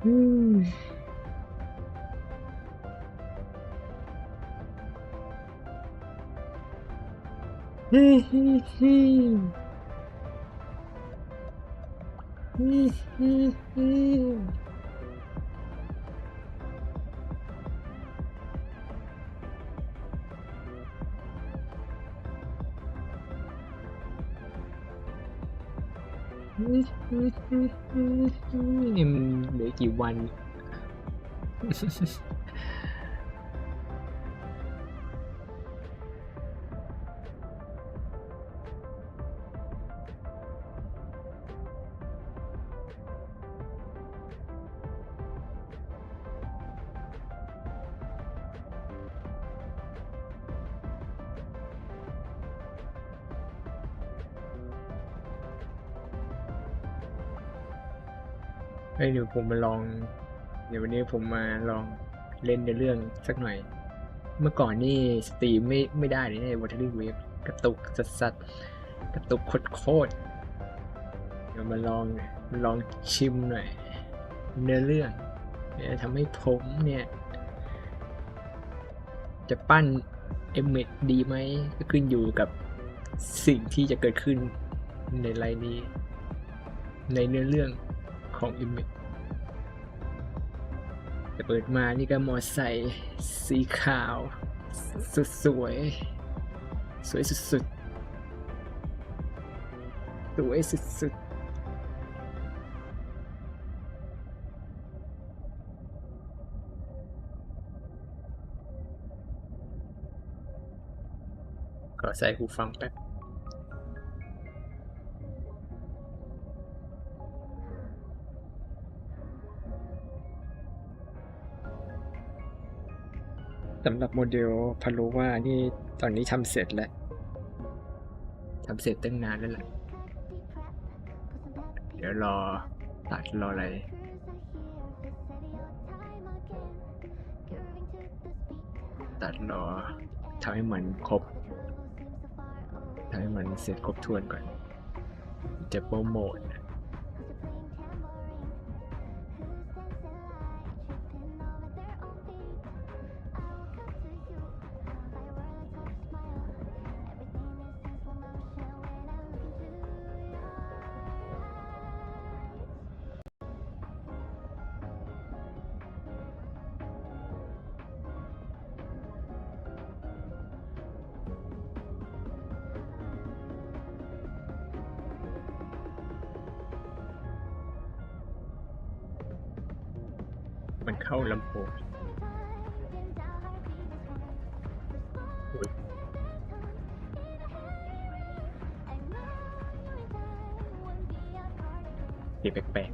อืมฮิฮิฮิฮิฮิฮินี่มันเหลือกี่วันเดี๋ยวผมมาลองเดี๋ยววันนี้ผมมาลองเล่นในเรื่องสักหน่อยเมื่อก่อนนี่สตรีมไม่ได้เลยใน Wuthering Waves กระตุกสัสกระตุกโคตรเดี๋ยวมาลองชิมหน่อยเนื้อเรื่องทำให้ผมเนี่ยจะปั้นเอเมดดีไหมก็ขึ้นอยู่กับสิ่งที่จะเกิดขึ้นในไลน์นี้ในเนื้อเรื่องของเอเมดแต่เปิดมานี่ก็มอไซค์สีขาวสุดสวยสุดสวยสุดขอใส่หูฟังแป๊บสำหรับโมเดลพาโลว่านี่ตอนนี้ทำเสร็จแล้วตั้งนานแล้วแหละเดี๋ยวรอตัดรออะไรตัดรอทำให้มันครบทำให้มันเสร็จครบถ้วนก่อนจะโปรโมทมันเข้าลำโพงเสียงแปลก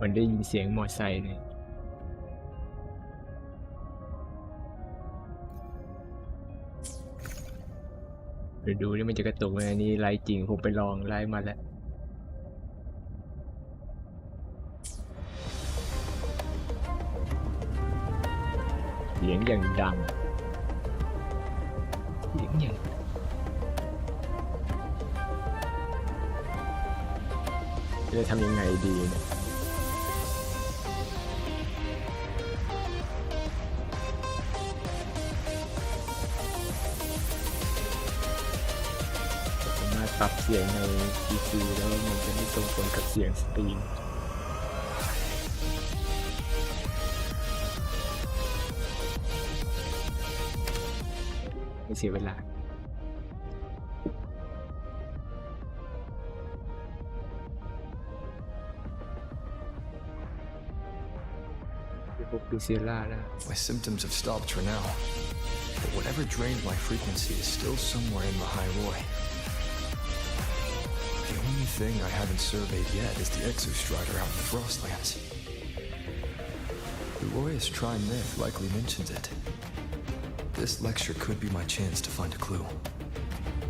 มันได้ยินเสียงมอไซค์เลยเดี๋ยวดูนี่มันจะกระตุกไหมอันนี้ไลฟ์จริงผมไปลองไลฟ์มาแล้วเสียงอย่างดังจะทำยังไงดีเนี่ยสามารถปรับเสียงใน PC แล้วมันจะไม่ตรงกันกับเสียงสตรีมไม่เสียเวลาMy symptoms have stopped for now, but whatever drained my frequency is still somewhere in the high Roy. The only thing I haven't surveyed yet is the exostrider out in the Frostlands. The Royus Trine myth likely mentions it. This lecture could be my chance to find a clue.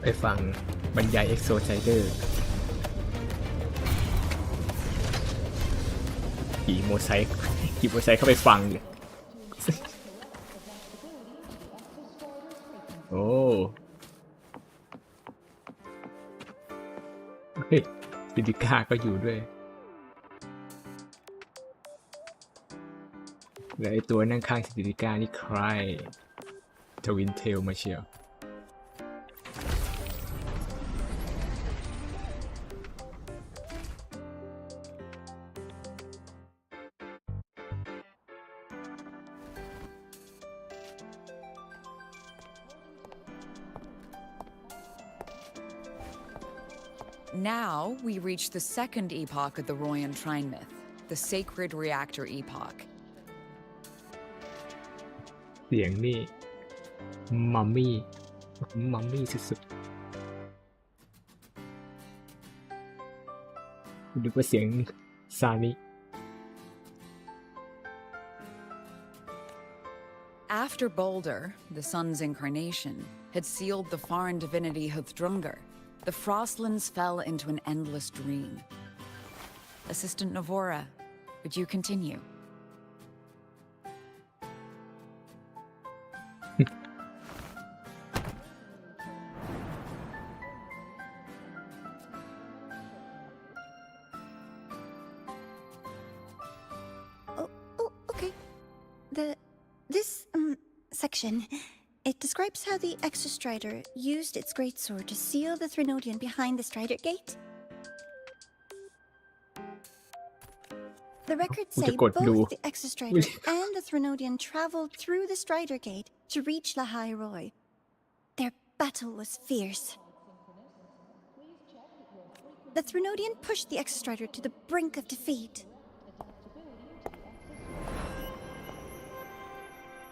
ไปฟังบรรยายเอ็กโซไซเดอร์ขี่มอเตอร์ไซค์เข้าไปฟังเลยโอ้เฮ้ยซิลิก้าก็อยู่ด้วยแล้วไอตัวนั่งข้างซิลิก้านี่ใครทวินเทลมาเชียวNow we reach the second epoch of the Royan Trine myth, the Sacred Reactor epoch. เสียงนี่มัมมี่สุดๆดูว่าเสียงซานิ After Balder, the sun's incarnation, had sealed the foreign divinity Huthdrungar, the Frostlands fell into an endless dream. Assistant Navora, would you continue? Okay. This section, it describes how the Exostrider used its greatsword to seal the Threnodian behind the Strider Gate. The records say both the Exostrider and the Threnodian traveled through the Strider Gate to reach Lahai Roy. Their battle was fierce. The Threnodian pushed the Exostrider to the brink of defeat.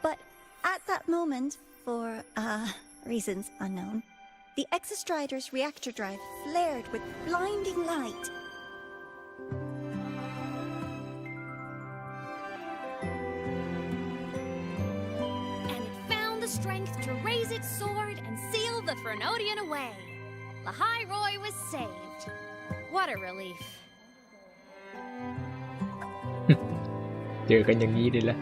But at that moment, for reasons unknown, the Exostrider's reactor drive flared with blinding light. And it found the strength to raise its sword and seal the Threnodian away. Lahai Roy was saved. What a relief. เจอกันอย่างนี้เลยละ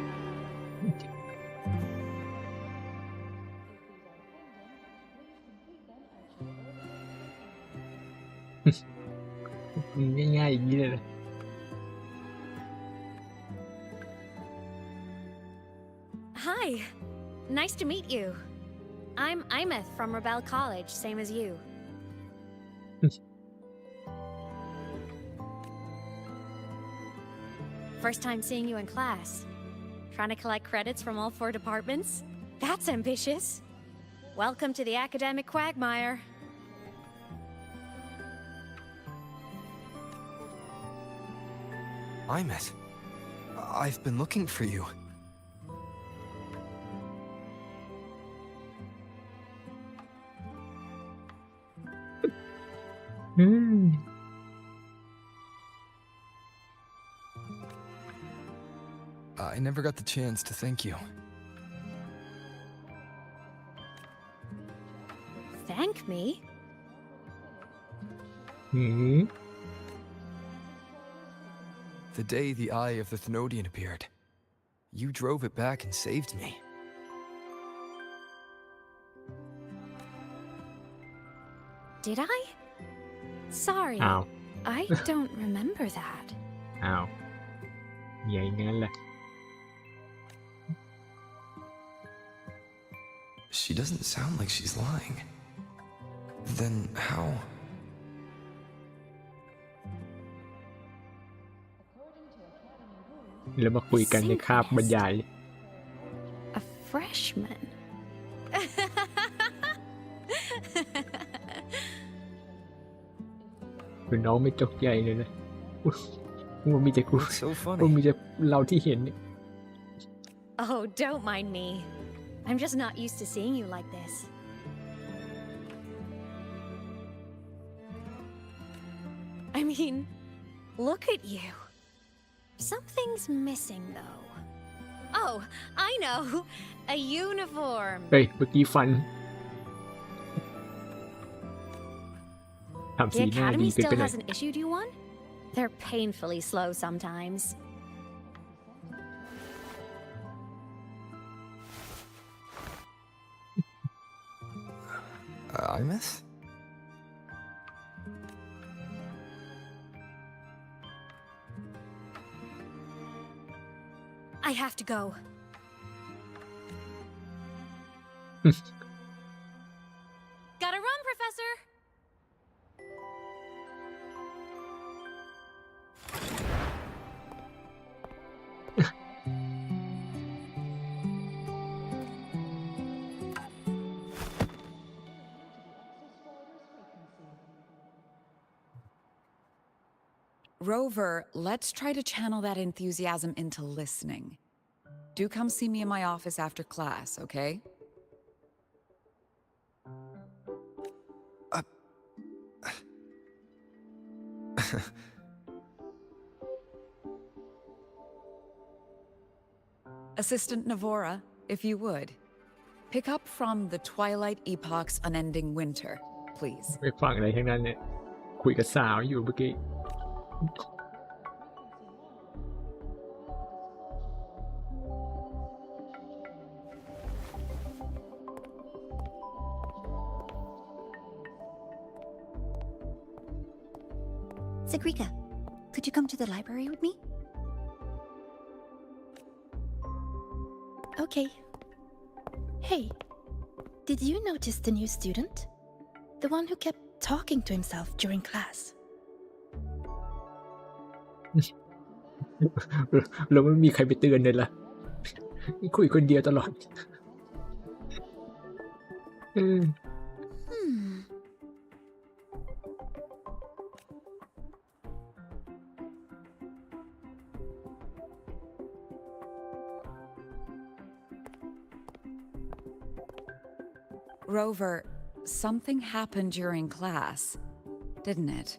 ง่ายๆอย่างนี้เลยนะ Hi. Nice to meet you. I'm Aemeath from Rebel College, same as you. First time seeing you in class. Trying to collect credits from all 4 departments? That's ambitious. Welcome to the academic quagmire. Aemeath, I've been looking for you. I never got the chance to thank you. Thank me? The day the Eye of the Thenodian appeared, you drove it back and saved me. Did I? Sorry. Ow. I don't remember that. อ้าวใหญ่งั้นแหละ She doesn't sound like she's lying. Then how? แล้วมาคุยกันในคาบบรรยาย A freshman. คือน้องไม่ตกใจเลยนะว่ามีแต่กู It's so ว่า funny. มีแต่เราที่เห็นเนี่ย Oh, don't mind me. I'm just not used to seeing you like this. mean, look at you. Something's missing, though. Oh, I know. A uniform. เฮ้ยเมื่อกี้ฟันทำ The สีหน้าดี Academy เกิน still ไปหน่อย hasn't issued you one? They're painfully slow sometimes. Aemeath? I have to go. Gotta run, Professor! Rover, let's try to channel that enthusiasm into listening. Do come see me in my office after class, okay? Assistant Navora, if you would. Pick up from the Twilight Epoch's Unending Winter, please. ไม่ฟังอะไรทั้งนั้นเนี่ยคุยกับสาวอยู่เมื่อกี้ Sagrika, could you come to the library with me? Okay. Hey, did you notice the new student? The one who kept talking to himself during class. แล้วไม่มีใครไปเตือนเลยล่ะคุยคนเดียวตลอด Rover, something happened during class, didn't it?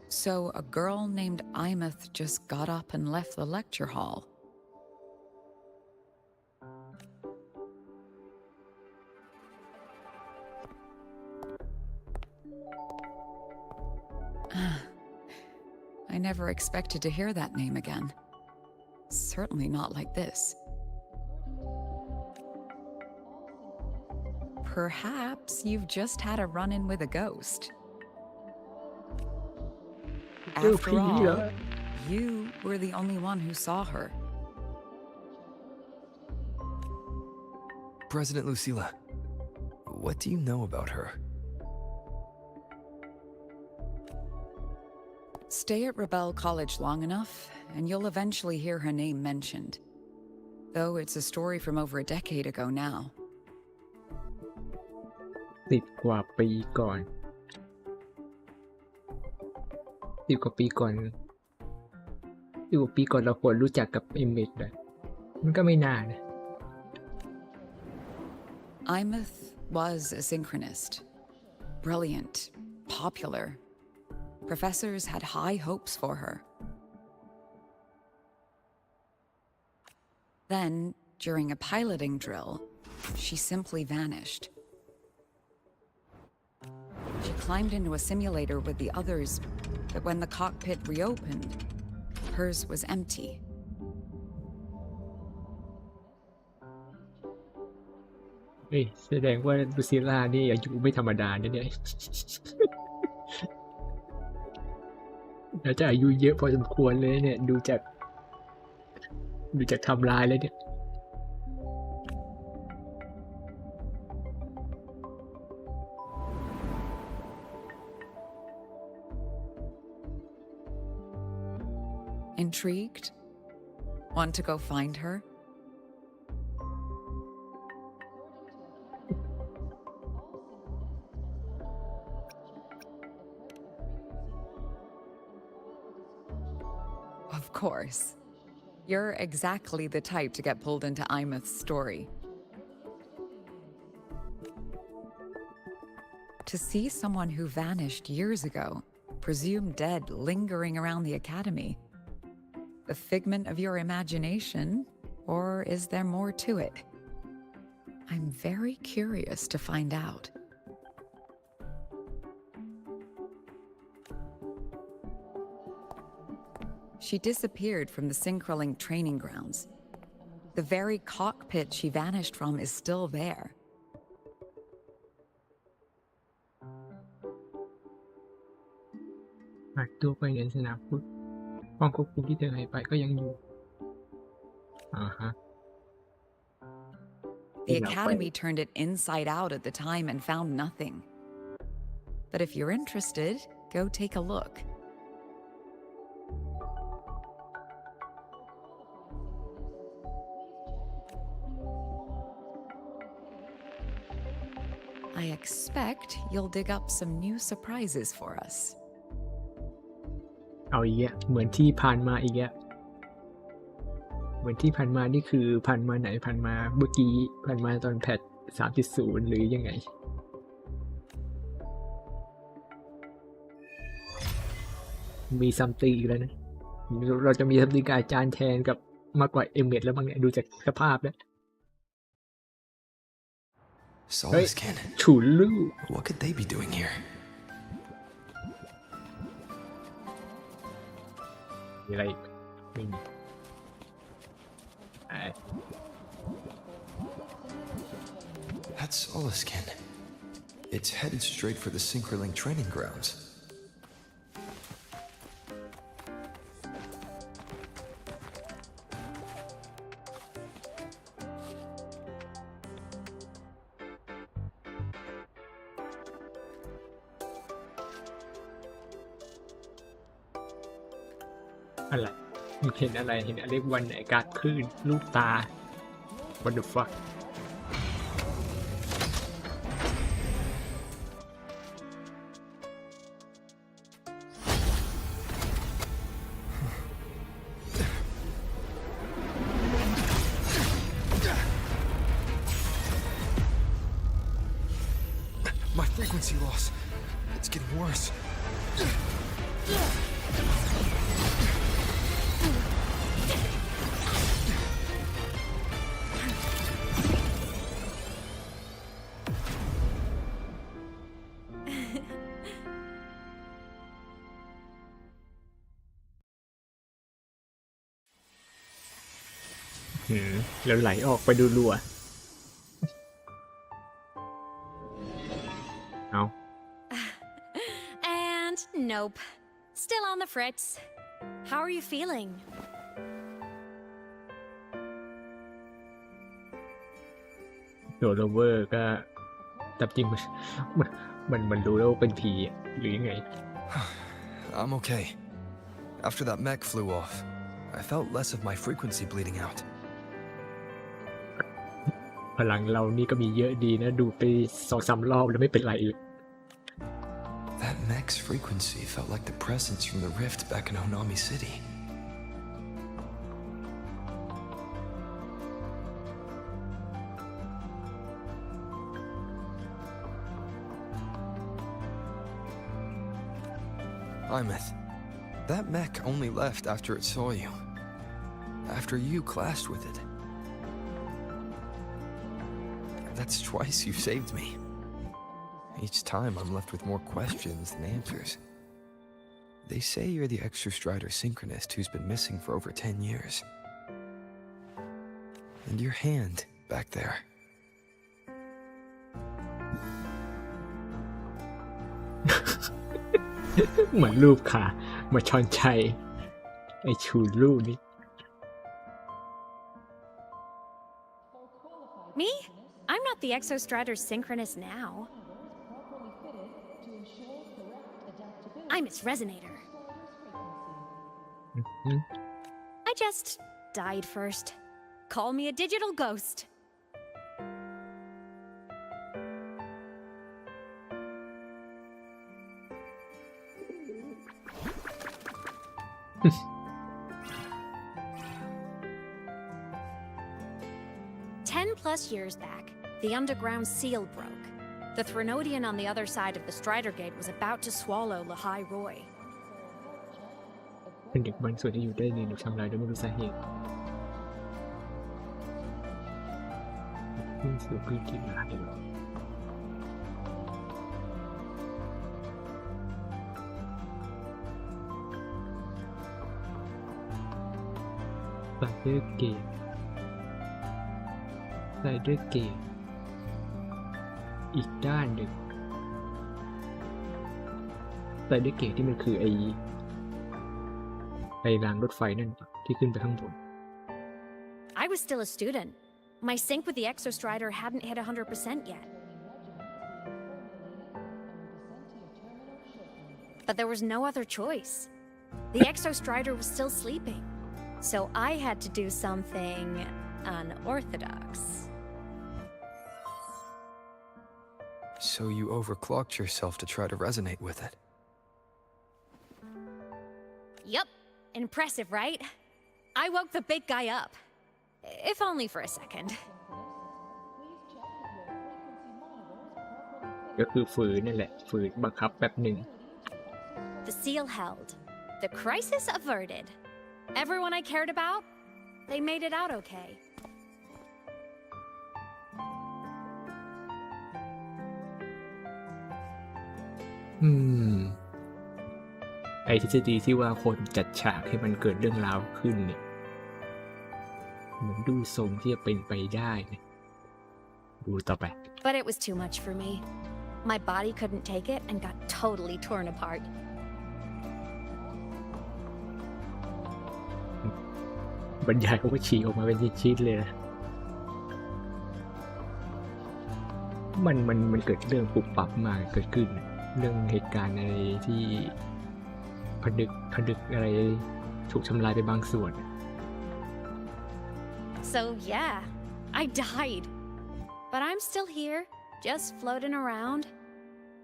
So a girl named Aemeath just got up and left the lecture hall. I never expected to hear that name again. Certainly not like this. Perhaps you've just had a run-in with a ghost. After all, you were the only one who saw her. President Lucilla, what do you know about her? Stay at Rebel College long enough, and you'll eventually hear her name mentioned. Though it's a story from over a decade ago now. 10 กว่าปีก่อน 10 กว่าปีก่อน 10 กว่าปีก่อนเราควรรู้จักกับเอเมธนะมันก็ไม่น่านะ Aemeath was a synchronist. Brilliant, popular. Professors had high hopes for her. Then, during a piloting drill, she simply vanished. She climbed into a simulator with the others, but when the cockpit reopened, hers was empty. เฮ้ยแสดงว่าลูซิล่านี่อายุไม่ธรรมดาเนี่ย น่าจะอายุเยอะพอสมควรเลยเนี่ยดูจากไทำลายแล้วเนี่ย Intrigued? Want to go find her? Of course. You're exactly the type to get pulled into Aemeath's story. To see someone who vanished years ago, presumed dead, lingering around the academy. The figment of your imagination, or is there more to it? I'm very curious to find out. She disappeared from the Synchroling training grounds. The very cockpit she vanished from is still there. หายตัวไปในสนามฟุตห้องควบคุมที่เธอหายไปก็ยังอยู่ฮะ The academy turned it inside out at the time and found nothing. But if you're interested, go take a look. I expect you'll dig up some new surprises for us. เอาอีกแล้วเหมือนที่ผ่านมาอีกแล้วเหมือนที่ผ่านมานี่คือผ่านมาไหนผ่านมาเมื่อกี้ผ่านมาตอนแพท 3.0 หรือยังไงมีซัมติงอีกแล้วนะเราจะมีซัมติงกับอาจารย์แทนกับมากกว่าเอเมดแล้วบางเนี่ยดูจากสภาพแล้ว Solaskin. ฉุนลู่ What could they be doing here? มีอะไรอีกไม่มีThat's Solaskin. It's headed straight for the Synchroling training grounds.อะไรเห็นอะไรเห็นอะไรวันไหนการคลื่นลูกตา What the fuck My frequency loss. It's getting worse. Hmm. แล้วไหลออกไปดูรัวเอา And nope. Still on the fritz. How are you feeling? โดโรเวอร์ก็แต่จริงมันรู้แล้วเป็นผีหรือยังไง I'm okay. After that mech flew off, I felt less of my frequency bleeding out. พลังเรานี่ก็มีเยอะดีนะดูไป 2-3 รอบแล้วไม่เป็นไรเลย That mech's frequency felt like the presence from the rift back in Honami City. Aemeath, that mech only left after it saw you. After you clashed with it. That's twice you've saved me. Each time I'm left with more questions than answers. They say you're the extra strider synchronist who's been missing for over 10 years. And your hand back there. เหมือนรูปขามาชอนชัยไอชูรูปนี่ Me? I'm not the Exostrator synchronist now. I'm its resonator. I just died first. Call me a digital ghost. 10+ years back, the underground seal broke. The Threnodian on the other side of the Strider Gate was about to swallow Lahai Roy. เป็นเด็กบางส่วนที่อยู่ได้เรียนถูกทำลายโดยไม่รู้สาเหตุนี่คือพื้นที่หลายสไลเดอร์เกตสไลเดอร์เกตอีกด้านหนึ่งสไลเดอร์เกตที่มันคือไอ้รางรถไฟนั่นที่ขึ้นไปข้างบน I was still a student. My sync with the Exostrider hadn't hit 100% yet. But there was no other choice. The Exostrider was still sleeping. So I had to do something unorthodox. So you overclocked yourself to try to resonate with it. Yup. Impressive, right? I woke the big guy up. If only for a second. ก็คือฝืนนั่นแหละฝืนบังคับแป๊บหนึ่ง The seal held. The crisis averted. Everyone I cared about, they made it out okay. ไอ้ทฤษฎีที่ว่าคนจัดฉากให้มันเกิดเรื่องราวขึ้นเนี่ยเหมือนดูทรงที่จะเป็นไปได้นะดูต่อไป But it was too much for me. My body couldn't take it and got totally torn apart. บรรยายเขาก็ฉีกออกมาเป็นชิ้นๆเลยนะมันเกิดเรื่องปุบปับมาเกิดขึ้นเรื่องเหตุการณ์อะไรที่ผนึกอะไรถูกทำลายไปบางส่วน So yeah, I died. But I'm still here, just floating around.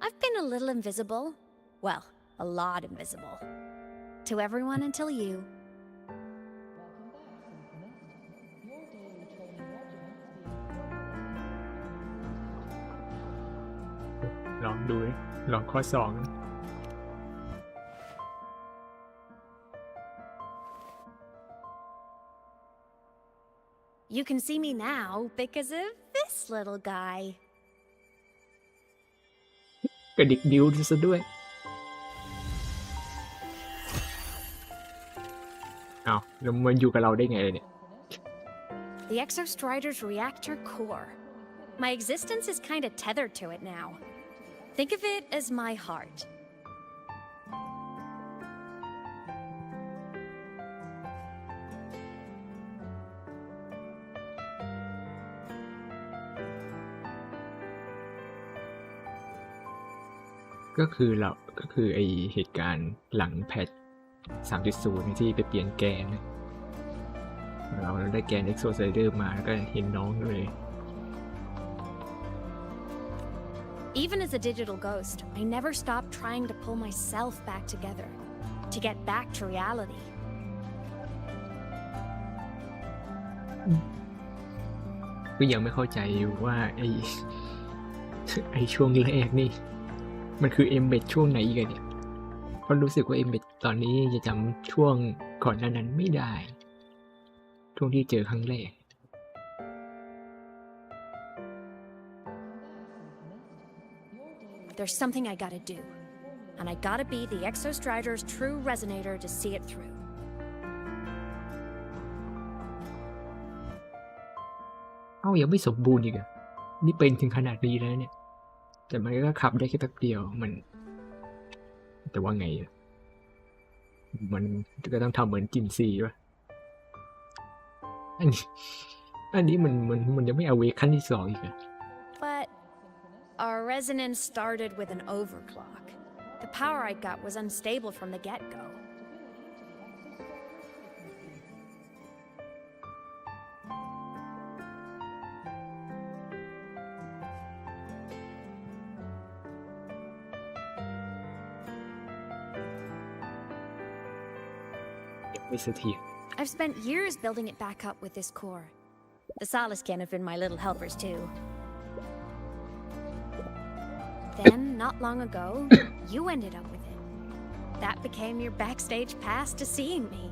I've been a little invisible. Well, a lot invisible. To everyone until you. ลองดูลองข้อ2 You can see me now because of this little guy. กระดิกนิ้วซะด้วยอ้าวแล้วมันอยู่กับเราได้ไงเนี่ย The Exostrider's reactor core. My existence is kind of tethered to it now. Think of it as my heart. ก็คือไอเหตุการณ์หลังแพท 3.0 ที่ไปเปลี่ยนแกนเราได้แกน Exostrider มาแล้วก็เห็นน้องเลย Even as a digital ghost, I never stopped trying to pull myself back together, to get back to reality. ก็ยังไม่เข้าใจอยู่ว่าไอช่วงแรกนี่มันคือเอมเบดช่วงไหนกันเนี่ยเพราะรู้สึกว่าเอมเบดตอนนี้จะจำช่วงก่อนหน้านั้นไม่ได้ช่วงที่เจอครั้งแรก There's something I gotta do, and I gotta be the Exostrider's true resonator to see it through. ยังไม่สมบูรณ์อีกอ่ะนี่เป็นถึงขนาดนี้แล้วเนี่ยแต่มันก็ขับได้แค่แป๊บเดียวมันแต่ว่าไงมันก็ต้องทำเหมือนจินซีป่ะอันนี้มันยังไม่เอาเวขั้นที่2อีกอ่ะ But our resonance started with an overclock. The power I got was unstable from the get-go. I've spent years building it back up with this core. The Soliscan have been my little helpers too. Then, not long ago, you ended up with it. That became your backstage pass to seeing me.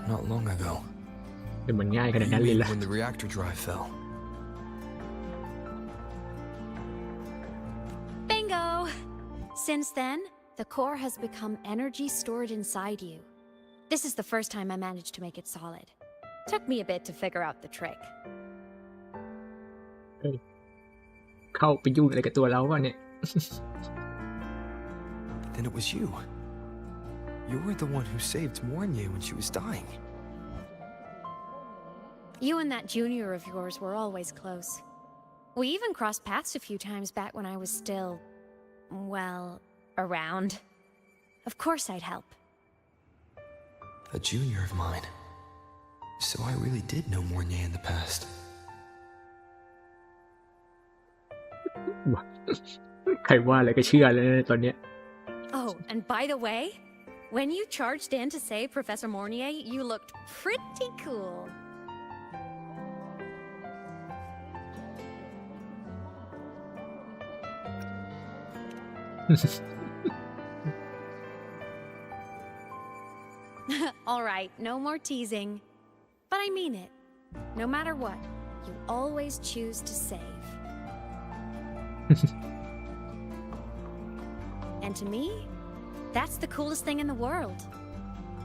Not long ago. เดี๋ยวมันง่ายขนาด You นั้นเลย mean ล่ะ when the reactor drive fell? Bingo! Since then, the core has become energy stored inside you. This is the first time I managed to make it solid. Took me a bit to figure out the trick. เข้าไปยุ่งอะไรกับตัวเราวะเนี่ย Then it was you. You were the one who saved Mornier when she was dying. You and that junior of yours were always close. We even crossed paths a few times back when I was still, well, around. Of course I'd help. A junior of mine. So I really did know Mornier in the past. ใครว่าอะไรก็เชื่อเลยนะตอนเนี้ย Oh, and by the way, when you charged in to save Professor Mornier, you looked pretty cool. All right, no more teasing. But I mean it. No matter what, you always choose to save. And to me, that's the coolest thing in the world.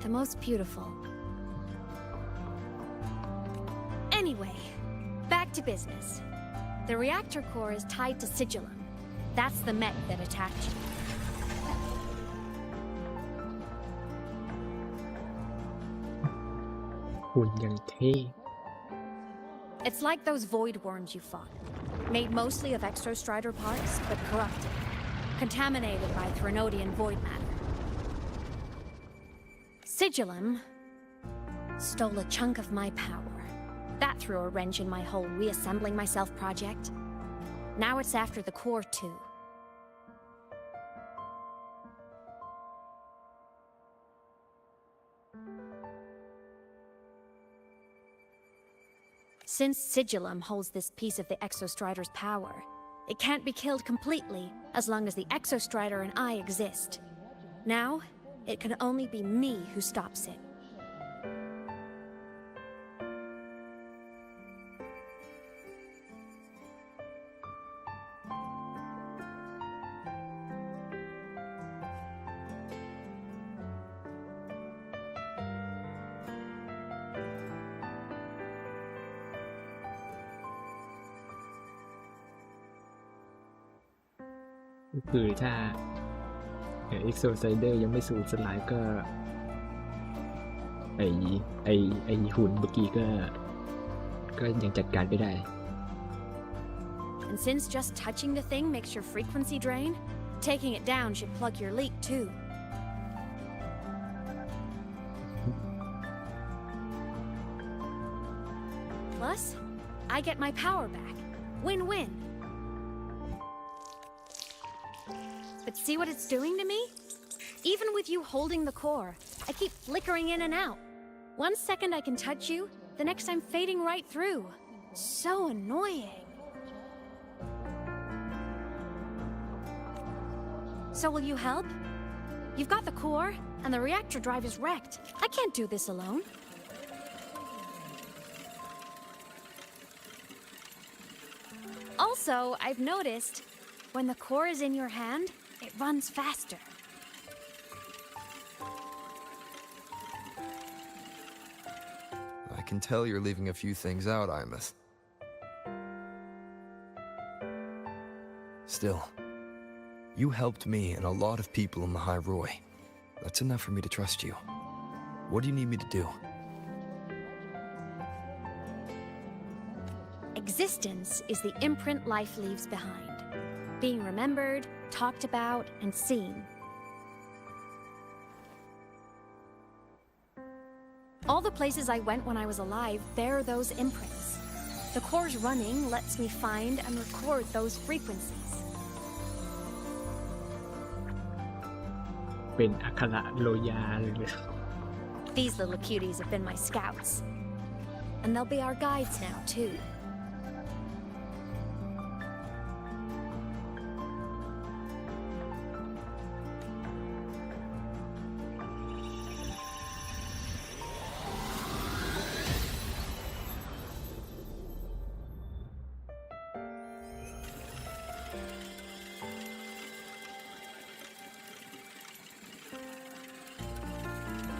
The most beautiful. Anyway, back to business. The reactor core is tied to Sigillum. That's the mech that attacked you. It's like those void worms you fought. Made mostly of exostrider parts, but corrupted. Contaminated by Threnodian void matter. Sigillum stole a chunk of my power. That threw a wrench in my whole reassembling myself project. Now it's after the core too. Since Sigillum holds this piece of the Exostrider's power, it can't be killed completely as long as the Exostrider and I exist. Now, it can only be me who stops it.ก็คือถ้าExostrider ยังไม่สูญสลายก็ไอหุ่นเมื่อกี้ก็ยังจัดการไม่ได้ And since just touching the thing makes your frequency drain, taking it down should plug your leak too. Plus, I get my power back. Win-win. But see what it's doing to me? Even with you holding the core, I keep flickering in and out. 1 second I can touch you, the next I'm fading right through. So annoying. So will you help? You've got the core, and the reactor drive is wrecked. I can't do this alone. Also, I've noticed, when the core is in your hand, it runs faster. I can tell you're leaving a few things out, Aemeath. Still, you helped me and a lot of people in the High Roy. That's enough for me to trust you. What do you need me to do? Existence is the imprint life leaves behind. Being remembered, talked about, and seen. All the places I went when I was alive bear those imprints. The core's running lets me find and record those frequencies. เป็นอัคระโลยาเลย These little cuties have been my scouts. And they'll be our guides now, too.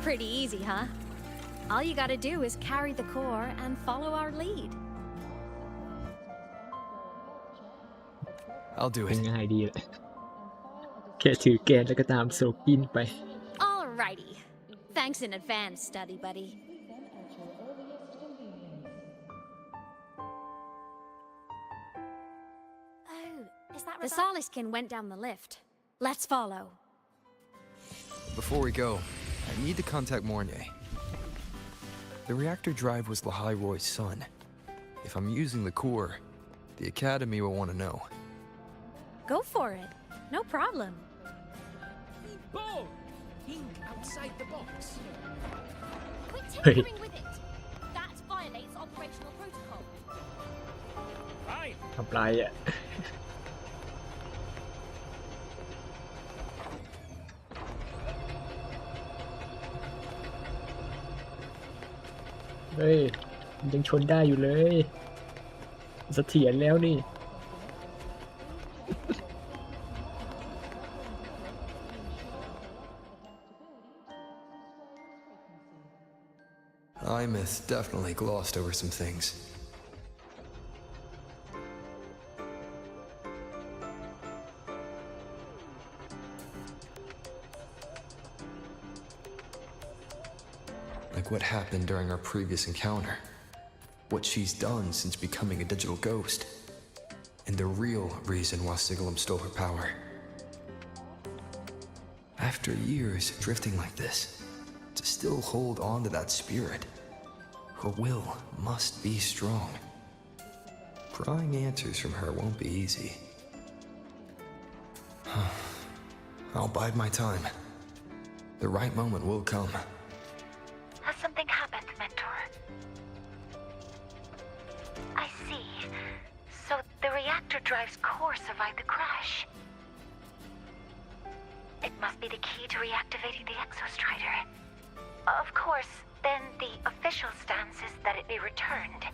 Pretty easy, huh? All you gotta do is carry the core and follow our lead. I'll do it. ง่ายดีแหละแค่ถือแกนแล้วก็ตามโซกินไป Alrighty. Thanks in advance, study buddy. Oh, is that the Soliskin went down the lift. Let's follow. Before we go, I need to contact Mornay. The reactor drive was Lahai Roy's son. If I'm using the core, the Academy will want to know. Go for it. No problem. Boom! Think outside the box. Quit Hey. tinkering with it. That violates operational protocol. Fine. ทำลายอ่ะ เฮ้ยมันยังชนได้อยู่เลยเสถียรแล้วนี่ Aemeath definitely glossed over some things. Like what happened during our previous encounter. What she's done since becoming a digital ghost. And the real reason why Sigalum stole her power. After years drifting like this, to still hold on to that spirit, her will must be strong. Prying answers from her won't be easy. I'll bide my time. The right moment will come. Has something happened, Mentor? I see. So the reactor drive's core survived the crash. It must be the key to reactivating the Exostrider. Of course, then the official stance is that it be returned.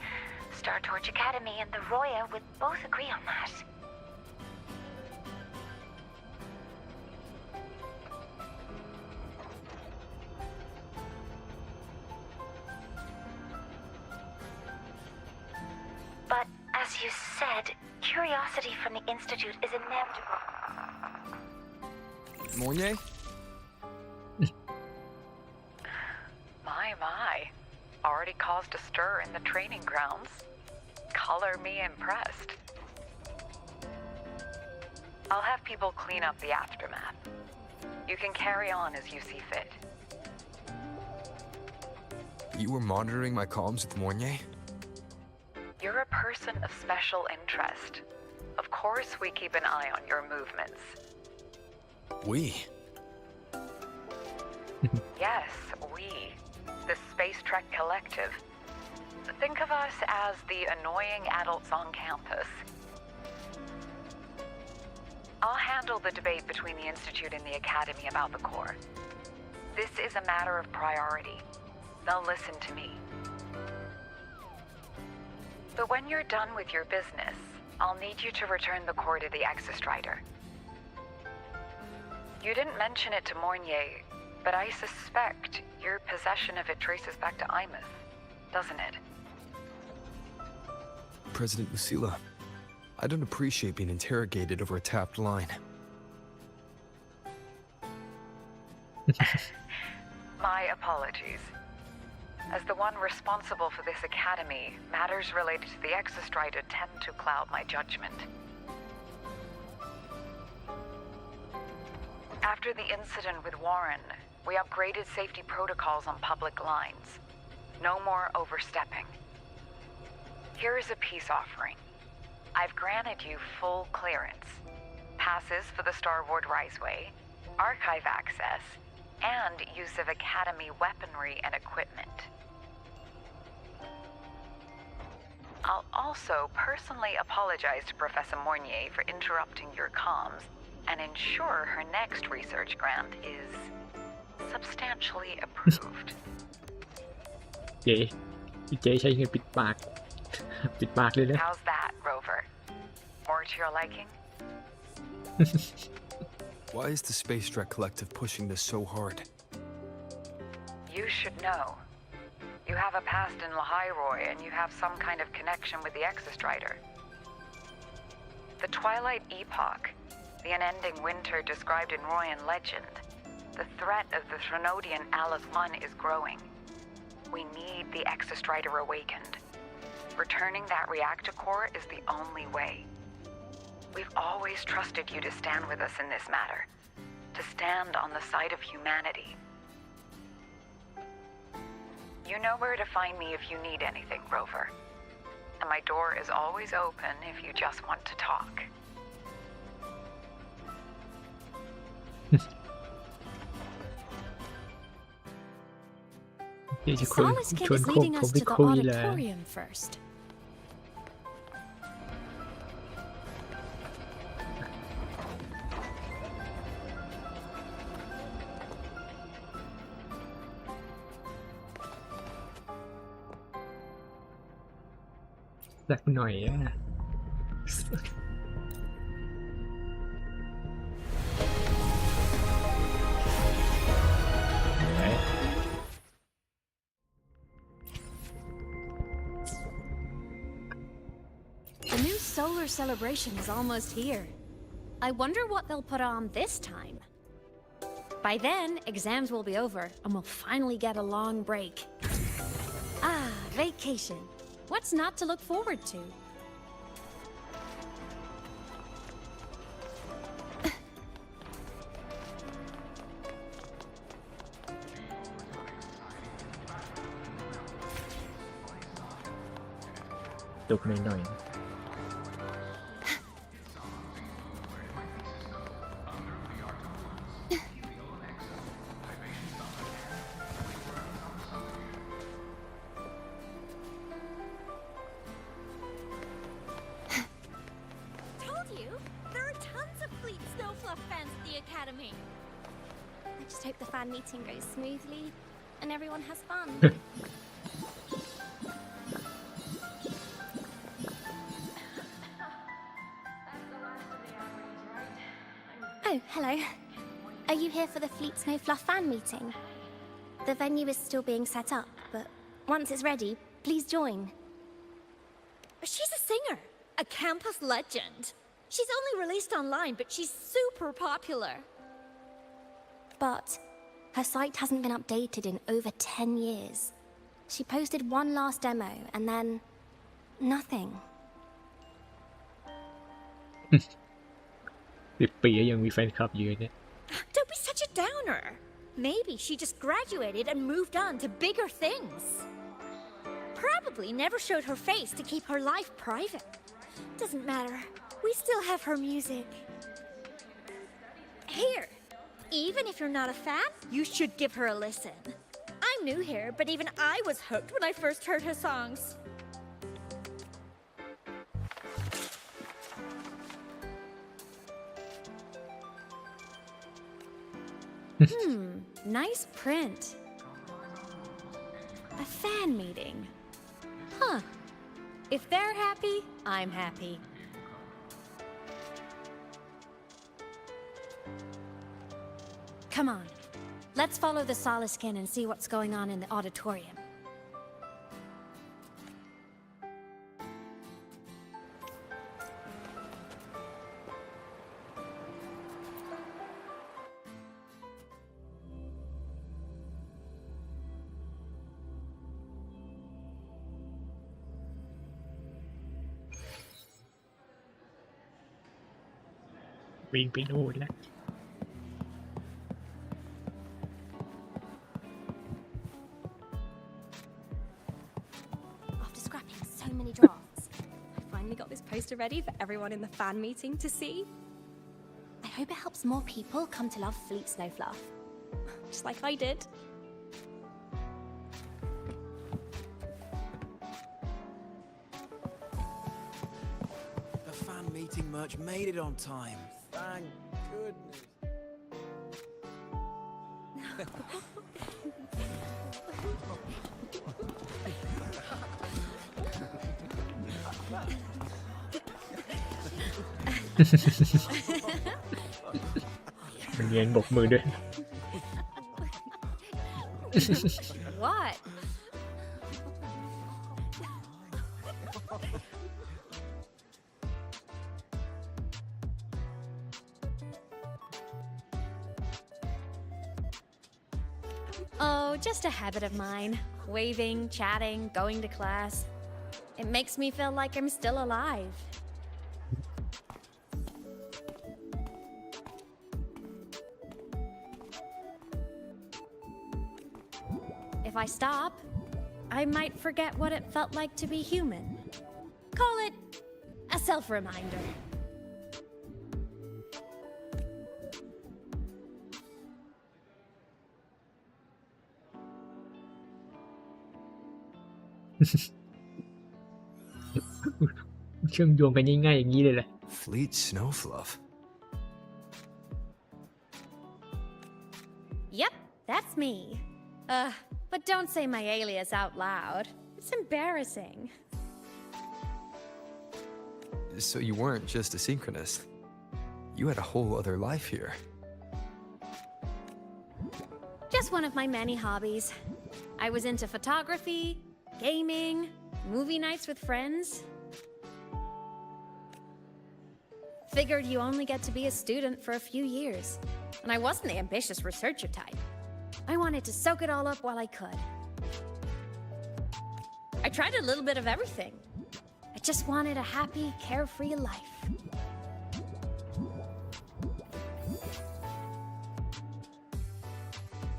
Star Torch Academy and the Roya would both agree on that. But as you said, curiosity from the Institute is inevitable. Mornay? My. Already caused a stir in the training grounds. Color me impressed. I'll have people clean up the aftermath. You can carry on as you see fit. You were monitoring my comms with Mornay? You're a person of special interest. Of course we keep an eye on your movements. We? Yes, we. The Space Trek Collective. Think of us as the annoying adults on campus. I'll handle the debate between the Institute and the Academy about the core. This is a matter of priority. They'll listen to me. But when you're done with your business, I'll need you to return the core to the Exostrider. You didn't mention it to Mornay, but I suspect your possession of it traces back to Aemeath, doesn't it? President Lucilla, I don't appreciate being interrogated over a tapped line. My apologies. As the one responsible for this academy, matters related to the Exostrider tend to cloud my judgment. After the incident with Warren, we upgraded safety protocols on public lines. No more overstepping. Here is a peace offering. I've granted you full clearance. Passes for the Starboard Riseway, archive access, and use of Academy weaponry and equipment. I'll also personally apologize to Professor Mornier for interrupting your comms and ensure her next research grant is substantially approved. เจ๊ใช้เงินปิดปาก ปิดปากเลยนะ How's that, Rover? More to your liking? Why is the Space Trek Collective pushing this so hard? You should know. You have a past in Lahairoi, and you have some kind of connection with the Exostrider. The Twilight Epoch, the unending winter described in Royan legend, the threat of the Threnodian Aleph 1 is growing. We need the Exostrider awakened. Returning that reactor core is the only way. We've always trusted you to stand with us in this matter, to stand on the side of humanity. You know where to find me if you need anything, Rover. And my door is always open if you just want to talk. เดี๋ยวจะ The ชวน Soliskin ชวน is ผม leading ผม us ไป to the คุยเลย auditorium first.สักหน่อยอะ The new solar celebration is almost here. I wonder what they'll put on this time. By then, exams will be over, and we'll finally get a long break. Ah, vacation. What's not to look forward to? ตกหน่อย Told you, there are tons of fleet snow fluff fans at the Academy. I just hope the fan meeting goes smoothly and everyone has fun. Oh, hello. Are you here for the Fleet Snow Fluff fan meeting? The venue is still being set up, but once it's ready, please join. She's a singer, a campus legend. She's only released online, but she's super popular. But her site hasn't been updated in over 10 years. She posted one last demo and then nothing. 10 ปียังมีแฟนคลับอยู่เนี่ย Don't be such a downer. Maybe she just graduated and moved on to bigger things. Probably never showed her face to keep her life private. Doesn't matter. We still have her music. Here, even if you're not a fan, you should give her a listen. I'm new here, but even I was hooked when I first heard her songs. Nice print. A fan meeting. Huh. If they're happy, I'm happy. Come on. Let's follow the Soliskin and see what's going on in the auditorium.วิ่งไปนู่นแล้ว After scrapping so many drafts, I finally got this poster ready for everyone in the fan meeting to see. I hope it helps more people come to love Fleet Snowfluff. Just like I did. The fan meeting merch made it on time. Thank goodness. มันเรียนบกมือด้วย What? Oh, just a habit of mine. Waving, chatting, going to class. It makes me feel like I'm still alive. If I stop, I might forget what it felt like to be human. Call it a self-reminder. Fleet Snowfluff. Yep, that's me. But don't say my alias out loud. It's embarrassing. So you weren't just a synchronist. You had a whole other life here. Just one of my many hobbies. I was into photography, gaming, movie nights with friends. Figured you only get to be a student for a few years. And I wasn't the ambitious researcher type. I wanted to soak it all up while I could. I tried a little bit of everything. I just wanted a happy, carefree life.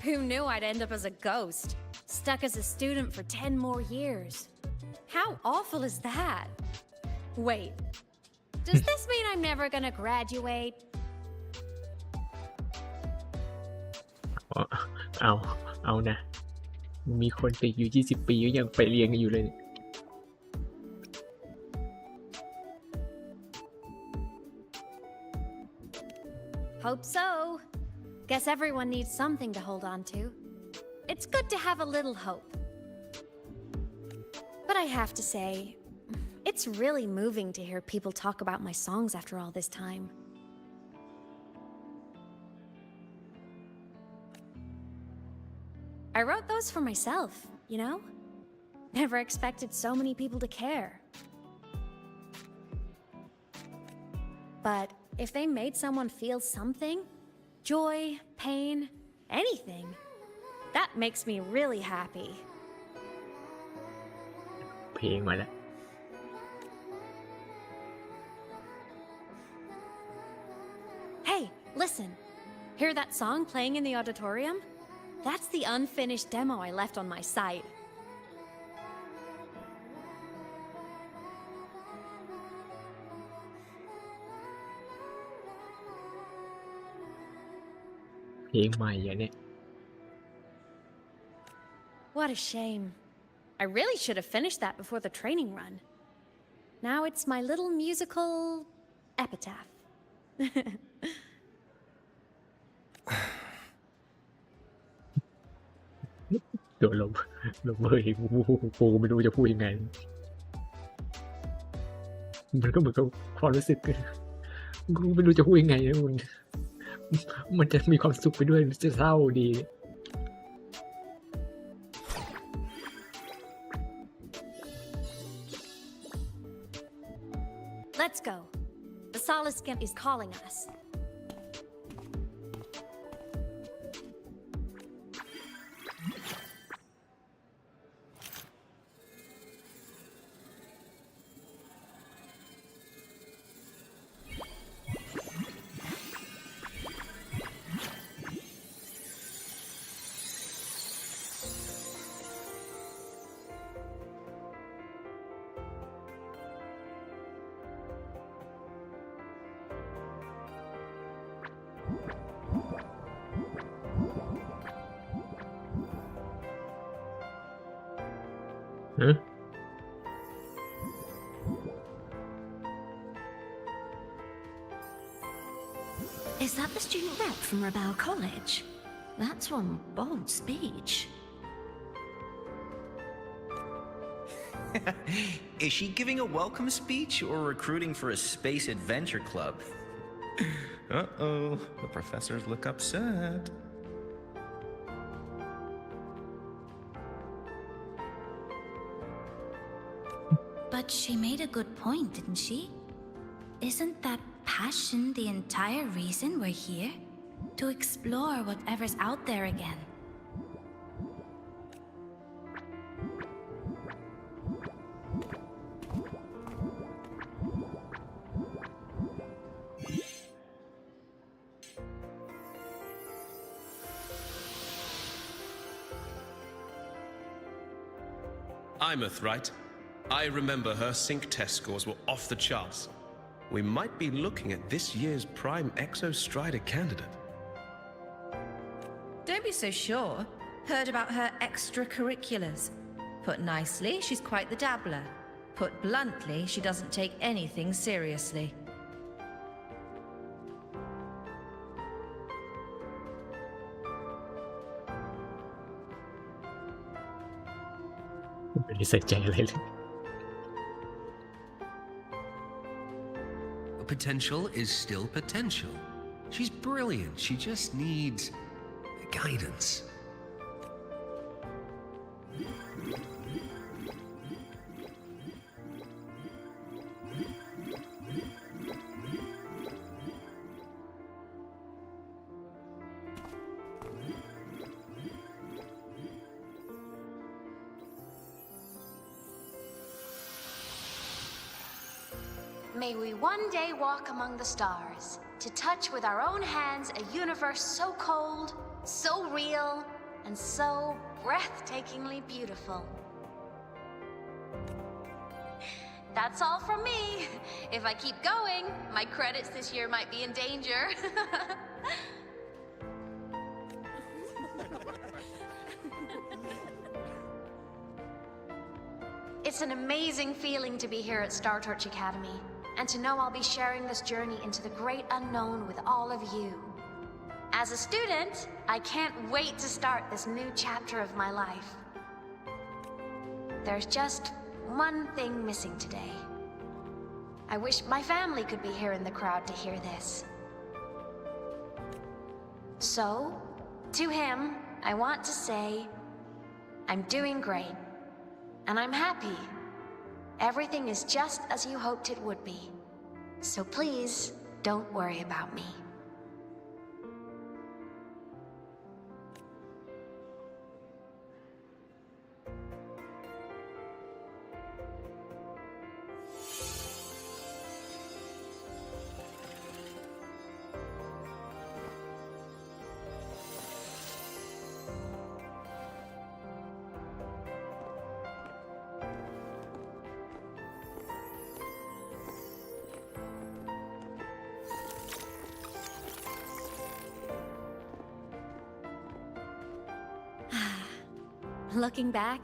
Who knew I'd end up as a ghost, stuck as a student for 10 more years? How awful is that? Wait, does this mean I'm never gonna graduate? เอานะมีคนติดอยู่20 ปีก็ยังไปเรียนกันอยู่เลย Hope so. Guess everyone needs something to hold on to. It's good to have a little hope. But I have to say, it's really moving to hear people talk about my songs after all this time. I wrote those for myself, you know? Never expected so many people to care. But if they made someone feel something, joy, pain, anything, that makes me really happy. เพลงมาแล้ว Hey, listen. Hear that song playing in the auditorium? That's the unfinished demo I left on my site. เพลงใหม่อะเนี่ย What a shame. I really should have finished that before the training run. Now it's my little musical epitaph. โดนลงเบอร์เองกูไม่รู้จะพูดยังไง มันก็เหมือนกับความรู้สึกกูไม่รู้จะพูดยังไงนะมันจะมีความสุขไปด้วยมันจะเศร้าดี Let's go. The Solace Gimp is calling us. Is that the student rep from Rebel College? That's one bold speech. Is she giving a welcome speech or recruiting for a space adventure club? Uh-oh, the professors look upset. But she made a good point, didn't she? Isn't that passion the entire reason we're here? To explore whatever's out there again. Aemeath, right? I remember her sync test scores were off the charts. We might be looking at this year's prime Exostrider candidate. Don't be so sure. Heard about her extracurriculars. Put nicely, she's quite the dabbler. Put bluntly, she doesn't take anything seriously. Potential is still potential. She's brilliant. She just needs guidance. May we one day walk among the stars, to touch with our own hands a universe so cold, so real, and so breathtakingly beautiful. That's all from me. If I keep going, my credits this year might be in danger. It's an amazing feeling to be here at Star Torch Academy, and to know I'll be sharing this journey into the great unknown with all of you. As a student, I can't wait to start this new chapter of my life. There's just one thing missing today. I wish my family could be here in the crowd to hear this. So, to him, I want to say, I'm doing great, and I'm happy. Everything is just as you hoped it would be. So please, don't worry about me. Looking back,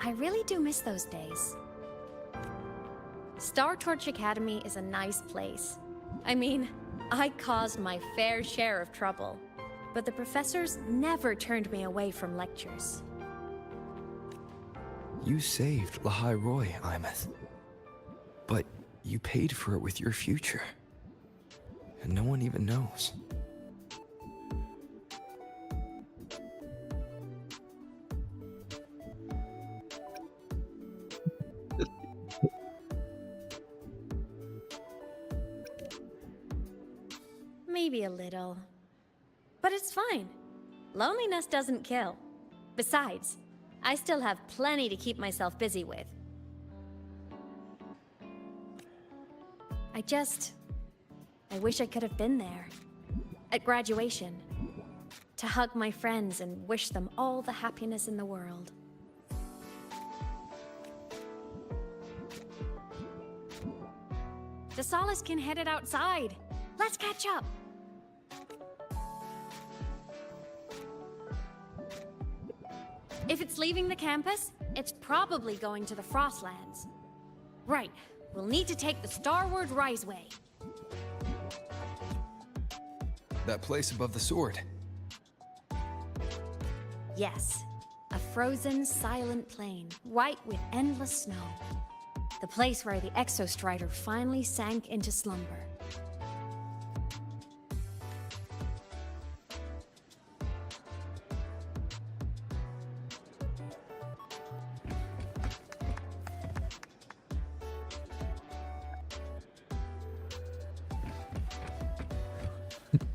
I really do miss those days. Star Torch Academy is a nice place. I mean, I caused my fair share of trouble, but the professors never turned me away from lectures. You saved Lahai Roy, Aemeath. But you paid for it with your future. And no one even knows. Maybe a little. But it's fine. Loneliness doesn't kill. Besides, I still have plenty to keep myself busy with. I wish I could have been there. At graduation. To hug my friends and wish them all the happiness in the world. DeSalis can head it outside. Let's catch up. If it's leaving the campus, it's probably going to the Frostlands. Right, we'll need to take the Starward Riseway. That place above the sword. Yes, a frozen, silent plain, white with endless snow. The place where the Exostrider finally sank into slumber.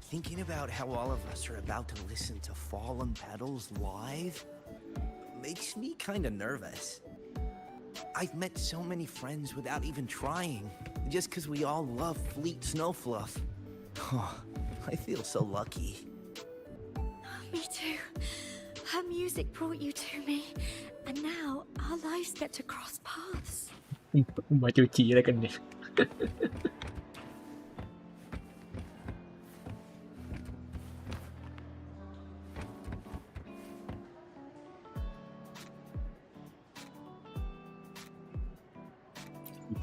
Thinking about how all of us are about to listen to Fallen Petals live makes me kinda nervous. I've met so many friends without even trying, just 'cause we all love Fleet Snowfluff. I feel so lucky. Me too. Her music brought you to me, and now our lives get to cross paths. มาจูจีอะไรกันเนี่ย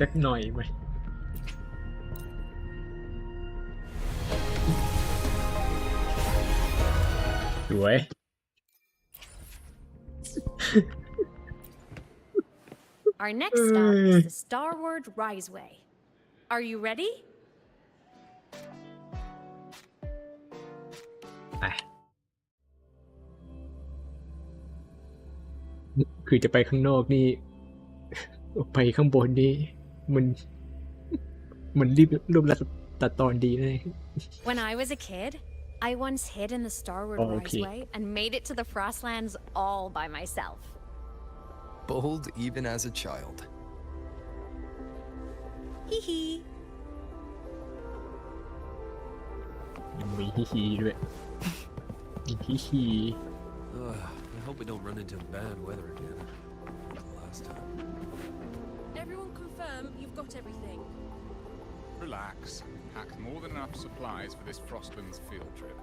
สักหน่อยไหมสวย Our next stop is the Starward Riseway. Are you ready? ไปคือจะไปข้างนอกนี่ไปข้างบนนี่มันรูปลักษณ์ตัดตอนดีเลย When I was a kid, I once hid in the Starward Riseway and made it to the Frostlands all by myself. Bold even as a child. Hee hee. มีฮิฮิด้วยฮิฮิ I hope we don't run into bad weather again. Last time. Everyone confirm you've got everything. Relax. Packed more than enough supplies for this Frostlands field trip.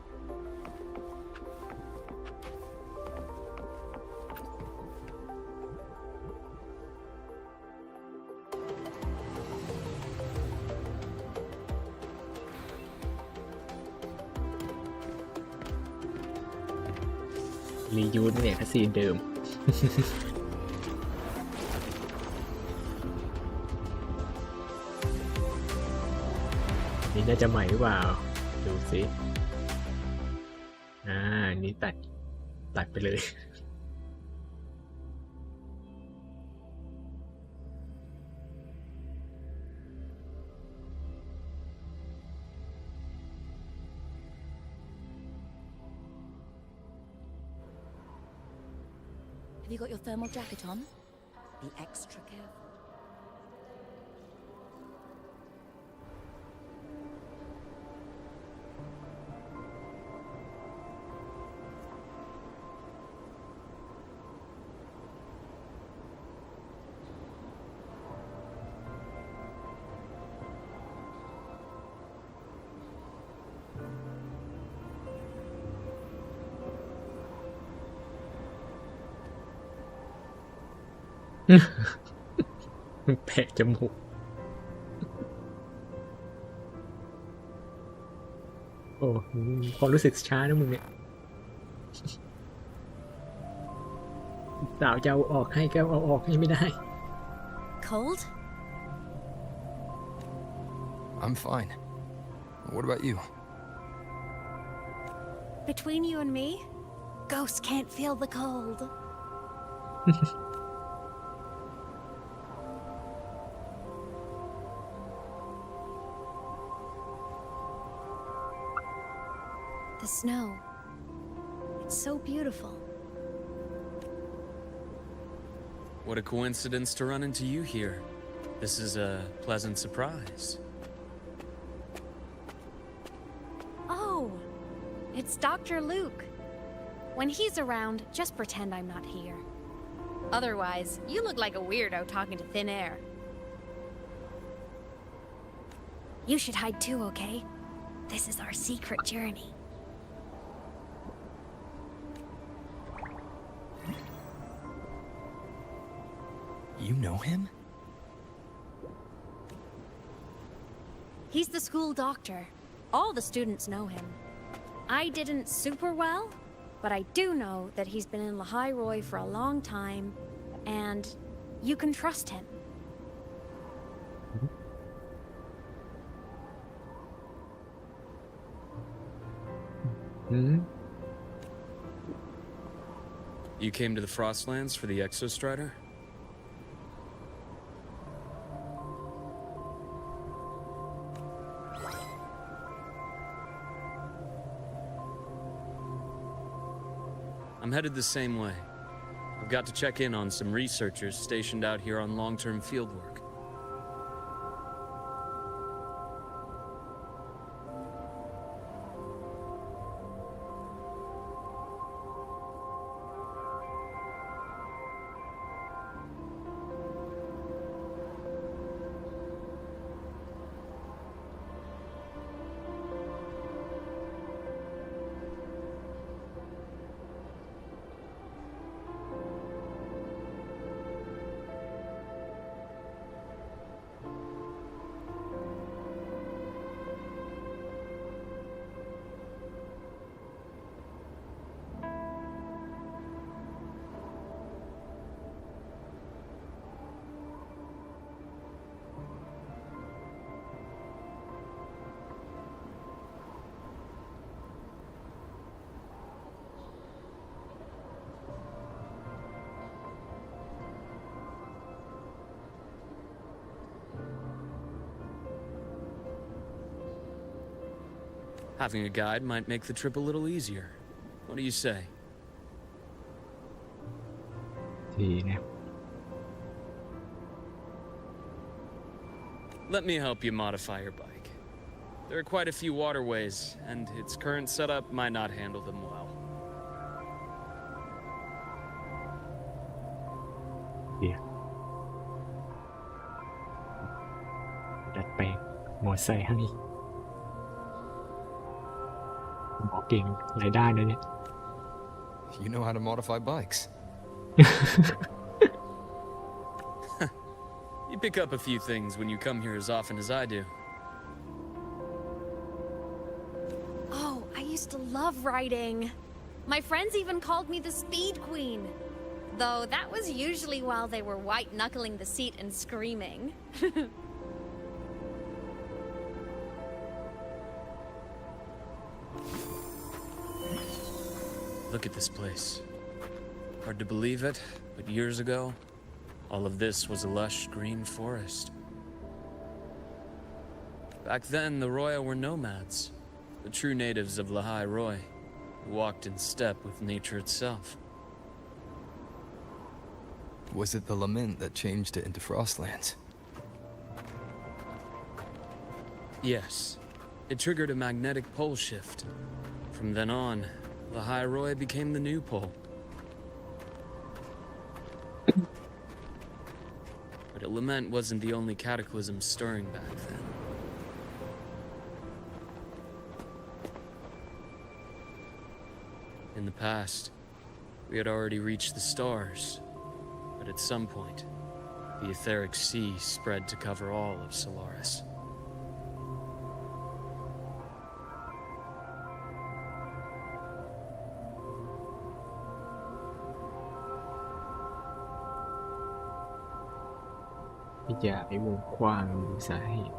รียูสเนี่ยคัสซีนเดิม นี่น่าจะใหม่หรือเปล่าดูสินี่ตัดไปเลย Have you got your thermal jacket on? Be extra careful.แผลจมูกโอ้ความรู้สึกช้านะมึงเนี่ยสาวจะเอาออกให้ก็เอาออกให้ไม่ได้ Cold? I'm fine. What about you? Between you and me, ghosts can't feel the cold. The snow. It's so beautiful. What a coincidence to run into you here. This is a pleasant surprise. Oh, it's Dr. Luke. When he's around, just pretend I'm not here. Otherwise, you look like a weirdo talking to thin air. You should hide too, okay? This is our secret journey. You know him? He's the school doctor. All the students know him. I didn't super well, but I do know that he's been in Lahai-Roi for a long time, and you can trust him. You came to the Frostlands for the Exostrider? I'm headed the same way. I've got to check in on some researchers stationed out here on long-term fieldwork. Having a guide might make the trip a little easier. What do you say? ดีนะ Let me help you modify your bike. There are quite a few waterways, and its current setup might not handle them well. เดี๋ยวดัดแปลงมอไซค์ให้หมอเก่งรายได้นะเนี่ย You know how to modify bikes. You pick up a few things when you come here as often as I do. Oh, I used to love riding. My friends even called me the Speed Queen. Though that was usually while they were white-knuckling the seat and screaming. Look at this place. Hard to believe it, but years ago, all of this was a lush green forest. Back then, the Roya were nomads, the true natives of Lahai-Roi, who walked in step with nature itself. Was it the lament that changed it into Frostlands? Yes. It triggered a magnetic pole shift. From then on, Lahai-Roi became the new pole. But a lament wasn't the only cataclysm stirring back then. In the past, we had already reached the stars, but at some point, the etheric sea spread to cover all of Solaris.อย่าไปวงกว้างดูสาเหตุ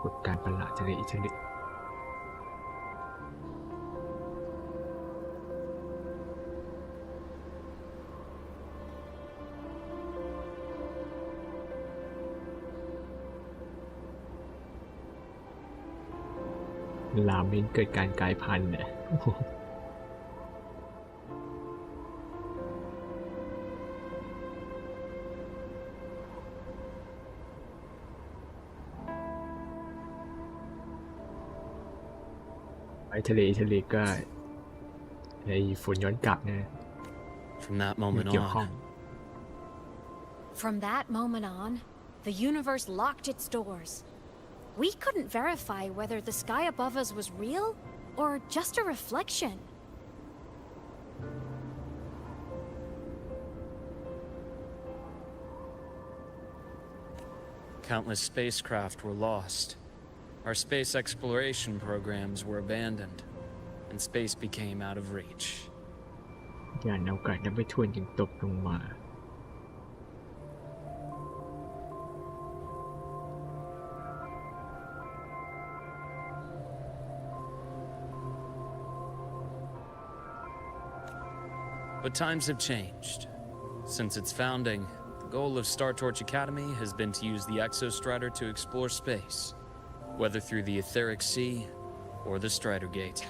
กฎการประหลาดจะได้อิจฉาลาเมนเกิดการกลายพันธุ์เนี่ยทะเลก็ไอ้ฝนย้อนกลับนะ From that moment on. From that moment on, the universe locked its doors. We couldn't verify whether the sky above us was real or just a reflection. Countless spacecraft were lost. our space exploration programs were abandoned, and space became out of reach. ยานอวกาศนับไม่ถ้วนจึงตกลงมา But times have changed. Since its founding, the goal of Star Torch Academy has been to use the Exostrider to explore space, whether through the Etheric Sea or the Strider Gate.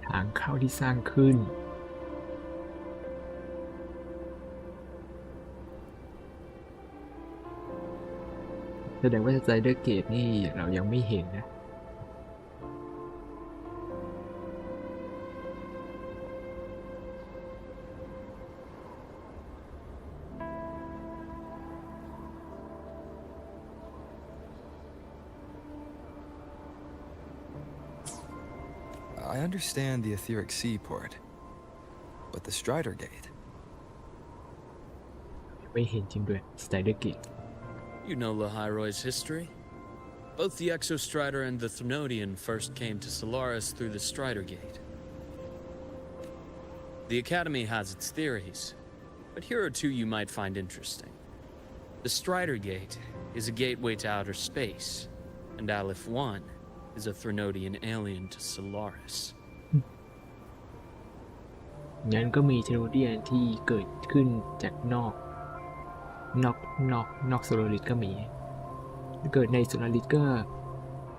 ทางเข้าที่สร้างขึ้นแสดงว่าสไตรเดอร์เกตนี่เรายังไม่เห็นนะ I understand the Etheric Sea port, but the Strider Gate. ไม่เห็นจริงด้วยสไตรเดอร์เกต You know Lahairoy's history. Both the Exostrider and the Threnodian first came to Solaris through the Strider Gate. The Academy has its theories, but here are two you might find interesting. The Strider Gate is a gateway to outer space, and Aleph 1 is a Threnodian alien to Solaris. งั้นก็มีเทโนเดียนที่เกิดขึ้นจากนอกโซลาริสก็มีเกิดในโซลาริสก็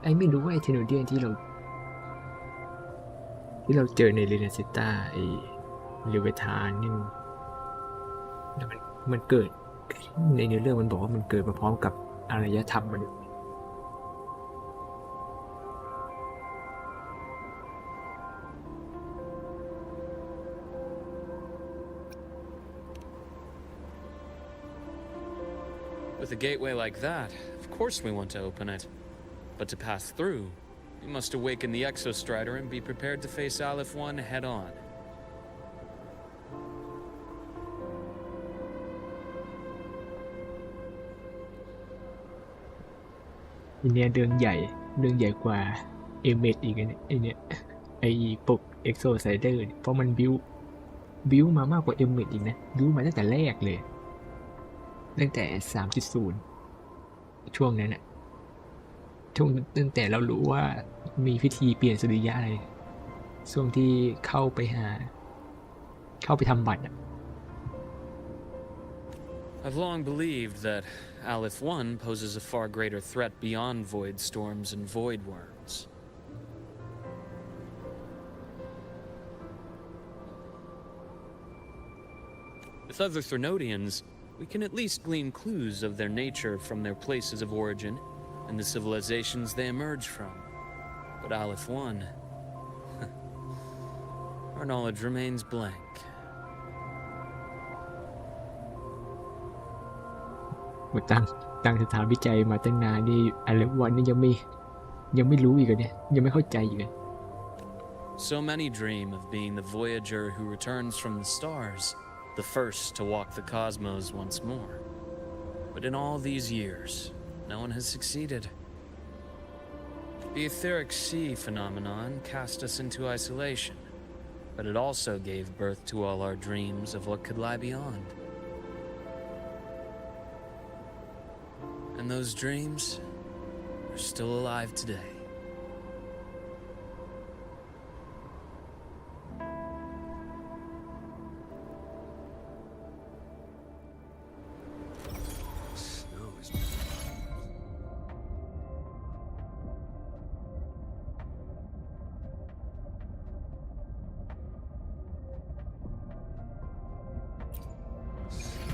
ไอ้ไม่รู้ว่าไอ้เทโนเดียนที่เราเจอในเรเนซิต้าไอ้เลเวทานนี่มันเกิดในเนื้อเรื่องมันบอกว่ามันเกิดมาพร้อมกับอารยธรรมมนุษย์ With a gateway like that, of course we want to open it. But to pass through, we must awaken the Exostrider and be prepared to face Aleph 1 head-on. อันเนี้ยเรื่องใหญ่กว่าเอเมดอีกไอเนี่ยไอปกเอ็กโซไซเดอร์เพราะมันบิวมามากกว่าเอเมดอีกนะบิวมาตั้งแต่แรกเลยตั้งแต่ 3.0 ช่วงนั้นน่ะตั้งแต่เรารู้ว่ามีพิธีเปลี่ยนสุริยะอะไรช่วงที่เข้าไปทำบัตร I've long believed that Aleph 1 poses a far greater threat beyond void storms and void worms. With other Threnodians, we can at least glean clues of their nature from their places of origin and the civilizations they emerge from. But Aleph 1, our knowledge remains blank. ตั้งสถานวิจัยมาตั้งนานนี่อะไรวันนี้ยังไม่รู้อีกเนี่ยยังไม่เข้าใจอีกเลย So many dream of being the voyager who returns from the stars, the first to walk the cosmos once more. But in all these years, no one has succeeded. The Etheric Sea phenomenon cast us into isolation, but it also gave birth to all our dreams of what could lie beyond. And those dreams are still alive today. Snow is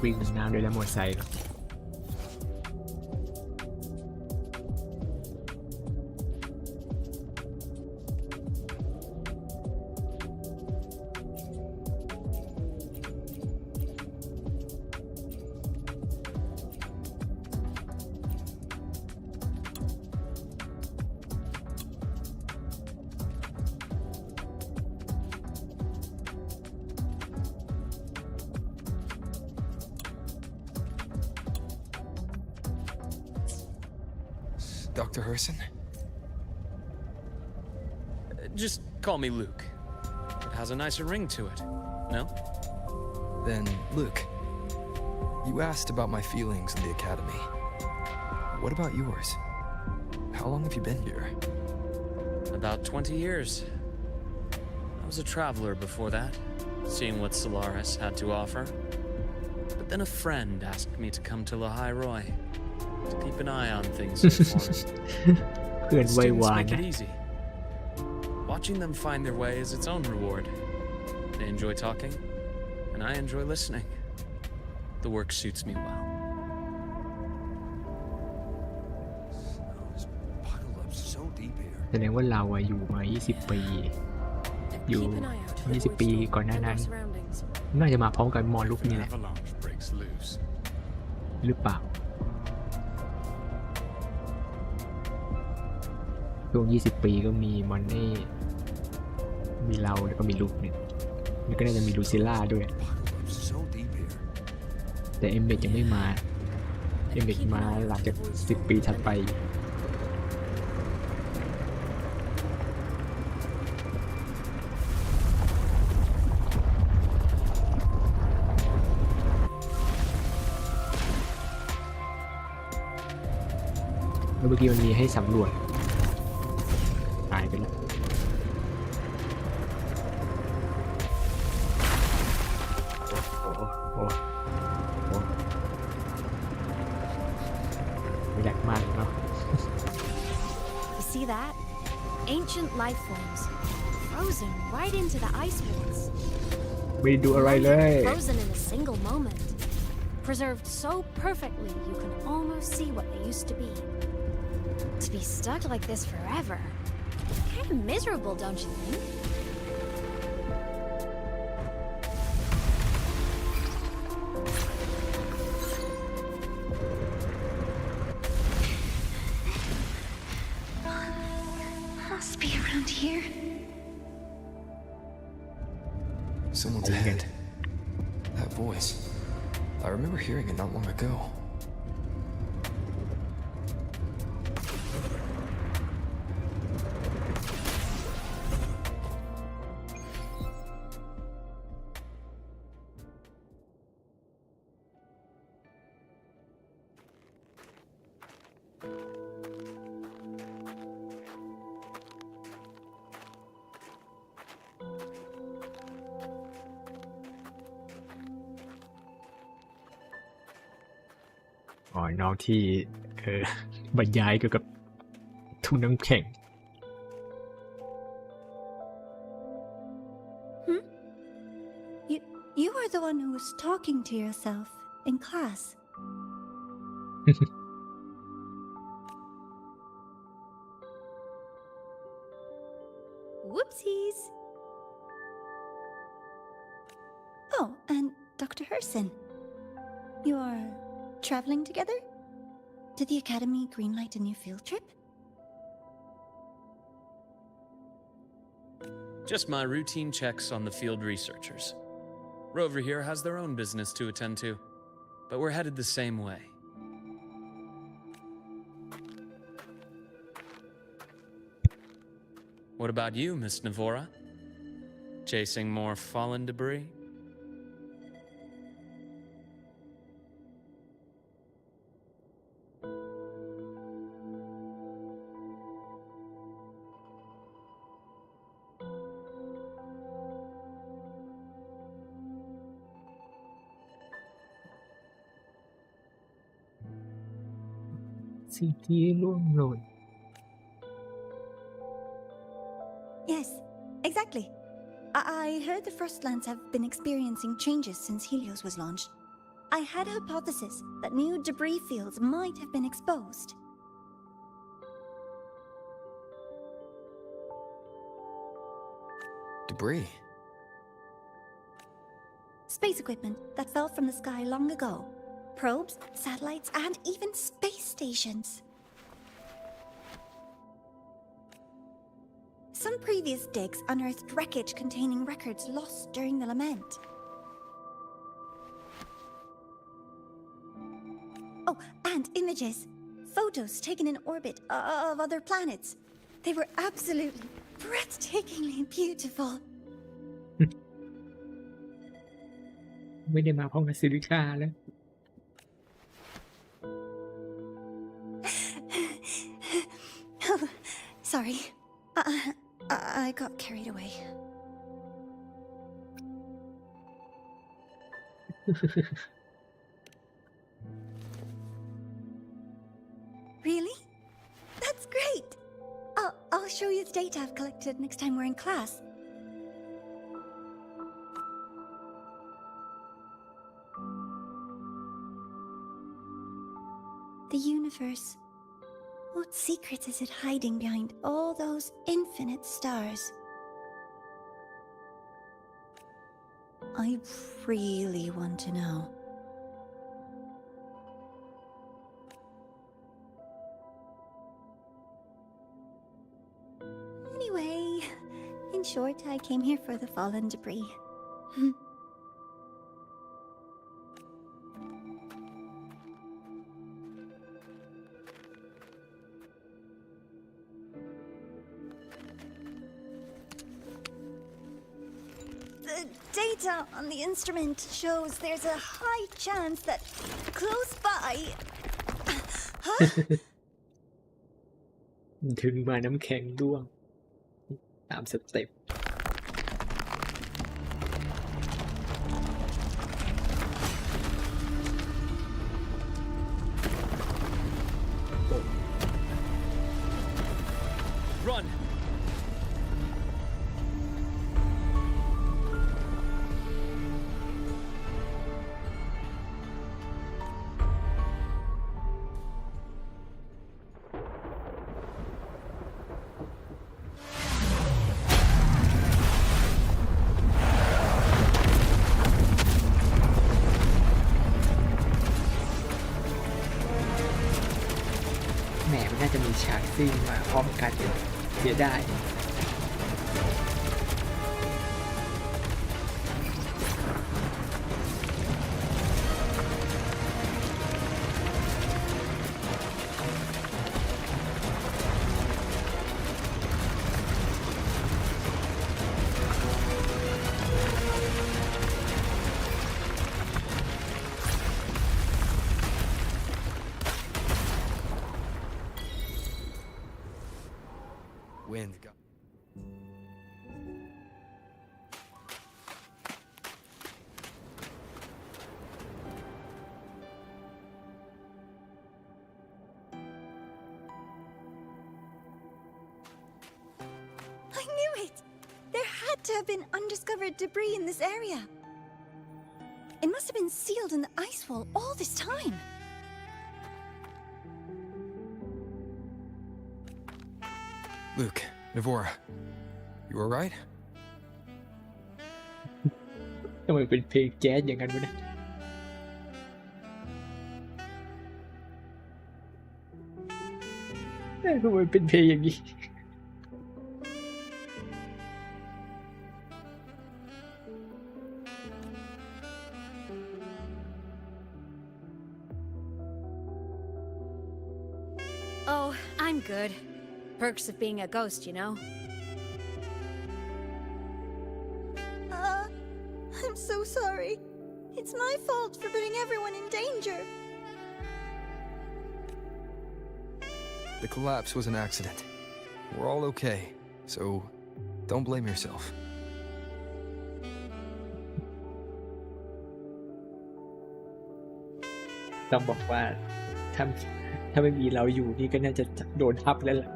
วิ่งน้ำด้วยแล้วมอเตอร์ไซค์ Dr. Herson? Just call me Luke. It has a nicer ring to it, no? Then, Luke, you asked about my feelings in the academy. What about yours? How long have you been here? About 20 years. I was a traveler before that, seeing what Solaris had to offer. But then a friend asked me to come to Lahairoi to keep an eye on things so foreign. เพื่อนไว้ Students วาน make นะ it easy. Watching them find their way is its own reward. They enjoy talking, and I enjoy listening. The work suits me well. Snow is piled up so deep here. แสดงว่าเราอะอยู่มา 20 ปี อยู่ 20 ปีก่อนหน้านั้น น่าจะมาพร้อมกับมอลุก If an นี่แหละ avalanche breaks loose, หรือเปล่าช่วง 20 ปีก็มีมอนเน่มีเราแล้วก็มีลุกเนี่ยแล้วก็น่าจะมีลูซิล่าด้วย piled up so deep here. แต่เอมเมดยังไม่มาเอมเมดมาหลังจาก10 ปีถัดไปแล้วเมื่อกี้มันมีให้สำรวจตายไปแล้วโอ้ไม่อยากมากเนาะ You see that? Ancient life forms, frozen right into the ice walls. ไม่ได้ดูอะไรเลย Frozen in a single moment. Preserved so perfectly you can almost see what they used to be. To be stuck like this forever. Kind of miserable, don't you think? Must be around here. Someone's ahead. That voice. I remember hearing it not long ago.อ๋อน้องที่บรรยายเกี่ยวกับทุ่งน้ำแข็ง You are the one who was talking to yourself in class. Whoopsies. Oh, and Dr. Herson. You are traveling together? Did the Academy greenlight a new field trip? Just my routine checks on the field researchers. Rover here has their own business to attend to, but we're headed the same way. What about you, Miss Navora? Chasing more fallen debris? Yes, exactly. I heard the Frostlands have been experiencing changes since Helios was launched. I had a hypothesis that new debris fields might have been exposed. Debris? Space equipment that fell from the sky long ago. Probes, satellites, and even space stations. Some previous digs unearthed wreckage containing records lost during the lament. Oh, and images. photos taken in orbit of other planets. They were absolutely breathtakingly beautiful. ไม่ได้มาพร้อมกับซิลิก้าแล้ว Oh, sorry. I got carried away. Really? That's great. I'll show you the data I've collected next time we're in class. The universe. What secrets is it hiding behind all those infinite stars? I really want to know. Anyway, in short, I came here for the fallen debris. The data on the instrument shows there's a high chance that close by... Huh? ถึงมาน้ำแข็งด้วงตามสเต็ป Run!แหมมันน่าจะมีฉากซิ่งมาพร้อมกันเสียได้ Wind got. I knew it! There had to have been undiscovered debris in this area. It must have been sealed in the ice wall all this time. Luke, Navora, you alright? ทำไมเป็นเพลงแจ๊สอย่างนั้นวะเนี่ยทำไมเป็นเพลงอย่างนี้ Oh, I'm good. Perks of being a ghost, you know? I'm so sorry. It's my fault for putting everyone in danger. The collapse was an accident. We're all okay, so don't blame yourself. ต้องบอกว่าถ้าไม่มีเราอยู่นี่ก็น่าจะโดนทับแล้วแหละ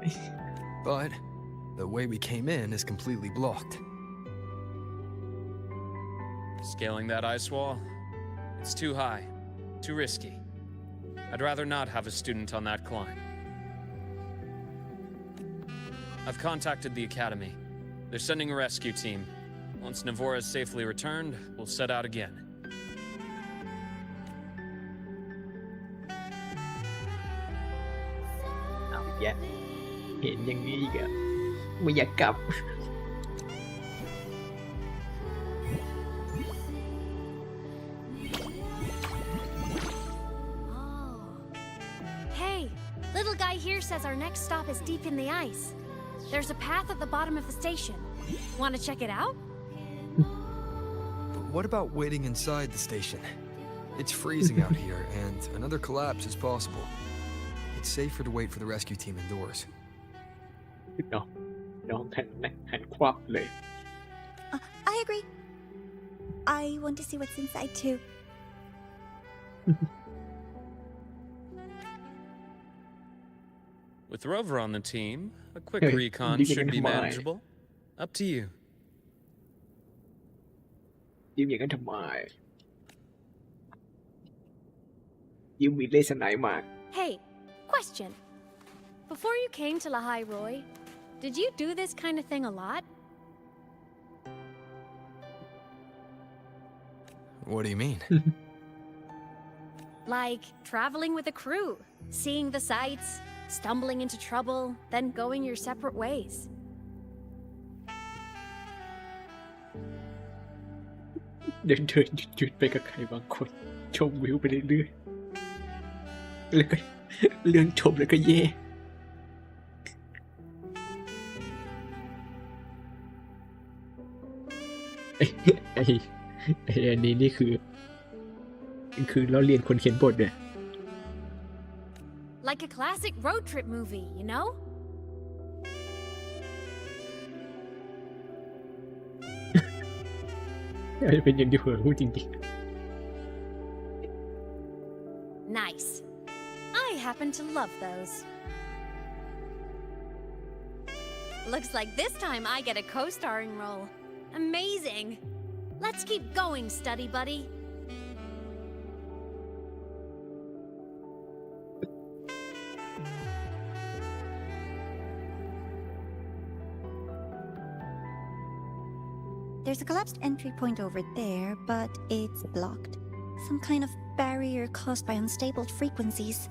But the way we came in is completely blocked. Scaling that ice wall? It's too high, too risky. I'd rather not have a student on that climb. I've contacted the academy. They're sending a rescue team. Once Navora is safely returned, we'll set out again. เอาอีกแล้วเห็นอย่างนี้อีกอะไม่อยากกลับ Hey, guy here says our next stop is deep in the ice. There's a path at the bottom of the station. Want to check it out? But what about waiting inside the station? It's freezing out here, and another collapse is possible. It's safer to wait for the rescue team indoors. น้องหันควับเลย I agree. I want to see what's inside too. With Rover on the team, a quick recon should be manageable. Up to you. ยิ้มอย่างนั้นทำไมยิ้มมีเลสไนมา Hey, question. Before you came to Lahai Roy, did you do this kind of thing a lot? What do you mean? Like traveling with a crew, seeing the sights, stumbling into trouble, then going your separate ways. เดินหยุดไปกับใครบางคนชมวิวไปเรื่อยๆแล้วก็เรื่องชมแล้วก็แย่ไอ้อันนี้นี่คือเราเรียนคนเขียนบทเนี่ย Like a classic road trip movie, you know? จะเป็นอย่างที่ผมพูดจริงๆ Nice. I happen to love those. Looks like this time I get a co-starring role. Amazing. Let's keep going, study buddy. There's a collapsed entry point over there, but it's blocked. Some kind of barrier caused by unstable frequencies.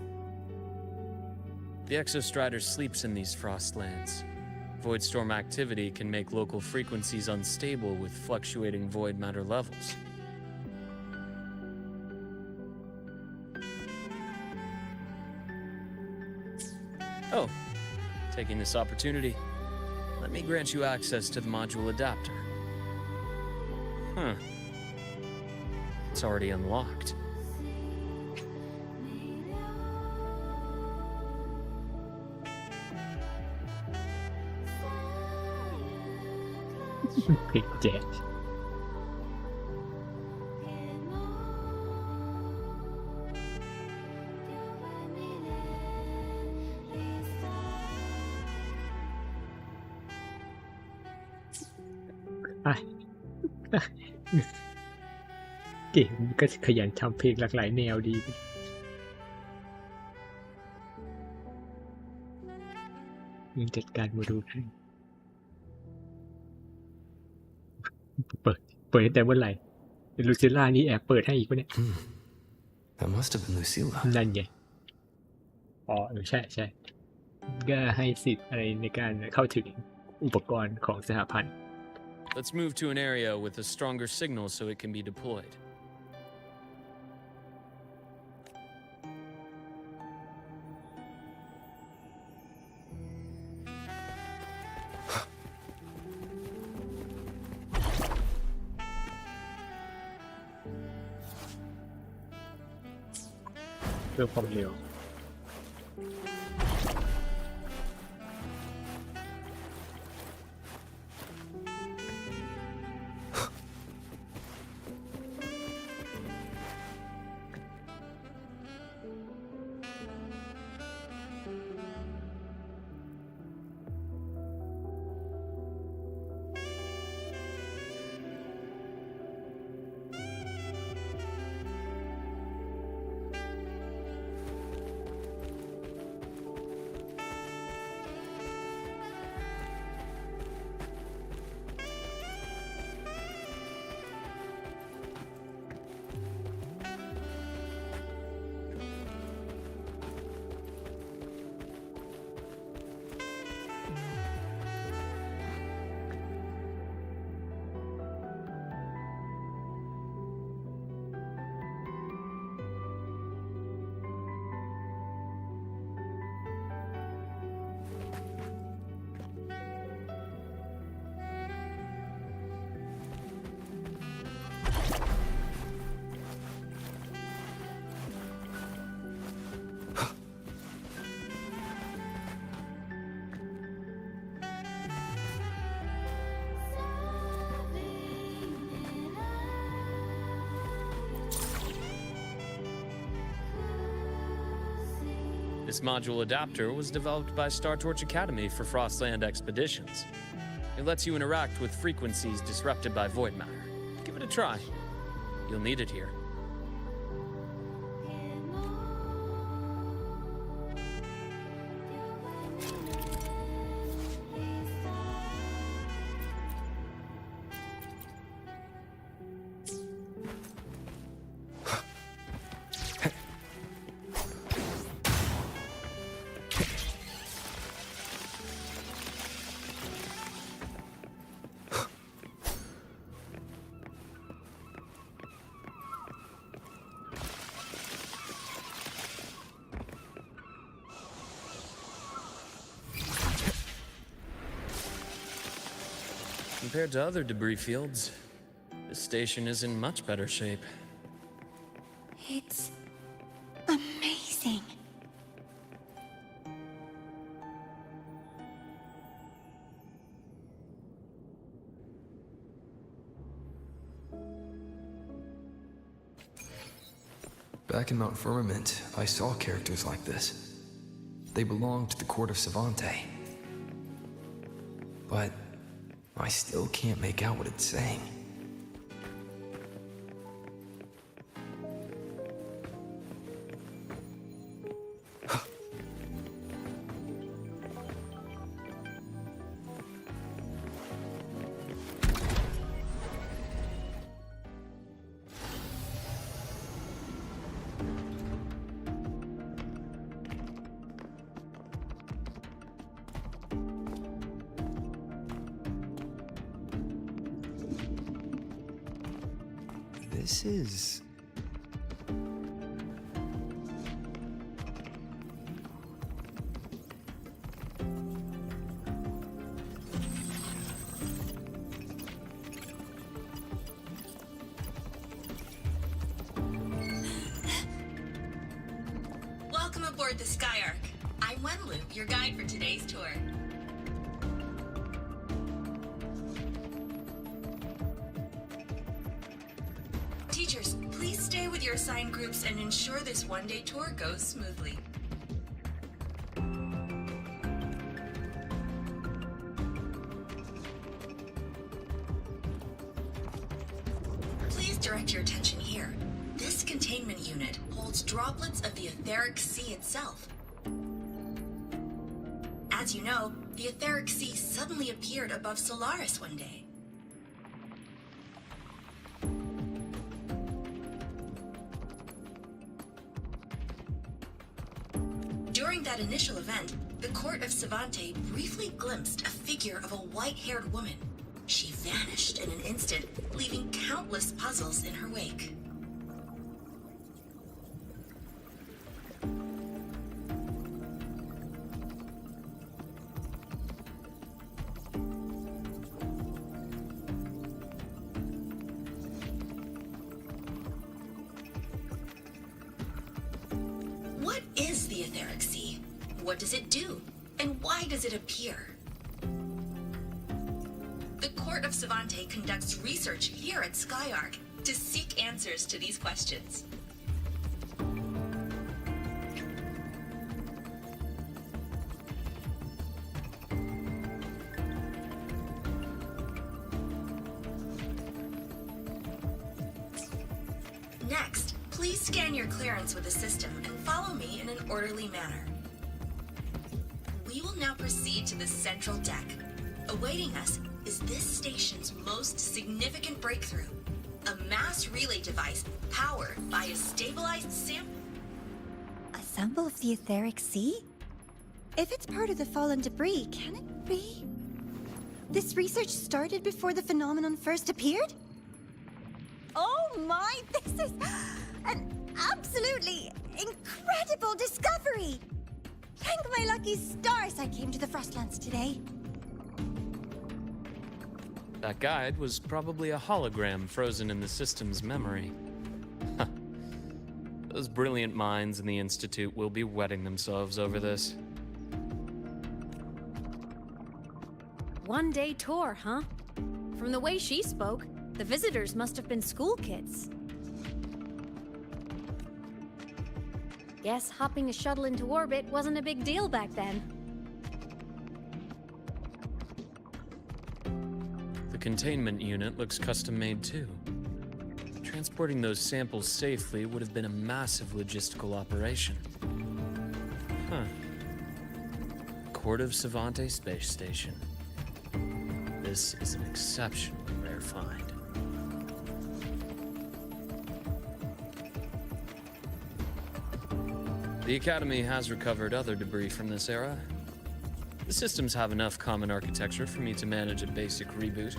The Exostrider sleeps in these frostlands. Void storm activity can make local frequencies unstable with fluctuating void matter levels. Oh, taking this opportunity, let me grant you access to the module adapter. Huh. It's already unlocked. Big jet. Ah. เก่งก็ขยันทำเพลงหลากหลายแนวดียังจัดการโมดูลให้เปิดแต่เมื่อไหร่ลูซิล่านี่แอบเปิดให้อีกวะเนี่ย That must have been Lucilla. นั่นไงอ๋อใช่ก็ให้สิทธิ์อะไรในการเข้าถึงอุปกรณ์ของสหพันธ์ Let's move to an area with a stronger signal so it can be deployed. พื่อความเร็ว This module adapter was developed by Star Torch Academy for Frostland expeditions. It lets you interact with frequencies disrupted by void matter. Give it a try. You'll need it here. Compared to other debris fields, this station is in much better shape. It's amazing. Back in Mount Firmament, I saw characters like this. They belonged to the court of Savante. But I still can't make out what it's saying. This is... Welcome aboard the Skyark. I'm Wenlu, your guide for today's tour. Teachers, please stay with your assigned groups and ensure this one-day tour goes smoothly. Please direct your attention here. This containment unit holds droplets of the etheric sea itself. As you know, the etheric sea suddenly appeared above Solaris one day. During that initial event, the court of Savante briefly glimpsed a figure of a white-haired woman. She vanished in an instant, leaving countless puzzles in her wake. What is the etheric sea? What does it do? And why does it appear? The Court of Savante conducts research here at Skyark to seek answers to these questions. Next, please scan your clearance with the system and follow me in an orderly manner. We will now proceed to the central deck. Awaiting us is this station's most significant breakthrough, a mass relay device powered by a stabilized sample. A sample of the etheric sea? If it's part of the fallen debris, can it be? This research started before the phenomenon first appeared? Oh my, this is an absolutely incredible discovery! Thank my lucky stars I came to the Frostlands today. That guide was probably a hologram frozen in the system's memory. Those brilliant minds in the Institute will be wetting themselves over this. One-day tour, huh? From the way she spoke, the visitors must have been school kids. Guess hopping a shuttle into orbit wasn't a big deal back then. The containment unit looks custom-made too. Transporting those samples safely would have been a massive logistical operation. Huh. Court of Savante Space Station. This is an exceptionally rare find. The Academy has recovered other debris from this era. The systems have enough common architecture for me to manage a basic reboot.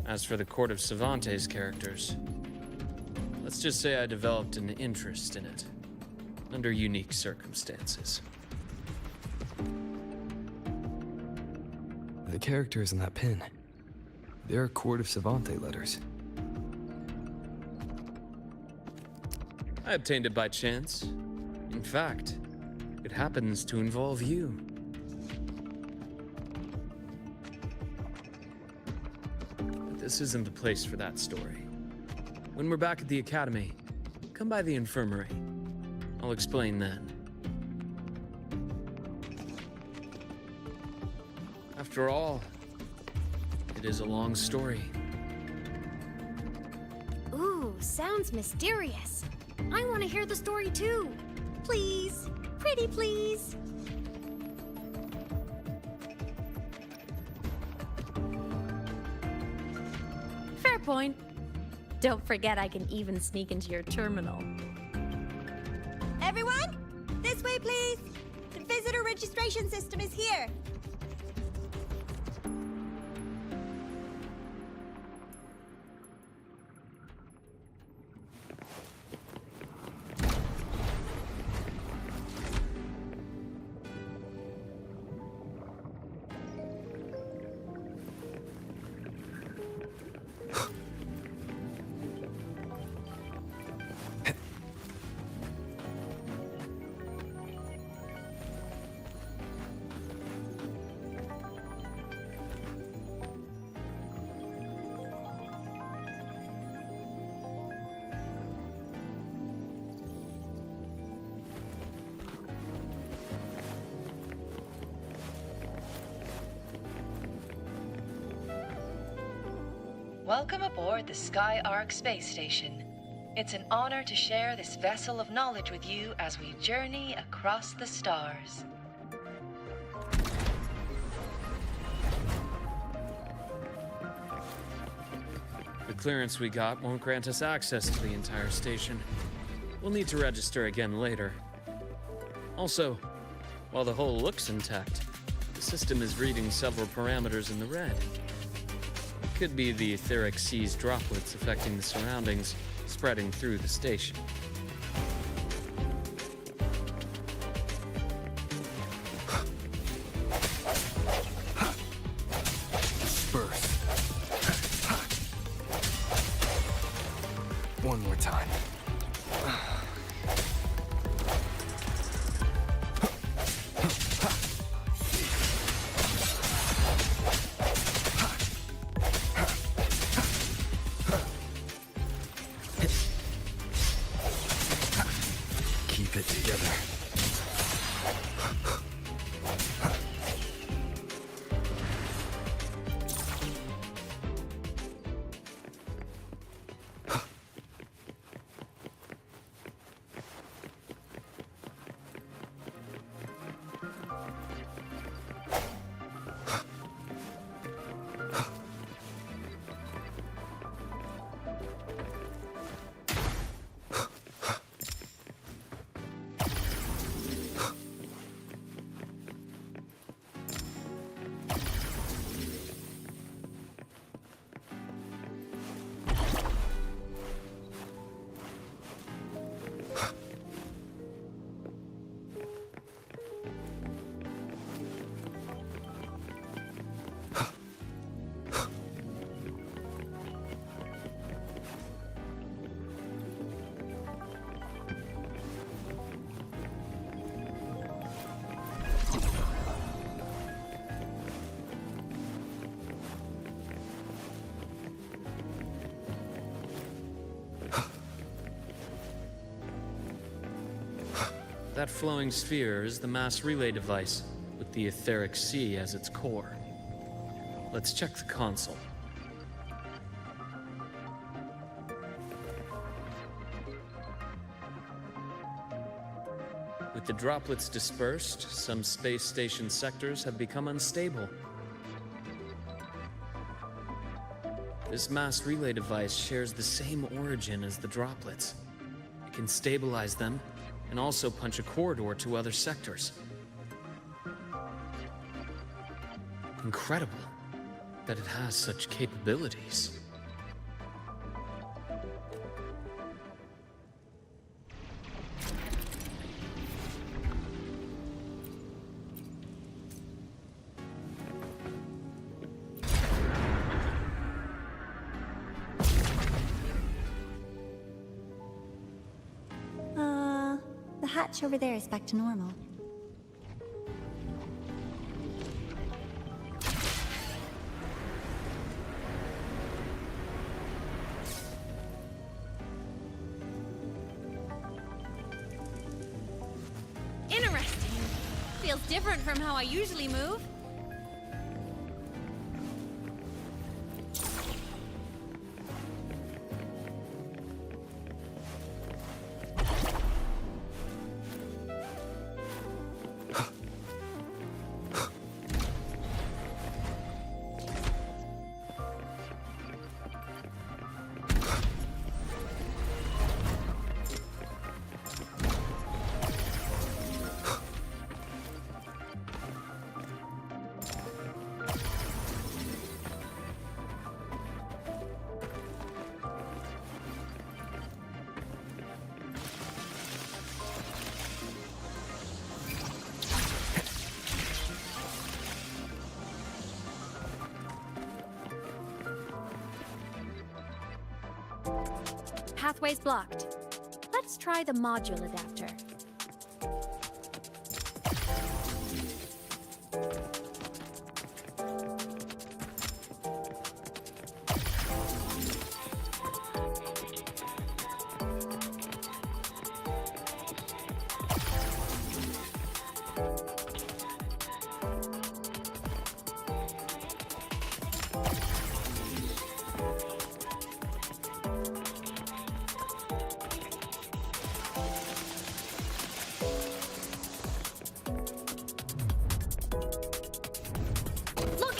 As for the Court of Savante's characters, let's just say I developed an interest in it, under unique circumstances. The characters in that pin, they're Court of Savante letters. I obtained it by chance. In fact, it happens to involve you. This isn't the place for that story. When we're back at the Academy, come by the infirmary. I'll explain then. After all, it is a long story. Ooh, sounds mysterious. I want to hear the story too. Please, pretty please. Fair point. Don't forget I can even sneak into your terminal. Everyone, this way please. The visitor registration system is here. Welcome aboard the Sky Ark space station. It's an honor to share this vessel of knowledge with you as we journey across the stars. The clearance we got won't grant us access to the entire station. We'll need to register again later. Also, while the hull looks intact, the system is reading several parameters in the red. Could be the etheric sea's droplets affecting the surroundings, spreading through the station. Disperse. One more time. That flowing sphere is the mass relay device, with the etheric sea as its core. Let's check the console. With the droplets dispersed, some space station sectors have become unstable. This mass relay device shares the same origin as the droplets. It can stabilize them and also punch a corridor to other sectors. Incredible that it has such capabilities. The hatch over there is back to normal. Interesting. Feels different from how I usually move. Pathway's blocked. Let's try the module adapter.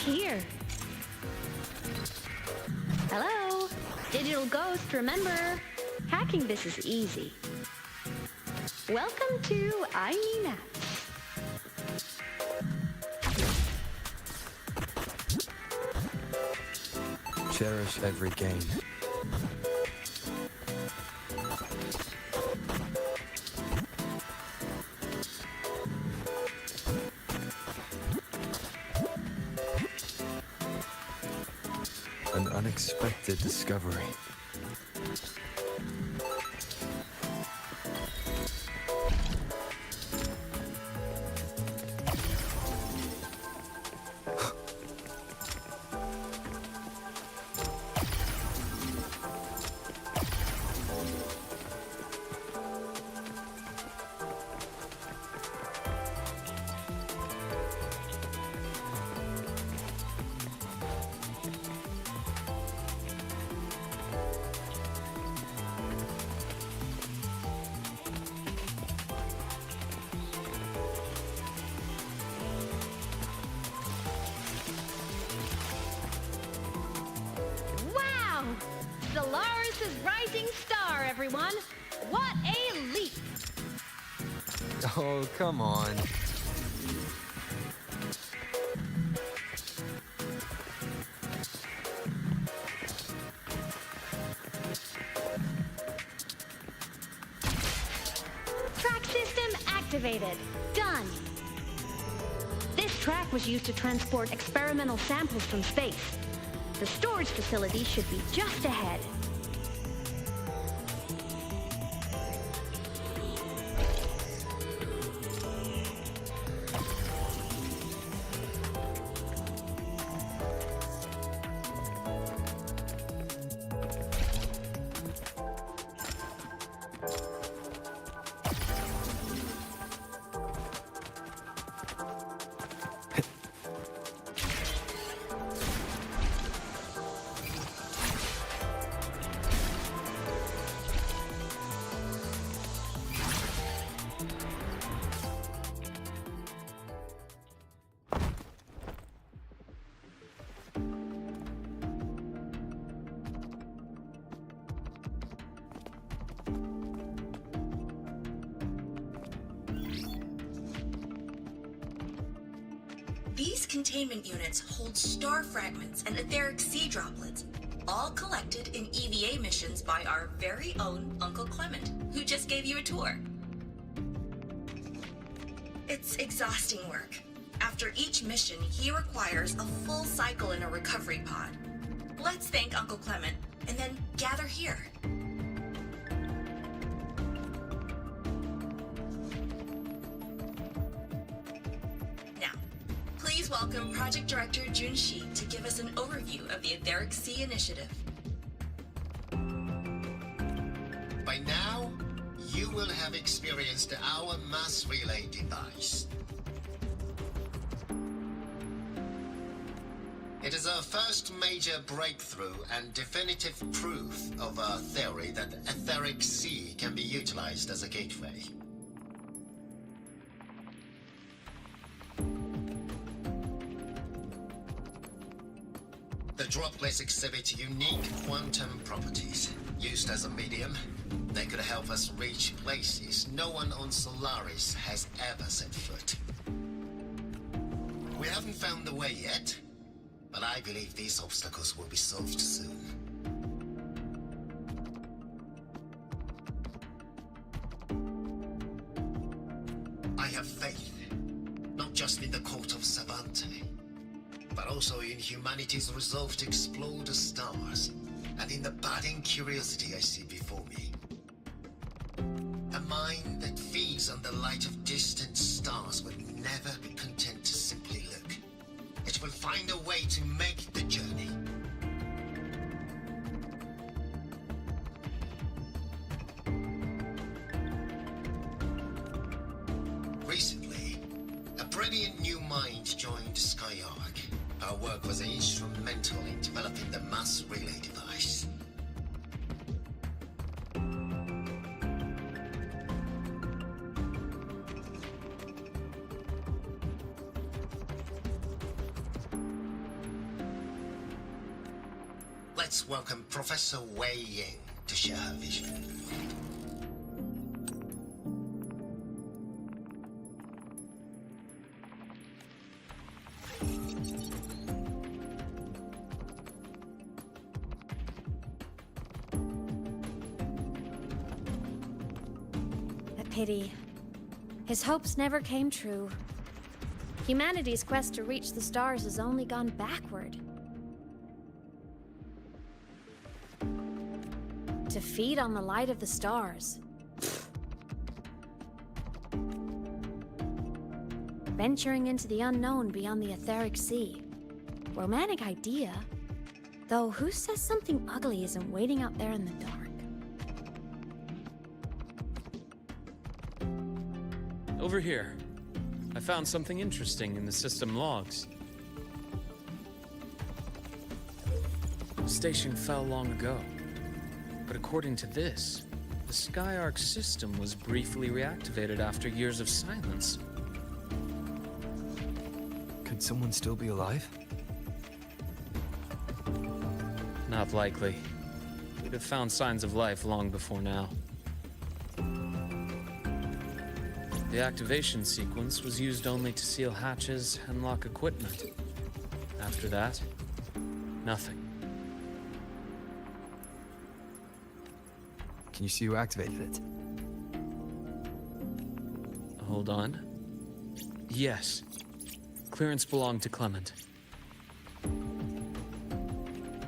Here. Hello? Digital ghost, remember? Hacking this is easy. Welcome to Aemeath. Cherish every gain. An unexpected discovery. Solaris' rising star, everyone! What a leap! Oh, come on. Track system activated. Done. This track was used to transport experimental samples from space. The storage facility should be just ahead. These containment units hold star fragments and etheric sea droplets, all collected in EVA missions by our very own Uncle Clement, who just gave you a tour. It's exhausting work. After each mission, he requires a full cycle in a recovery pod. Let's thank Uncle Clement, and then gather here. Now, please welcome Project Director Jun Shi to give us an overview of the Etheric Sea Initiative. By now, you will have experienced our mass relay device. It is our first major breakthrough and definitive proof of our theory that the Etheric Sea can be utilized as a gateway. The droplets exhibit unique quantum properties. Used as a medium, they could help us reach places no one on Solaris has ever set foot. We haven't found the way yet, but I believe these obstacles will be solved soon. I have faith, not just in the court of Savante, but also in humanity's resolve to explore the stars, and in the budding curiosity I see before me. A mind that feeds on the light of distant stars will never be content to simply look. It will find a way to make the journey. Recently, a brilliant new mind joined Skyark. Our work was instrumental in developing the mass relay device. Let's welcome Professor Wei Ying to share her vision. A pity. His hopes never came true. Humanity's quest to reach the stars has only gone backward. To feed on the light of the stars. Venturing into the unknown beyond the Etheric Sea. Romantic idea. Though who says something ugly isn't waiting out there in the dark? Over here. I found something interesting in the system logs. The station fell long ago. But according to this, the Skyark system was briefly reactivated after years of silence. Could someone still be alive? Not likely. We'd have found signs of life long before now. The activation sequence was used only to seal hatches and lock equipment. After that, nothing. Can you see who activated it? Hold on. Yes. Clearance belonged to Clement.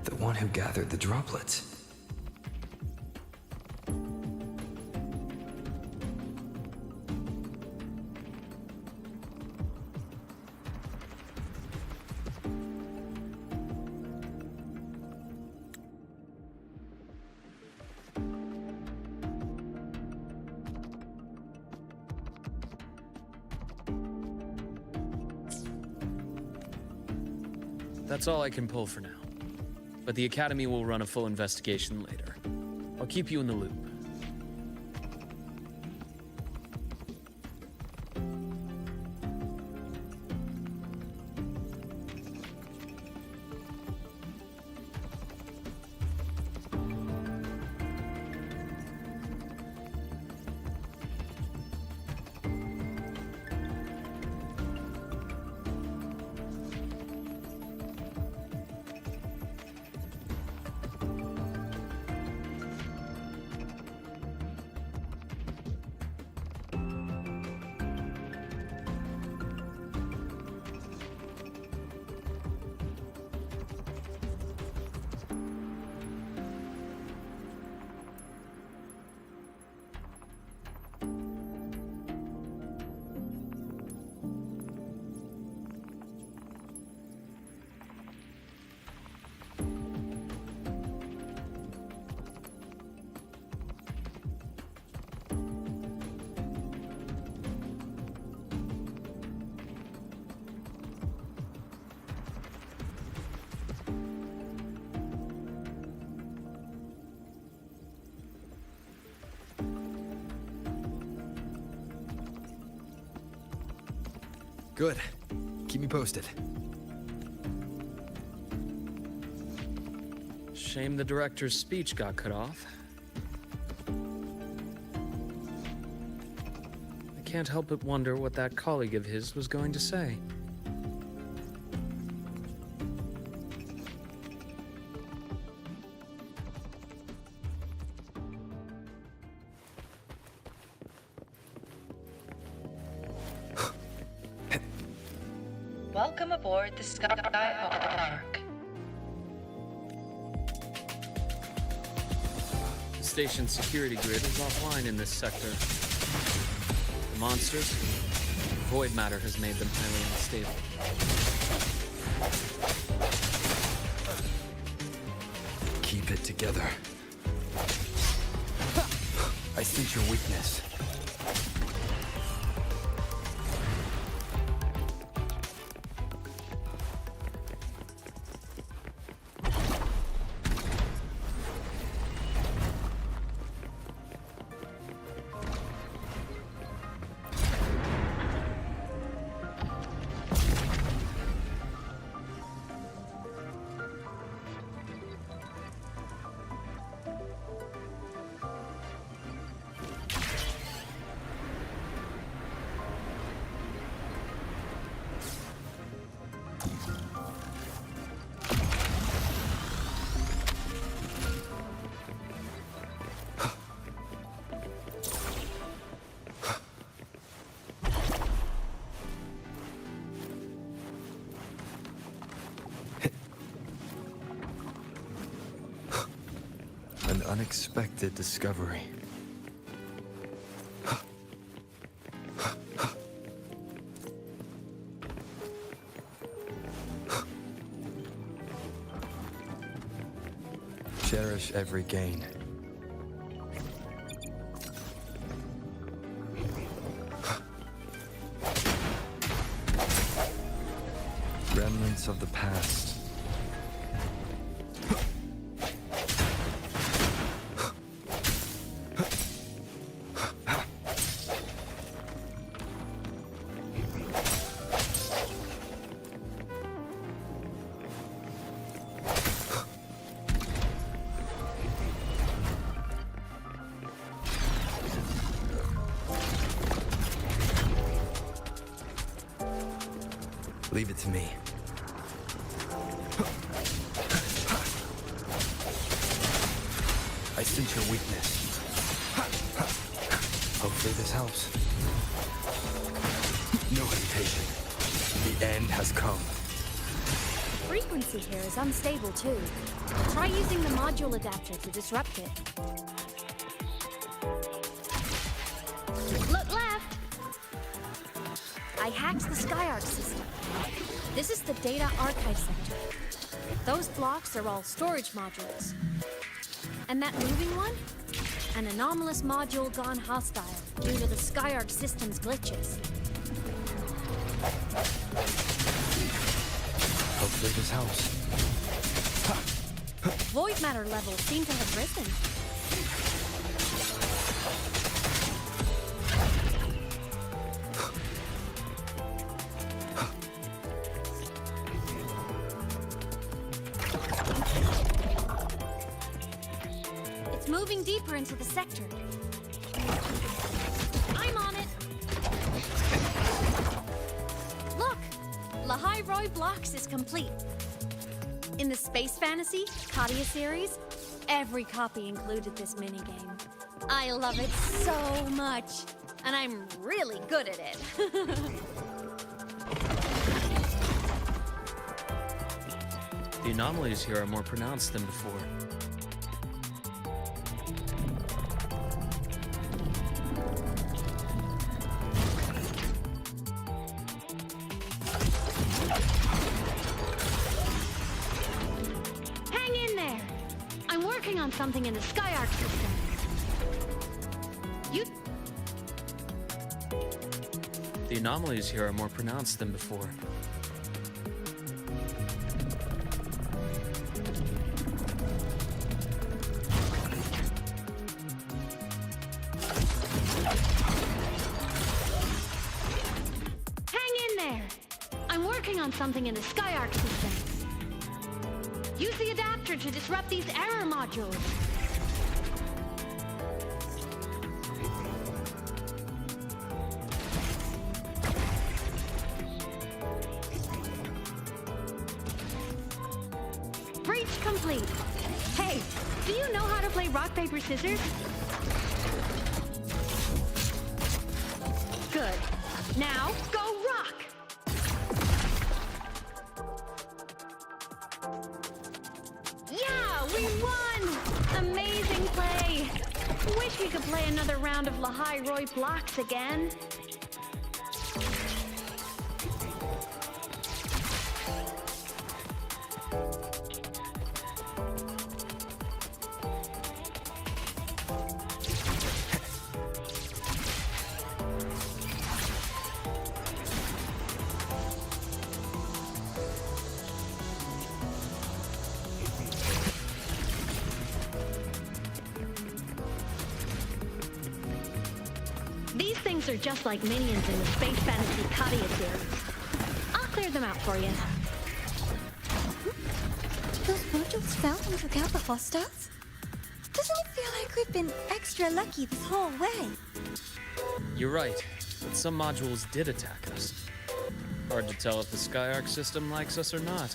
The one who gathered the droplets. That's all I can pull for now. But the Academy will run a full investigation later. I'll keep you in the loop. Good. Keep me posted. Shame the director's speech got cut off. I can't help but wonder what that colleague of his was going to say. Welcome aboard the Skyark. The station's security grid is offline in this sector. The monsters, void matter has made them highly unstable. Keep it together. I sense your weakness. An unexpected discovery. Cherish every gain. Remnants of the past. Leave it to me. I sense your weakness. Hopefully this helps. No hesitation. The end has come. Frequency here is unstable too. Try using the module adapter to disrupt it. Look left! I hacked the Skyark system. This is the data archive sector. Those blocks are all storage modules. And that moving one? An anomalous module gone hostile due to the Skyark system's glitches. Hopefully this helps. Void matter levels seem to have risen. It's moving deeper into the sector. I'm on it. Look, Lahai Roy Blocks is complete. In the Space Fantasy Katia series, every copy included this minigame. I love it so much, and I'm really good at it. The anomalies here are more pronounced than before. Hang in there! I'm working on something in the Skyark system. The anomalies here are more pronounced than before. Hang in there! working on something in the Skyark system. Use the adapter to disrupt these error modules. Breach complete. Hey, do you know how to play rock, paper, scissors? Good. Now, go rock! Yeah, we won! Amazing play! Wish we could play another round of Lahai Roy blocks again. These things are just like minions in the Space Fantasy Katia series. I'll clear them out for you. Those modules found and took out the hostiles? Doesn't it feel like we've been extra lucky this whole way? You're right, but some modules did attack us. Hard to tell if the Skyark system likes us or not.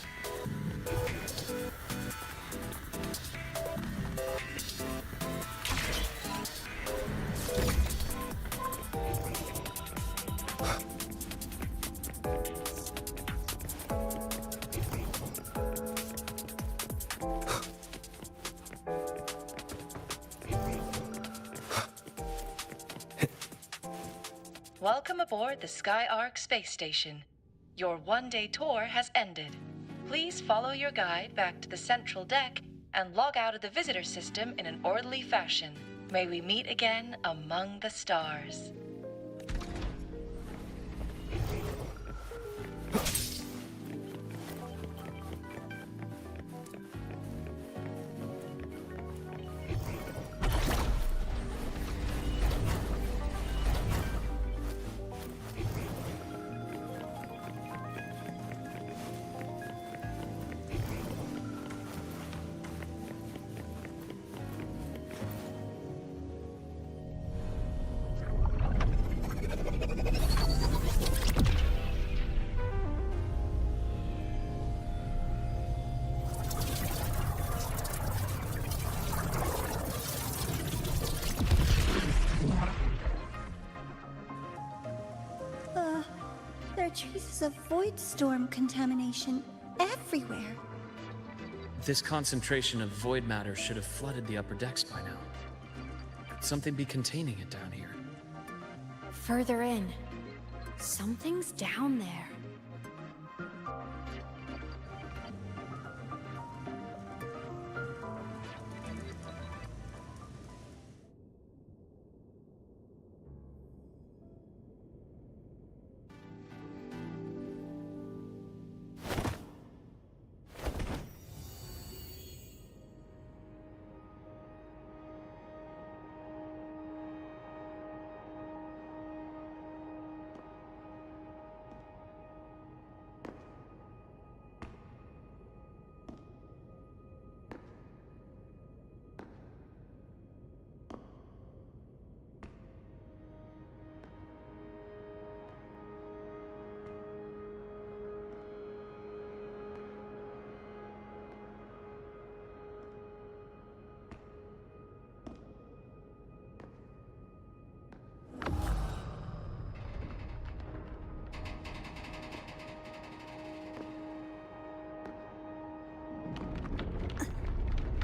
Welcome aboard the Skyark space station. Your one-day tour has ended. Please follow your guide back to the central deck and log out of the visitor system in an orderly fashion. May we meet again among the stars. There are traces of void storm contamination everywhere. This concentration of void matter should have flooded the upper decks by now. Could something be containing it down here? Further in. Something's down there.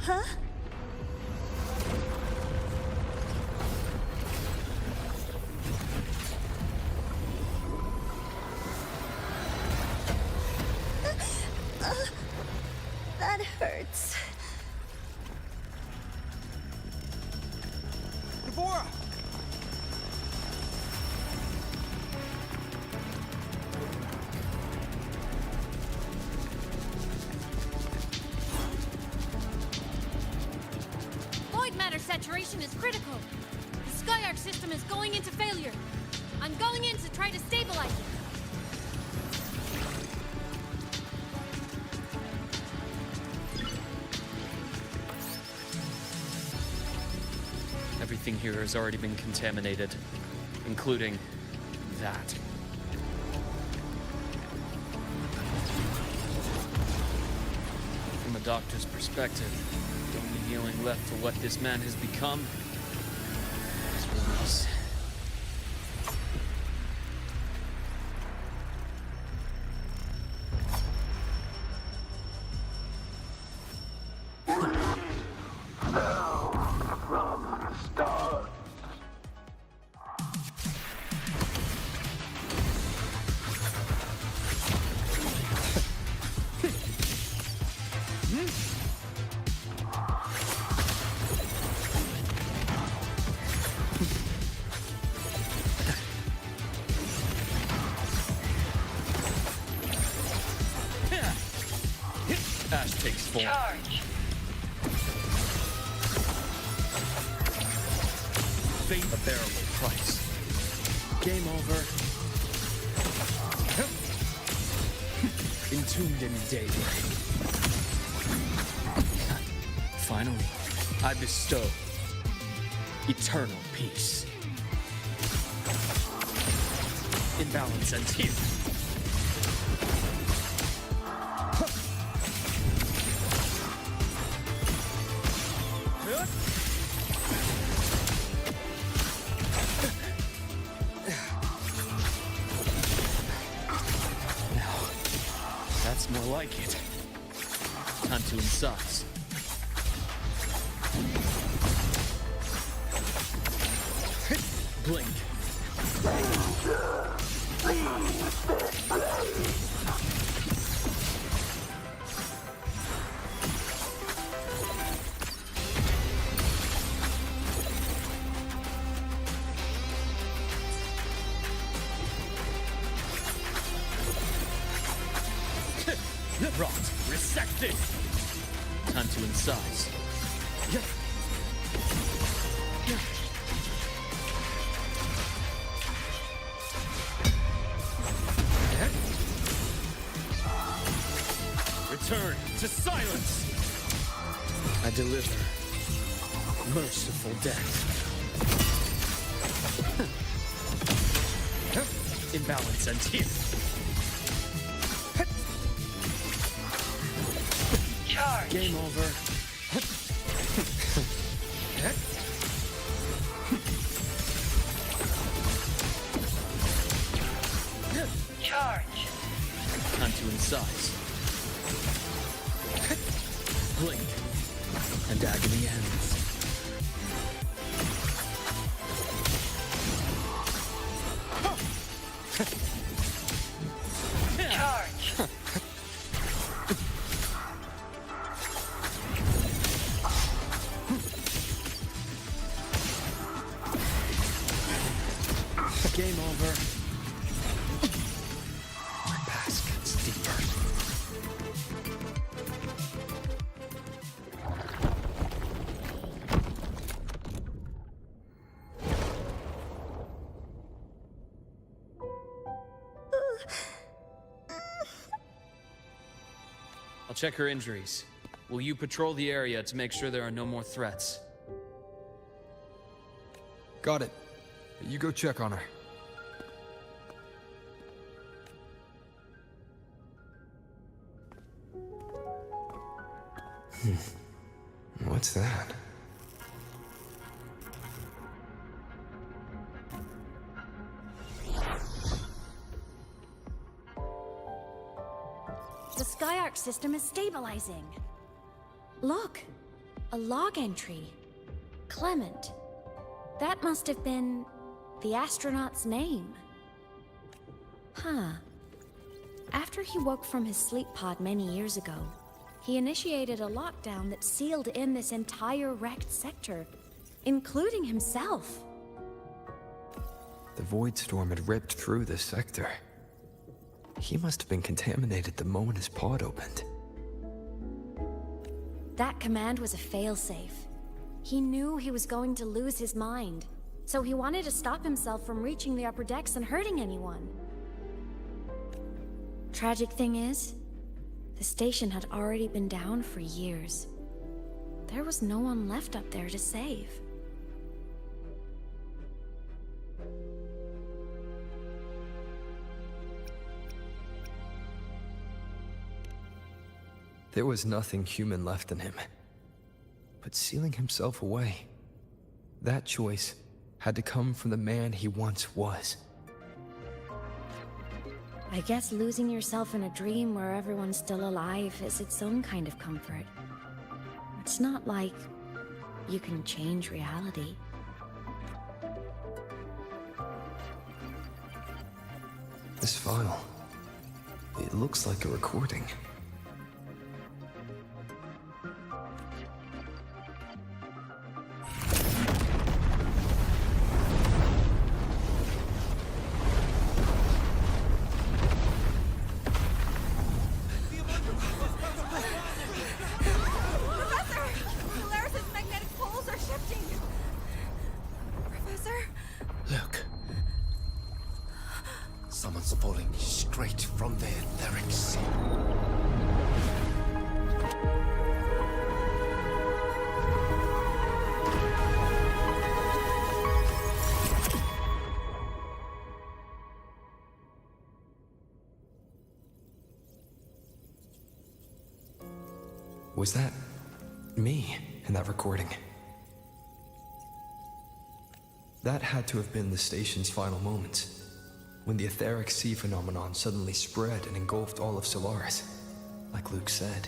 Huh? That hurts. Devora! Saturation is critical. The Skyark system is going into failure. I'm going in to try to stabilize it. Everything here has already been contaminated, including that. From a doctor's perspective, the only healing left for what this man has become is release. Ash takes form. Charge. Fate a bearable price. Game over. Entombed in daybreak. Finally, I bestow eternal peace. Imbalance ends here. That's more like it. Time to incise. Blink. Rot, resected. Time to incise. Return to silence. I deliver merciful death. Imbalance ends here. Charge. Game over. Charge. Time to incise. Blink. And agony ends. Charge. Game over. My past gets deeper. I'll check her injuries. Will you patrol the area to make sure there are no more threats? Got it. You go check on her. What's that? The Skyark system is stabilizing. Look, a log entry. Clement. That must have been the astronaut's name. Huh. After he woke from his sleep pod many years ago, he initiated a lockdown that sealed in this entire wrecked sector, including himself. The void storm had ripped through this sector. He must have been contaminated the moment his pod opened. That command was a failsafe. He knew he was going to lose his mind, so he wanted to stop himself from reaching the upper decks and hurting anyone. Tragic thing is, the station had already been down for years. There was no one left up there to save. There was nothing human left in him. But sealing himself away, that choice had to come from the man he once was. I guess losing yourself in a dream where everyone's still alive is its own kind of comfort. It's not like you can change reality. This file, it looks like a recording. Someone's falling straight from the etheric sea. Was that me in that recording? That had to have been the station's final moments, when the etheric sea phenomenon suddenly spread and engulfed all of Solaris, like Luke said.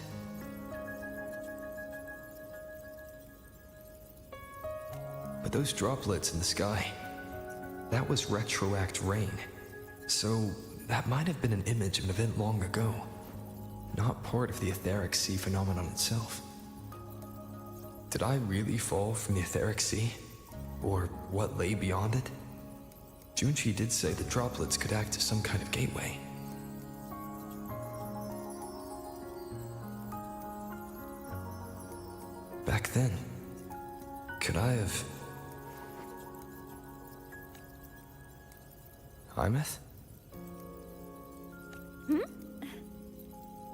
But those droplets in the sky, that was retroact rain. So that might have been an image of an event long ago, not part of the etheric sea phenomenon itself. Did I really fall from the etheric sea? Or what lay beyond it? Junchi did say the droplets could act as some kind of gateway. Back then, could I have... Aemeath?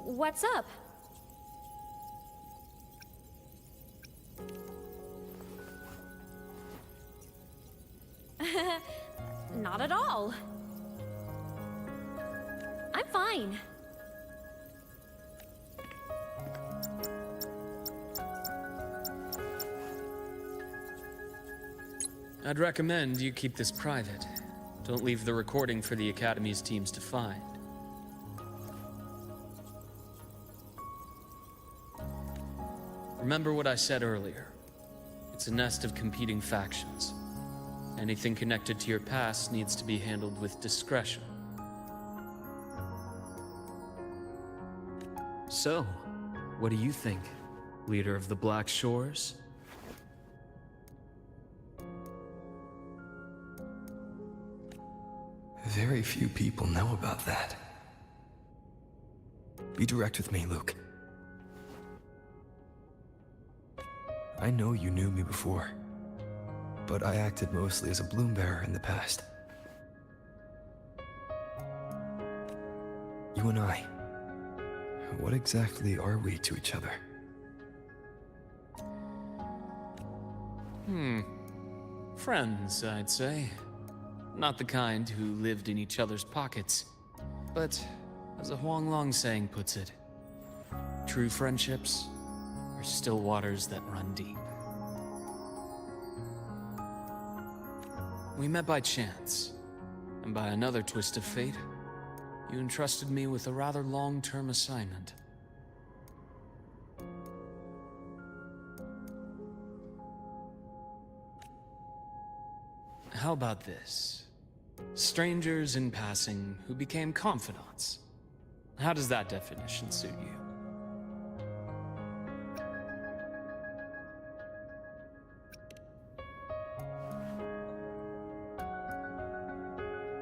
What's up? Not at all. I'm fine. I'd recommend you keep this private. Don't leave the recording for the Academy's teams to find. Remember what I said earlier. It's a nest of competing factions. Anything connected to your past needs to be handled with discretion. So, what do you think, leader of the Black Shores? Very few people know about that. Be direct with me, Luke. I know you knew me before, but I acted mostly as a bloom bearer in the past. You and I, what exactly are we to each other? Friends, I'd say. Not the kind who lived in each other's pockets. But, as a Huanglong saying puts it, true friendships are still waters that run deep. We met by chance, and by another twist of fate, you entrusted me with a rather long-term assignment. How about this? Strangers in passing who became confidants. How does that definition suit you?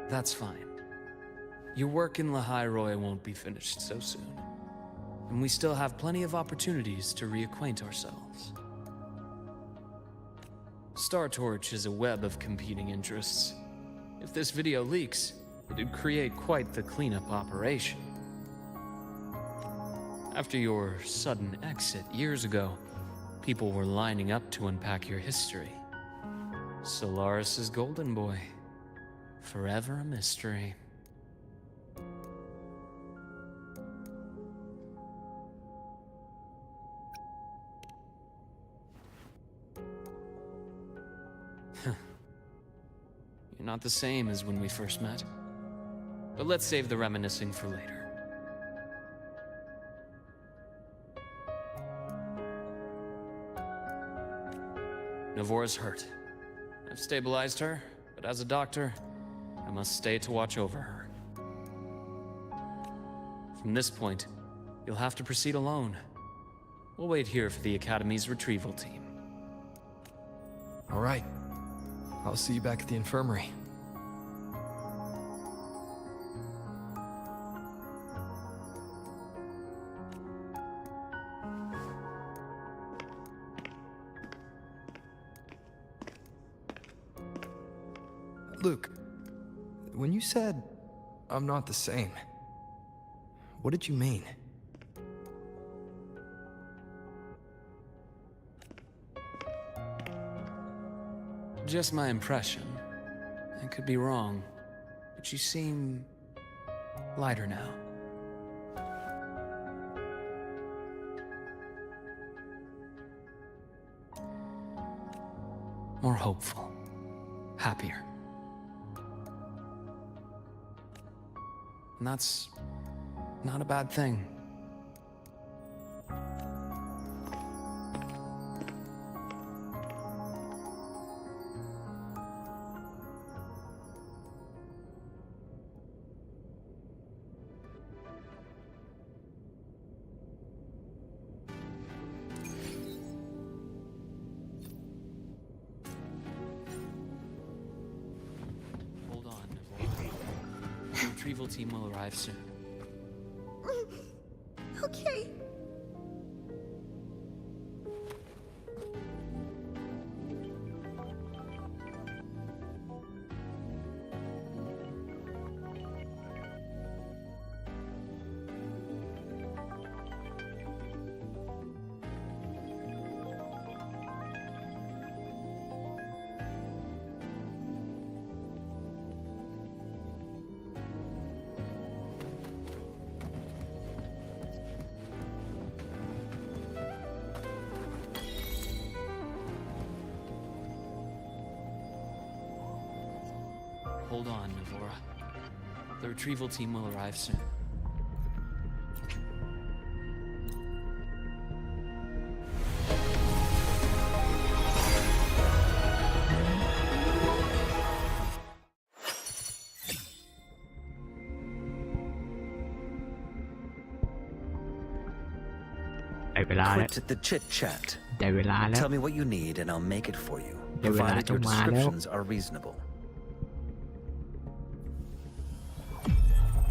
That's fine. Your work in Lahai won't be finished so soon. And we still have plenty of opportunities to reacquaint ourselves. Star Torch is a web of competing interests. If this video leaks, it'd create quite the cleanup operation. After your sudden exit years ago, people were lining up to unpack your history. Solaris's golden boy. Forever a mystery. You're not the same as when we first met. But let's save the reminiscing for later. Navora's hurt. I've stabilized her, but as a doctor, I must stay to watch over her. From this point, you'll have to proceed alone. We'll wait here for the Academy's retrieval team. All right. I'll see you back at the infirmary. Luke, when you said, I'm not the same, what did you mean? Just my impression. I could be wrong, but you seem lighter now. More hopeful, happier. And that's not a bad thing. Hold on, Navora. The retrieval team will arrive soon. Okay. Hold on, Navora. The retrieval team will arrive soon. Quit the chit-chat. Tell me what you need and I'll make it for you, provided your descriptions are reasonable.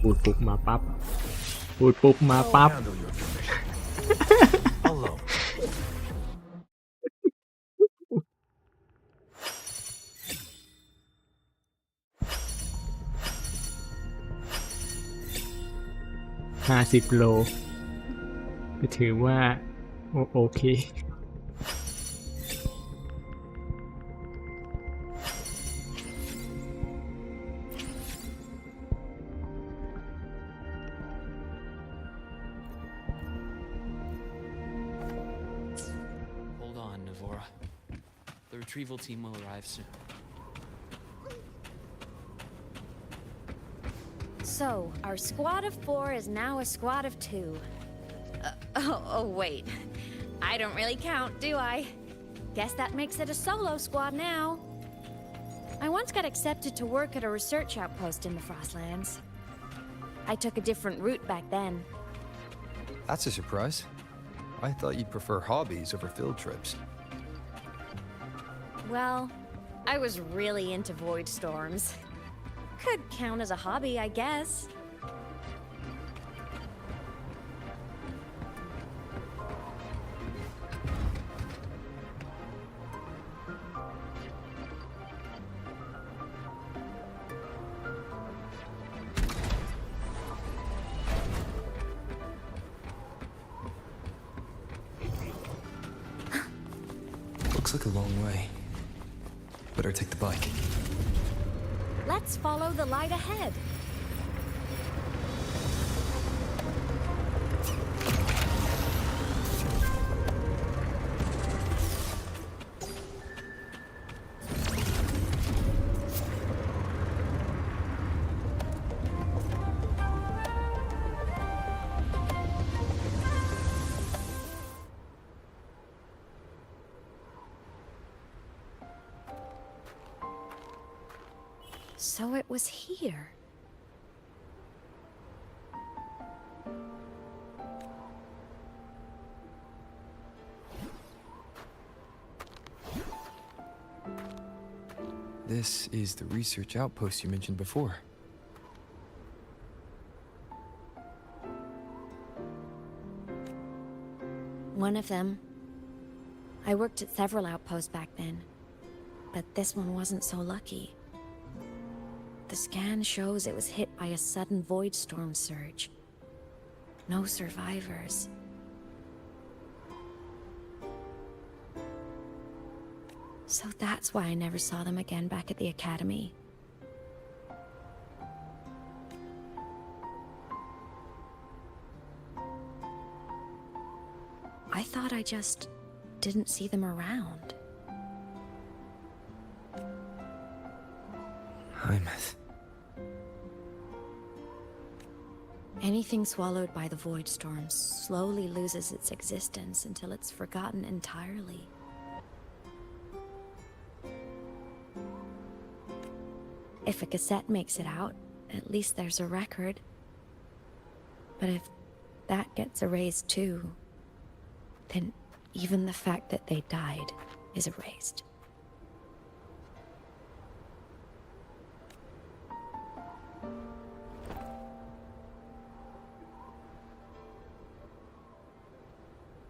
พูดปุ๊บมาปั๊บพูดปุ๊บมาปั๊บ 50 โลก็ถือว่าโอเคThe retrieval team will arrive soon. So, our squad of 4 is now a squad of 2. Oh, wait. I don't really count, do I? Guess that makes it a solo squad now. I once got accepted to work at a research outpost in the Frostlands. I took a different route back then. That's a surprise. I thought you'd prefer hobbies over field trips. Well, I was really into void storms. Could count as a hobby, I guess. Looks like a long way. Better take the bike. Let's follow the light ahead. So it was here. This is the research outpost you mentioned before. One of them. I worked at several outposts back then, but this one wasn't so lucky. The scan shows it was hit by a sudden void storm surge. No survivors. So that's why I never saw them again back at the academy. I thought I just didn't see them around. Aemeath. Anything swallowed by the void storm slowly loses its existence until it's forgotten entirely. If a cassette makes it out, at least there's a record. But if that gets erased too, then even the fact that they died is erased.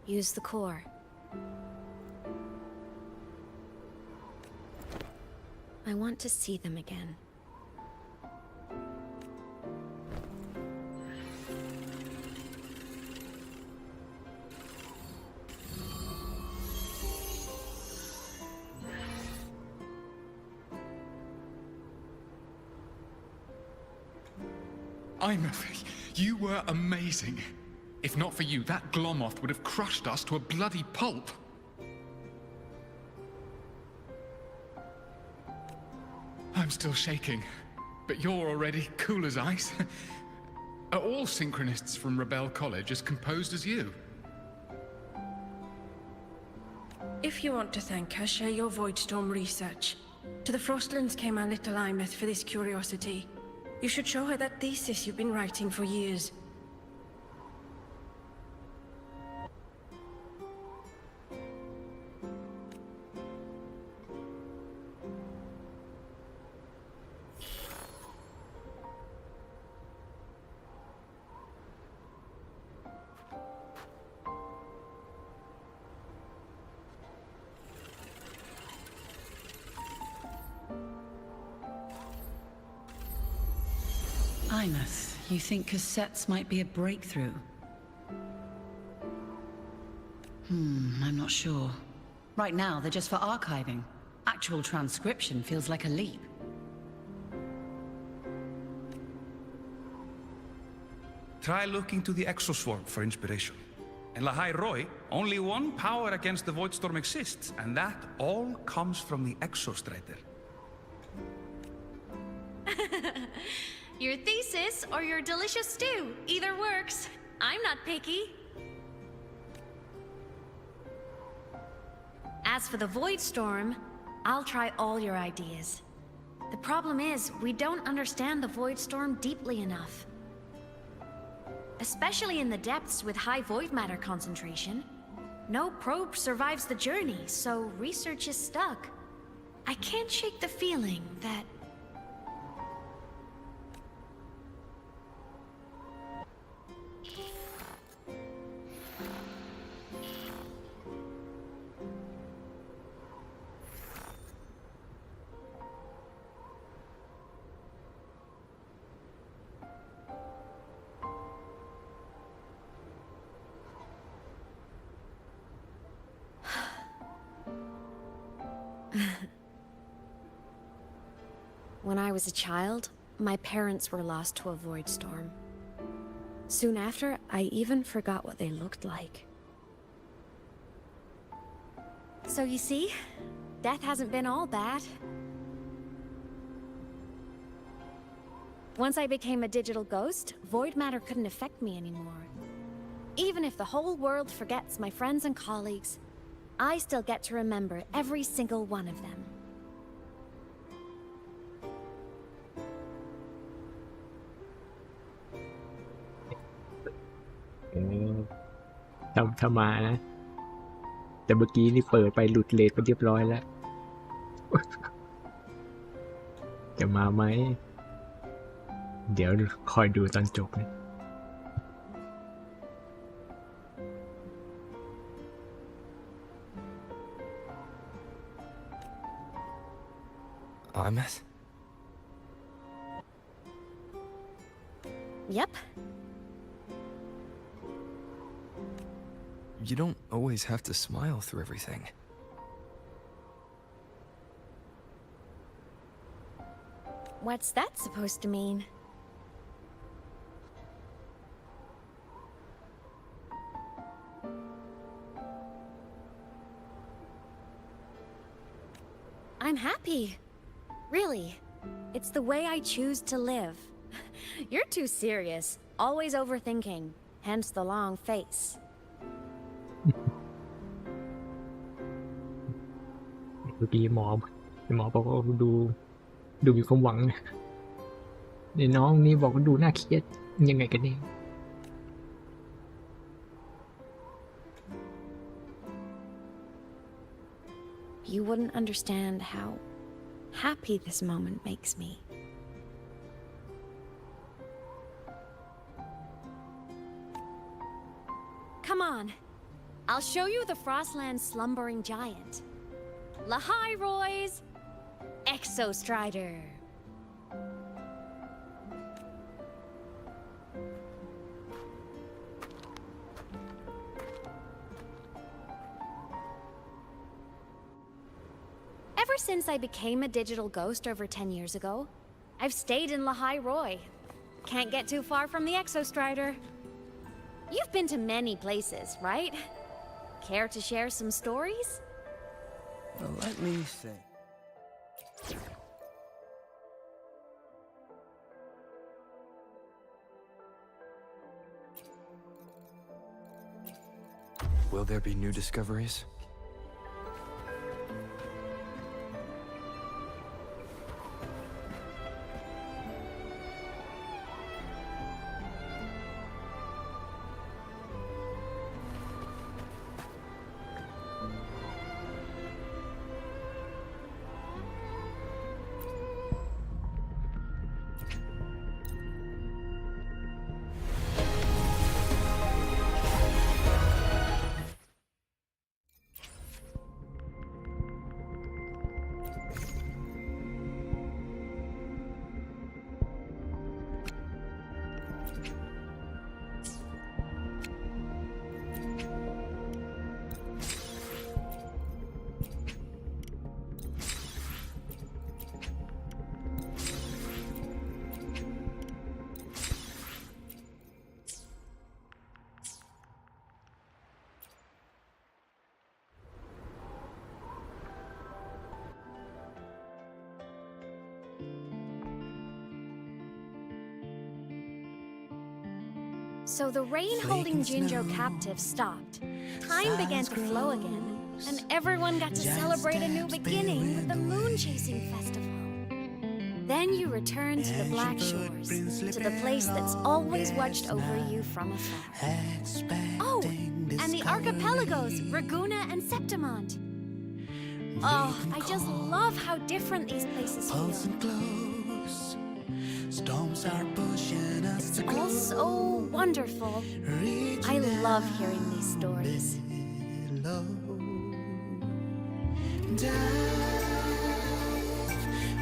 Use the core. I want to see them again. Aemeath, you were amazing. If not for you, that Glomoth would have crushed us to a bloody pulp. I'm still shaking, but you're already cool as ice. Are all synchronists from Rebel College as composed as you? If you want to thank her, share your Voidstorm research. To the Frostlands came our little Aemeath for this curiosity. You should show her that thesis you've been writing for years. Aemeath, you think cassettes might be a breakthrough? I'm not sure. Right now, they're just for archiving. Actual transcription feels like a leap. Try looking to the Exoswarm for inspiration. In Lahai Roi, only one power against the Voidstorm exists, and that all comes from the Exostrider. Your thesis or your delicious stew. Either works. I'm not picky. As for the Voidstorm, I'll try all your ideas. The problem is, we don't understand the Voidstorm deeply enough. Especially in the depths with high void matter concentration. No probe survives the journey, so research is stuck. I can't shake the feeling that... When I was a child, my parents were lost to a void storm. Soon after, I even forgot what they looked like. So you see, death hasn't been all bad. Once I became a digital ghost, void matter couldn't affect me anymore. Even if the whole world forgets my friends and colleagues, I still get to remember every single one of them. ถ้ามานะแต่เมื่อกี้นี่เปิดไปหลุดเลทไปเรียบร้อยแล้วจะมาไหมเดี๋ยวคอยดูตอนจบนะAemeath? Yep. You don't always have to smile through everything. What's that supposed to mean? I'm happy. Really. It's the way I choose to live. You're too serious. Always overthinking. Hence the long face. เมื่อกี้หมอบอกว่าดูมีความหวังในน้องนี่บอกว่าดูน่าเครียดยังไงกันเนี่ย You wouldn't understand how happy this moment makes me. Come on. I'll show you the Frostland's slumbering giant. Lahai Roy's Exostrider. Ever since I became a digital ghost over 10 years ago, I've stayed in Lahai Roy. Can't get too far from the Exostrider. You've been to many places, right? Care to share some stories? Well, let me think. Will there be new discoveries? So the rain holding Jinjo captive stopped. Time began to flow again, and everyone got to celebrate a new beginning with the Moon Chasing Festival. Then you returned to the Black Shores, to the place that's always watched over you from afar. Oh, and the archipelagos, Raguna and Septimont. Oh, I just love how different these places feel. Storms are pushing us It's all so wonderful. I love hearing these stories.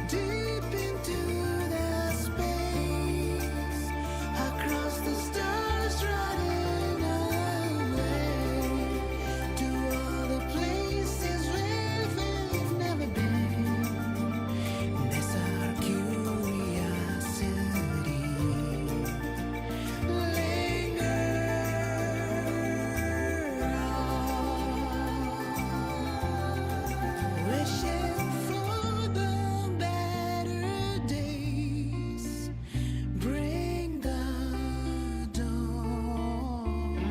Deep into the space, across the stars running away to all the places where we've never been. That's our curiosity. Linger on, wishing for the better days. Bring the dawn.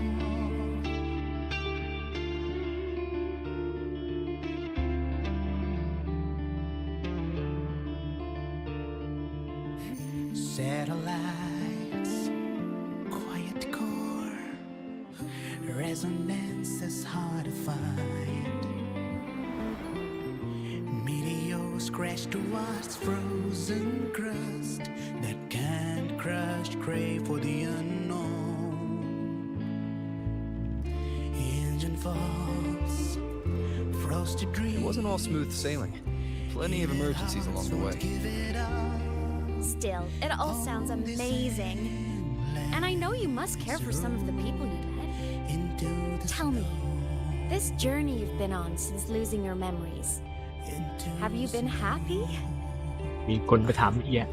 Satellites, quiet core, resonance is hard to find. Meteors crash towards frozen crust that can't crush, crave for the unknown. Engine falls, frosted dreams. It wasn't all smooth sailing. Plenty of emergencies along the way. Still, it all sounds amazing. And I know you must care for some of the people you met. Tell me, this journey you've been on since losing your memories, have you been happy? มีคนมาถามอีก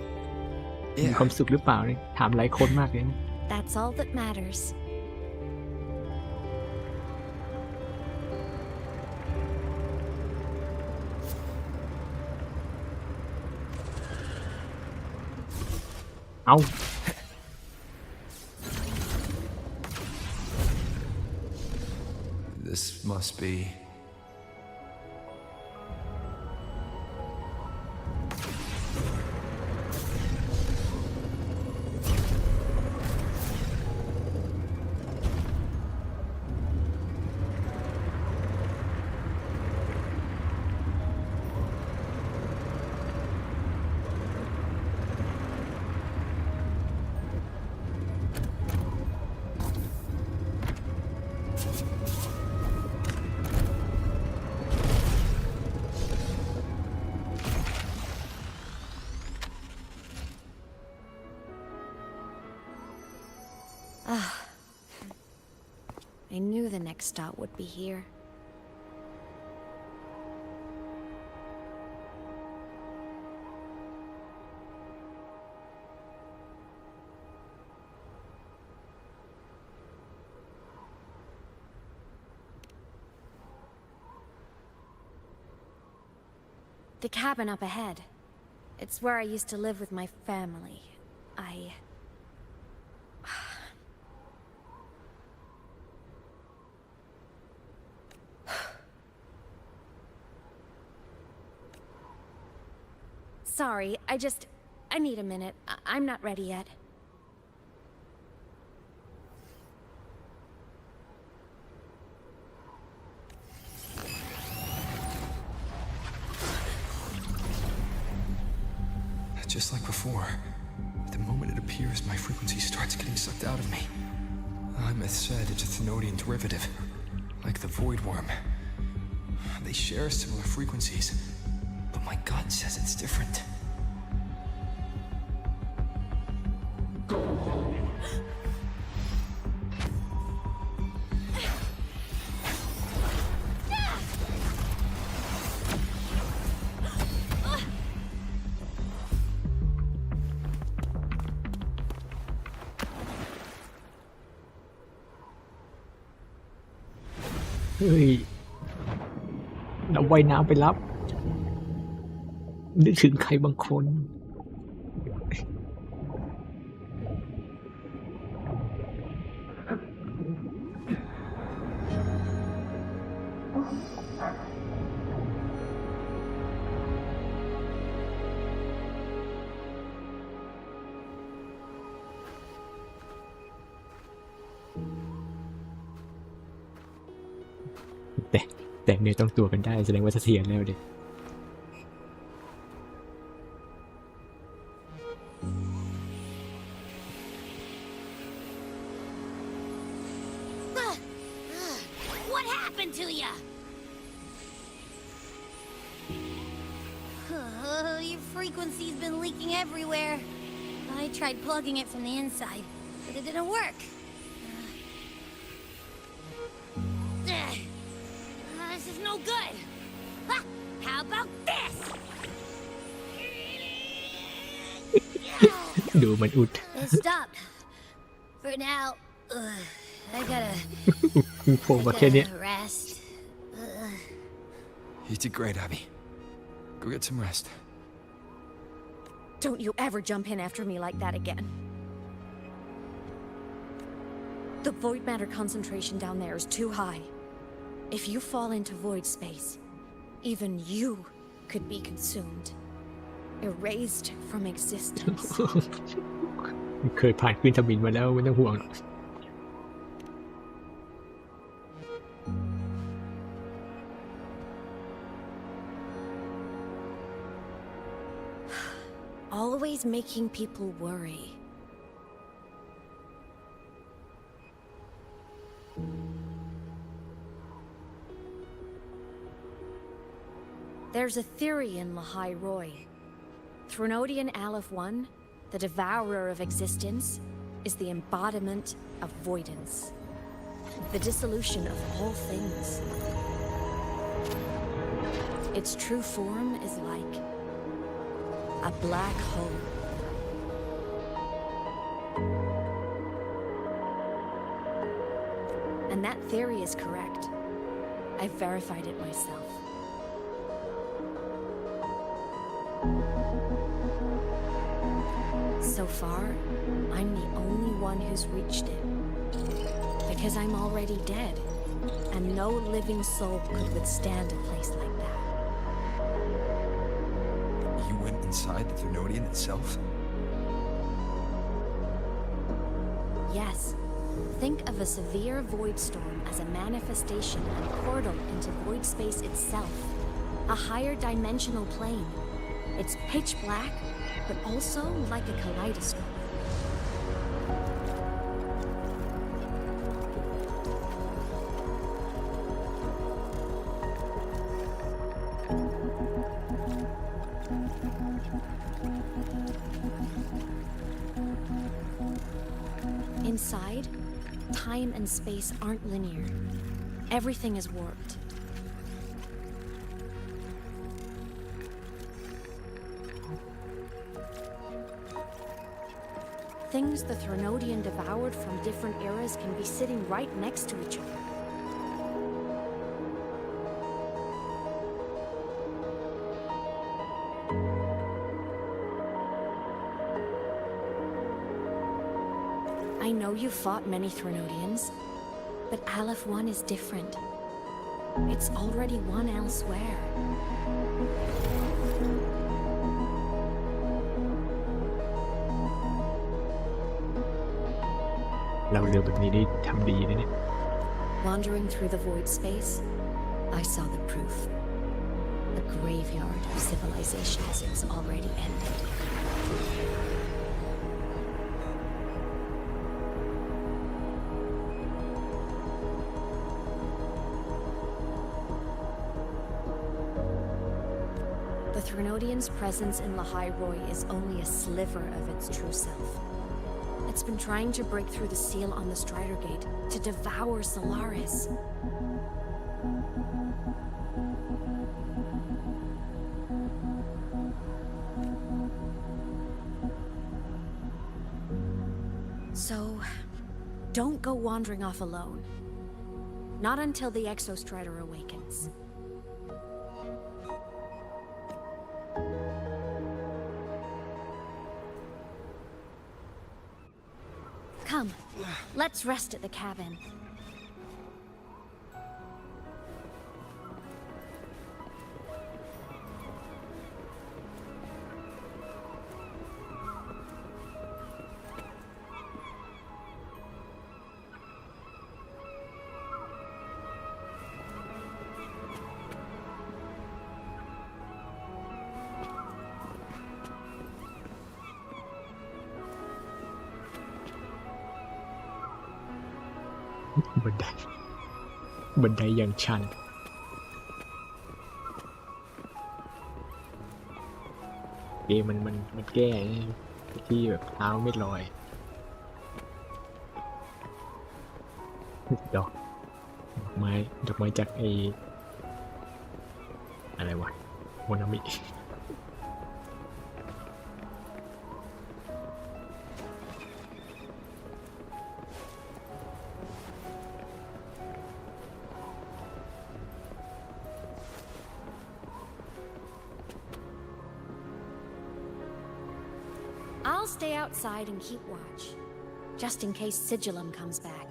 มีความสุขหรือเปล่าเนี่ยถามหลายคนมากเลย That's all that matters. This must be... I knew the next stop would be here. The cabin up ahead. It's where I used to live with my family. Sorry, I need a minute. I'm not ready yet. Just like before, the moment it appears, my frequency starts getting sucked out of me. Aemeath said it's a Thenodian derivative, like the Void Worm. They share similar frequencies, but my gut says it's different.เฮ้ยเราว่ายน้ำไปรับนึกถึงใครบางคน แต่เนื้อต้องตัวกันได้แสดงว่าเสถียรแล้วดิ What happened to you? Your frequency's been leaking everywhere. I tried plugging it from the inside, but it didn't work. This is no good. How about this? ดูมันอุด It stopped. For now, I gotta โผล่มาแค่เนี้ย rest. You did great, Abby. Go get some rest. Don't you ever jump in after me like that again. The void matter concentration down there is too high. If you fall into void space, even you could be consumed, erased from existence. เคยผ่านควินทมินมาแล้วไม่ต้องห่วง always making people worry. There's a theory in Lahai Roy. Threnodian Aleph 1, the devourer of existence, is the embodiment of voidance, the dissolution of all things. Its true form is like a black hole. And that theory is correct. I've verified it myself. So far, I'm the only one who's reached it. Because I'm already dead, and no living soul could withstand a place like that. You went inside the Threnodian itself? Yes. Think of a severe void storm as a manifestation and portal into void space itself. A higher dimensional plane. It's pitch black, but also like a kaleidoscope. Inside, time and space aren't linear. Everything is warped. Things the Threnodian devoured from different eras can be sitting right next to each other. I know you've fought many Threnodians, but Aleph 1 is different. It's already won elsewhere. Wandering through the void space, I saw the proof. The graveyard of civilizations is already ended. The Threnodian's presence in Lahai Roy is only a sliver of its true self. It's been trying to break through the seal on the Strider Gate to devour Solaris. So, don't go wandering off alone. Not until the Exostrider awakens. Come, let's rest at the cabin.บันไดอย่างชันเกมมันแก้ที่แบบเท้าไม่ลอยดอกไม้จากอะไรวะโมนามิI'll stay outside and keep watch, just in case Sigillum comes back.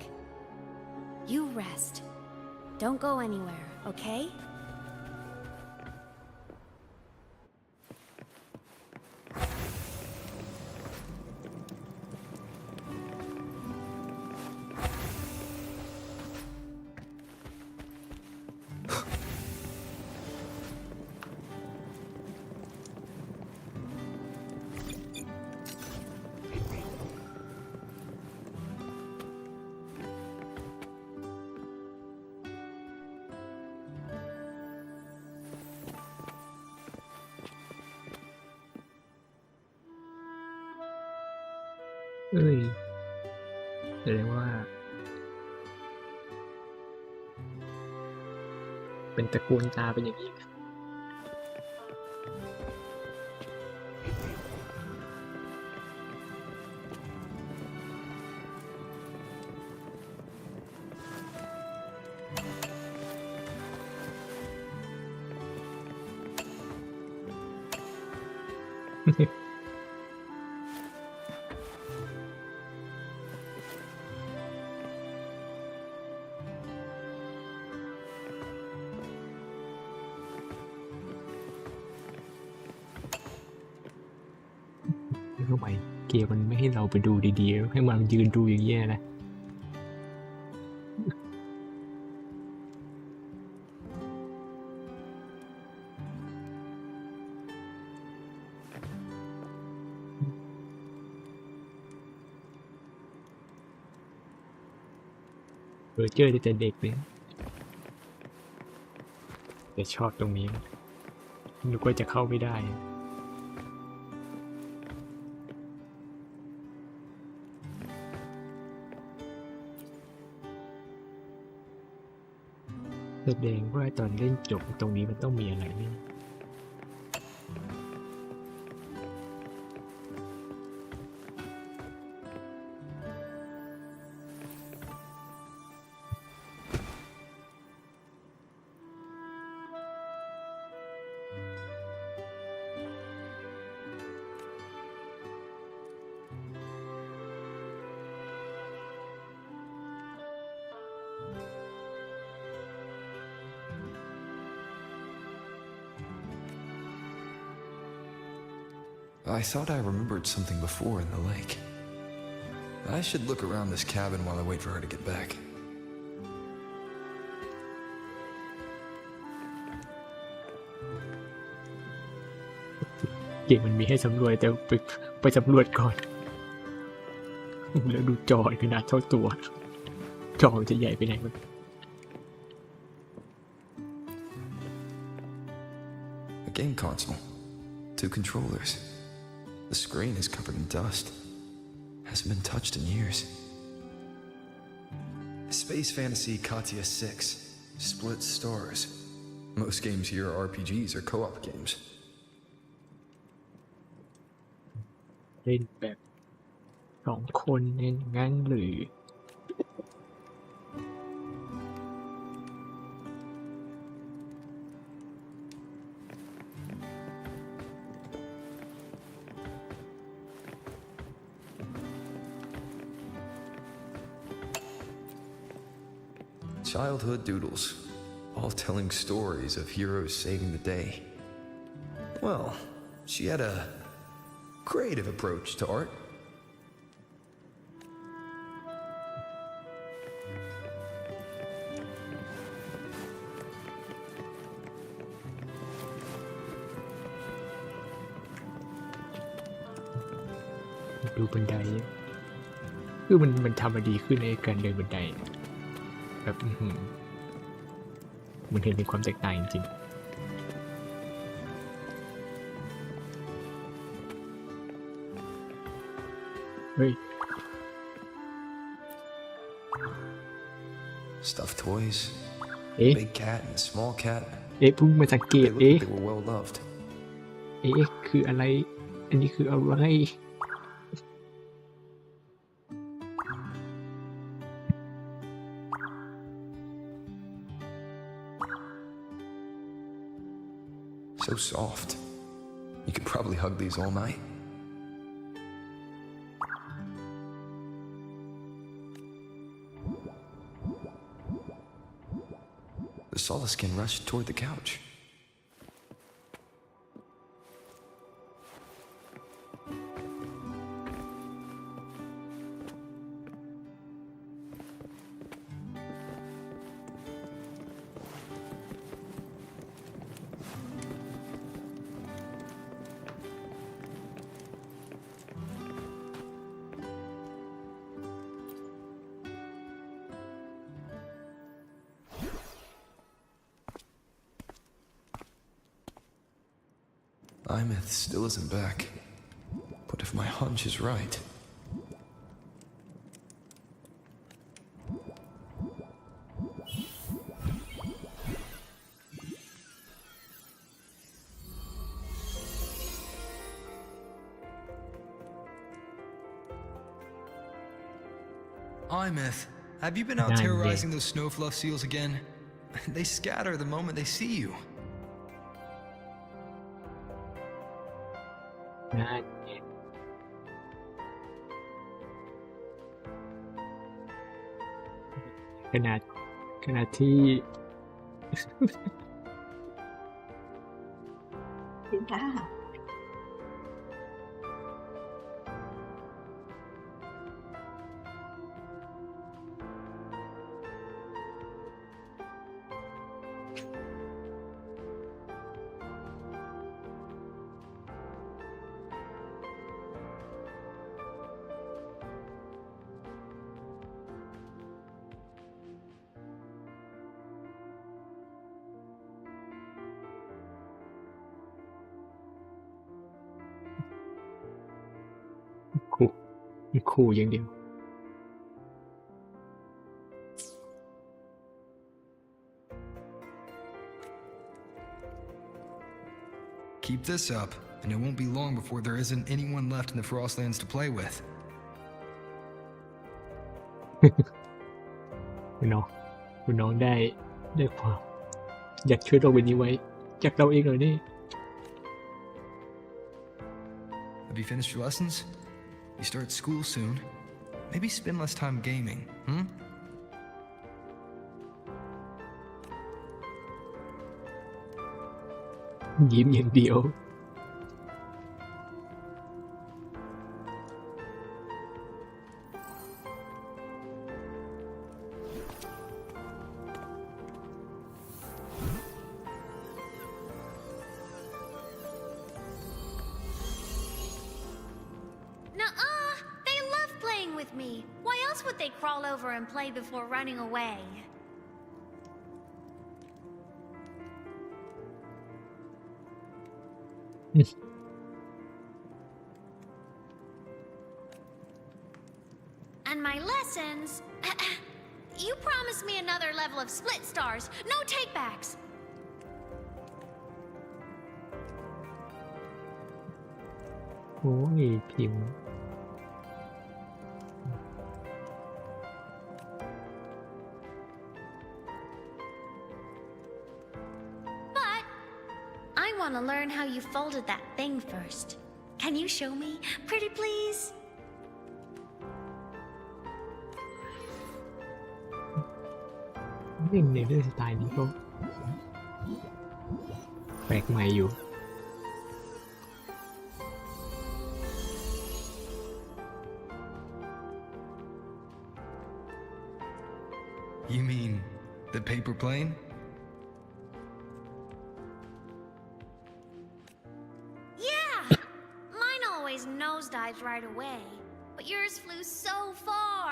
You rest. Don't go anywhere, okay? เอ้ยแสดงว่าเป็นตระกูลตาเป็นอย่างนี้ ทำไมเกมมันไม่ให้เราไปดูดีๆให้มันยืนดูอย่างเงี้ยนะเจอแต่เด็กเลยแต่ชอบตรงนี้นึกว่าจะเข้าไม่ได้แสดงว่าตอนเล่นจบตรงนี้มันต้องมีอะไรนี่I thought I remembered something before in the lake. I should look around this cabin while I wait for her to get back. เกมมันมีให้สำรวจแต่ไปสำรวจก่อนแล้วดูจอขนาดเท่าตัวจอจะใหญ่ไปไหนมัน A game console. 2 controllers. The screen is covered in dust. Hasn't been touched in years. Space Fantasy Katia 6. Split stars. Most games here are RPGs or co-op games. เล่นแบบ2 คนเองงั้นหรือ Childhood doodles, all telling stories of heroes saving the day. Well, she had a creative approach to art. ดูบันไดคือมันทำมาดีขึ้นในการเดินบันไดแบบมันเห็นมีความแตกต่างจริงๆเฮ้ย Stuffed toys, big cat and small cat. เพิ่งมาสังเกต They were well loved. คืออะไรอันนี้คืออะไร So soft. You could probably hug these all night. The Solaskin rushed toward the couch. Aemeath still isn't back. But if my hunch is right, Aemeath, have you been out terrorizing those snowfluff seals again? They scatter the moment they see you. นั่นขนาดที่สินค้า ขู่อย่างเดียว Keep this up, and it won't be long before there isn't anyone left in the Frostlands to play with. คุณน้องได้ความอยากช่วยโลกใบนี้ไว้จากเราเองเลยนี่ Have you finished your lessons? You start school soon. Maybe spend less time gaming, hmm?ยิ้มอย่างเดียว Nuh-uh! They love playing with me. Why else would they crawl over and play before running away? And my lessons... You promised me another level of split stars. No takebacks. Oh, พิมพ์ But I want to learn how you folded that thing first. Can you show me? Pretty please? เล่นในเรื่องสไตล์นี้ก็แปลกใหม่อยู่ You mean the paper plane? Yeah! Mine always nosedives right away, but yours flew so far.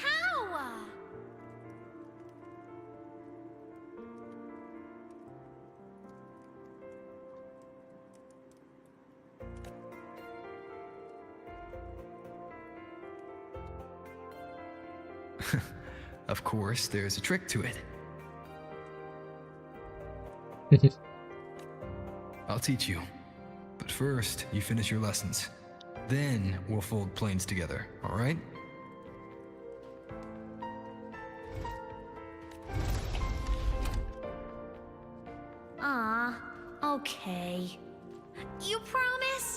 How? Of course, there's a trick to it. I'll teach you. But first, you finish your lessons. Then we'll fold planes together, all right? Okay. You promise?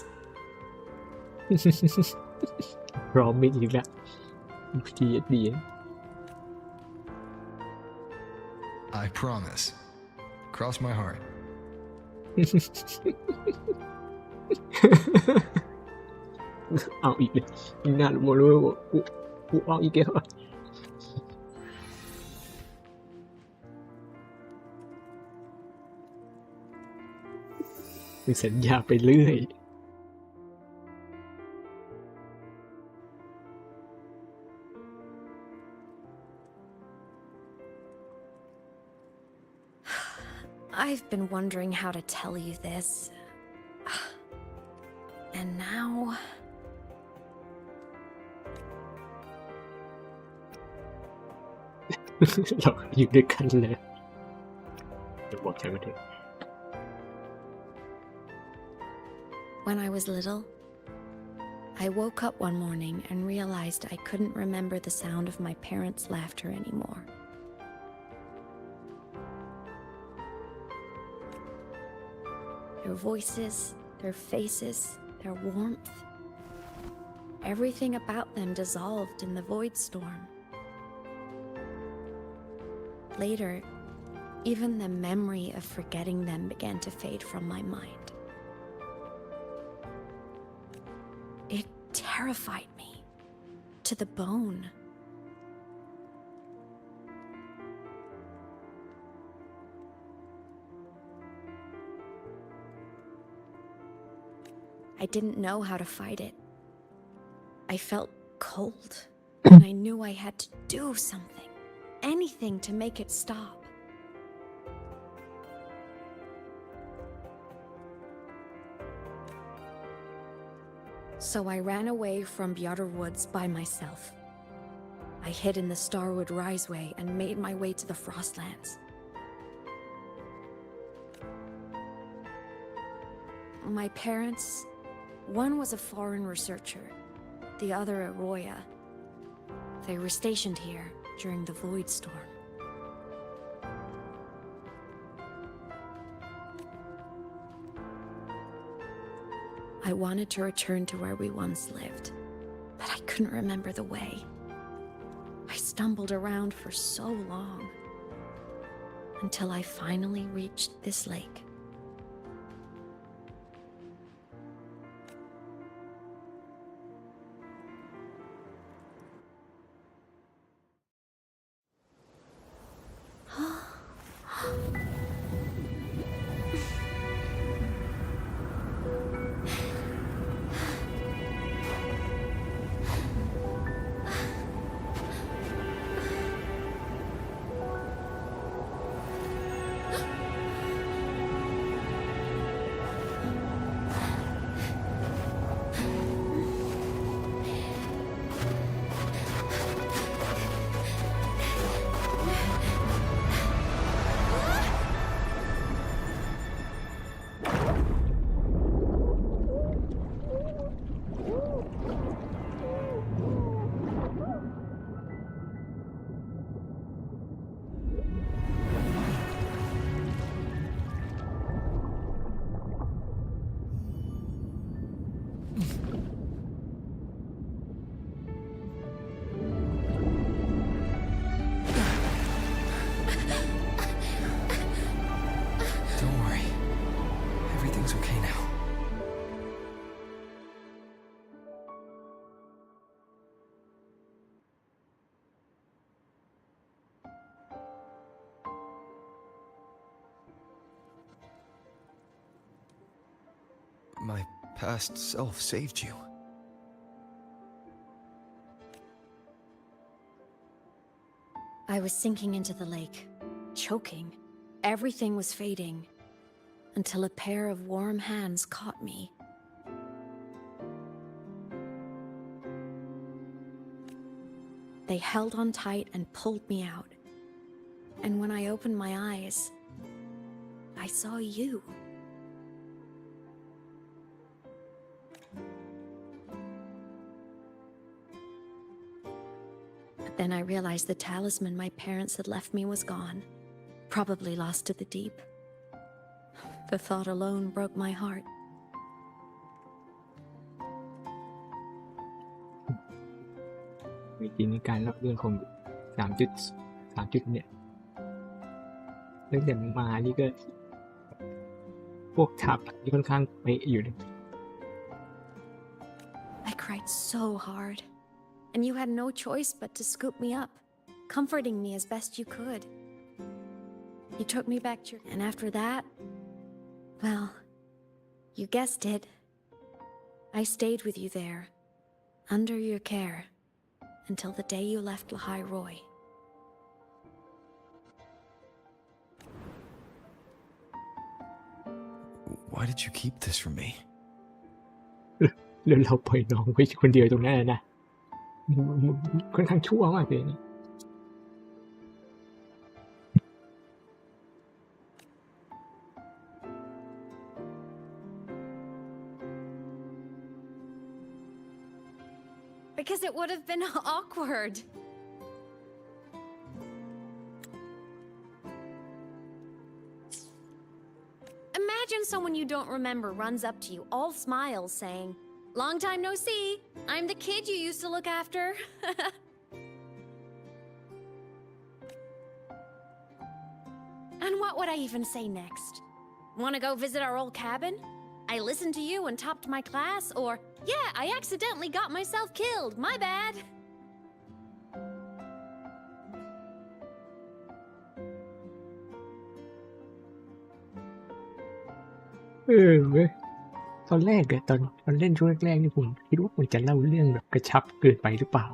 พร้อมไม่อีกแล้วดี I promise. Cross my heart. เอาอีกเลยน่ารู้หมดเลยว่ากูเอาอีกแล้วสัญญาไปเรื่อย I've been wondering how to tell you this. And now... เราอยู่ด้วยกันเลยเดี๋ยวบอกฉันมาเถอะ When I was little, I woke up one morning and realized I couldn't remember the sound of my parents' laughter anymore. Their voices, their faces, their warmth. Everything about them dissolved in the void storm. Later, even the memory of forgetting them began to fade from my mind. It terrified me to the bone. I didn't know how to fight it. I felt cold, and I knew I had to do something, anything to make it stop. So I ran away from Bjorder Woods by myself. I hid in the Starwood Riseway and made my way to the Frostlands. My parents, one was a foreign researcher, the other a Roya. They were stationed here during the Void Storm. I wanted to return to where we once lived, but I couldn't remember the way. I stumbled around for so long, until I finally reached this lake. Don't worry. Everything's okay now. My past self saved you. I was sinking into the lake, choking. Everything was fading, until a pair of warm hands caught me. They held on tight and pulled me out. And when I opened my eyes, I saw you. But then I realized the talisman my parents had left me was gone, probably lost to the deep. The thought alone broke my heart. วิธีในการเล่าเรื่องของ3.3 เนี่ยตั้งแต่มานี่ก็พวกฉากนี่ค่อนข้างเป๊ะอยู่นะ I cried so hard, and you had no choice but to scoop me up, comforting me as best you could. You took me back to your... And after that, well, you guessed it. I stayed with you there, under your care, until the day you left Lahai Roy. Why did you keep this from me? แล้วเราปล่อยน้องไว้คนเดียวตรงนั้นนะค่อนข้างชั่วมากเลยนะ I because it would have been awkward. Imagine someone you don't remember runs up to you, all smiles, saying, "Long time no see. I'm the kid you used to look after." And what would I even say next? Want to go visit our old cabin? I listened to you and topped my class, or, "Yeah, I accidentally got myself killed. My bad." เว้ยตอนแรกอะตอนเล่นช่วงแรกๆนี่ผมคิดว่ามันจะเล่าเรื่องแบบกระชับเกินไปหรือเปล่า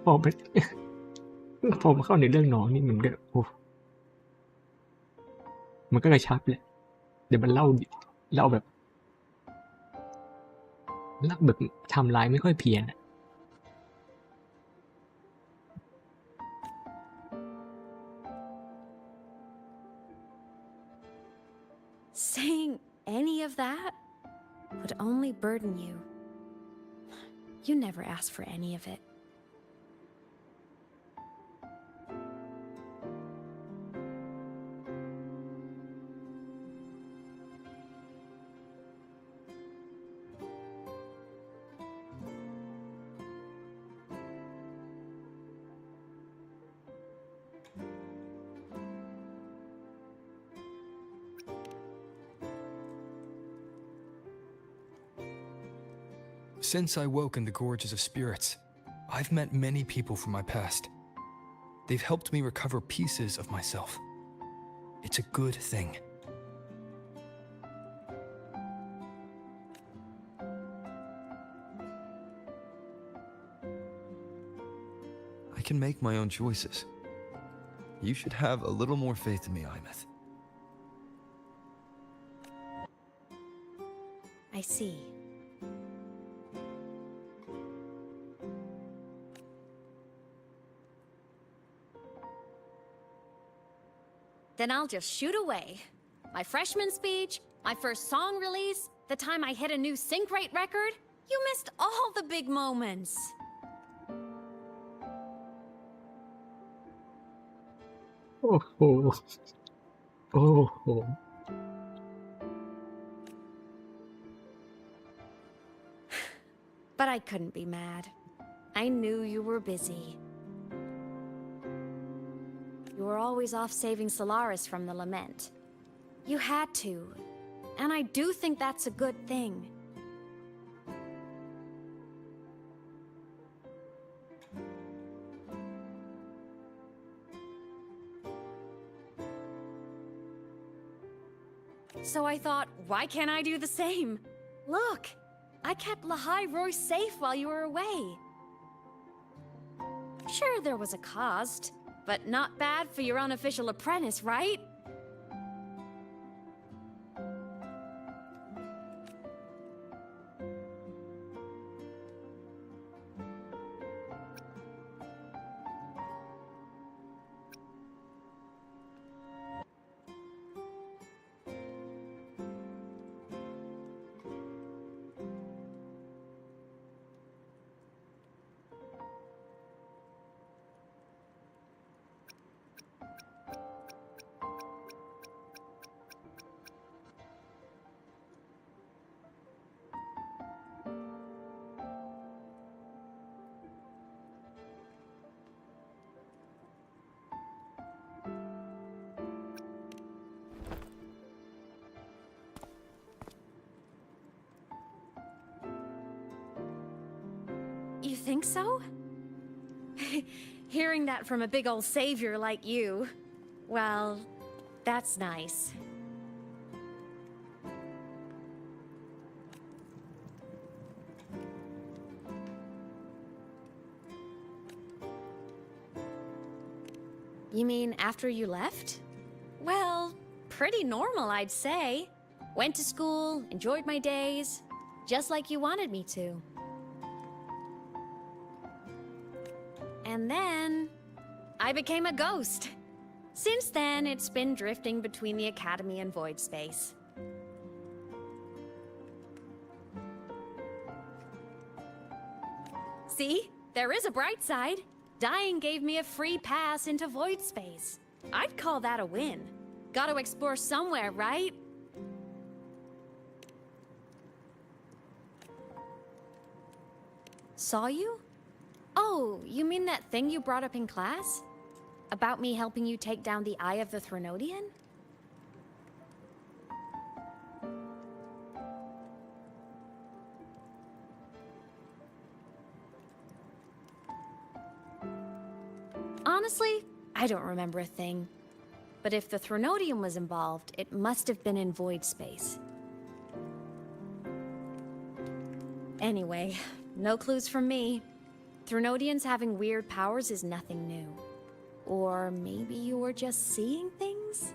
พอมัน พอมาเข้าในเรื่องน้องนี่มันก็โอ้มันก็กระชับแหละเดี๋ยวมันเล่าแบบไทม์ไลน์ไม่ค่อยเพี้ยนอะ Saying any of that would only burden you. You never asked for any of it. Since I woke in the gorges of spirits, I've met many people from my past. They've helped me recover pieces of myself. It's a good thing. I can make my own choices. You should have a little more faith in me, Aemeath. I see. Then I'll just shoot away. My freshman speech, my first song release, the time I hit a new sync rate record. You missed all the big moments. Oh. But I couldn't be mad. I knew you were busy. You were always off saving Solaris from the lament. You had to, and I do think that's a good thing. So I thought, why can't I do the same? Look, I kept Lahai Roy safe while you were away. Sure, there was a cost, but not bad for your unofficial apprentice, right? You think so? Hearing that from a big old savior like you, well, that's nice. You mean after you left? Well, pretty normal, I'd say. Went to school, enjoyed my days, just like you wanted me to. And then I became a ghost. Since then, it's been drifting between the Academy and Void Space. See? There is a bright side. Dying gave me a free pass into void space. I'd call that a win. Gotta explore somewhere, right? Saw you? Oh, you mean that thing you brought up in class? About me helping you take down the Eye of the Threnodian? Honestly, I don't remember a thing. But if the Threnodian was involved, it must have been in void space. Anyway, no clues from me. Threnodians having weird powers is nothing new. Or maybe you were just seeing things?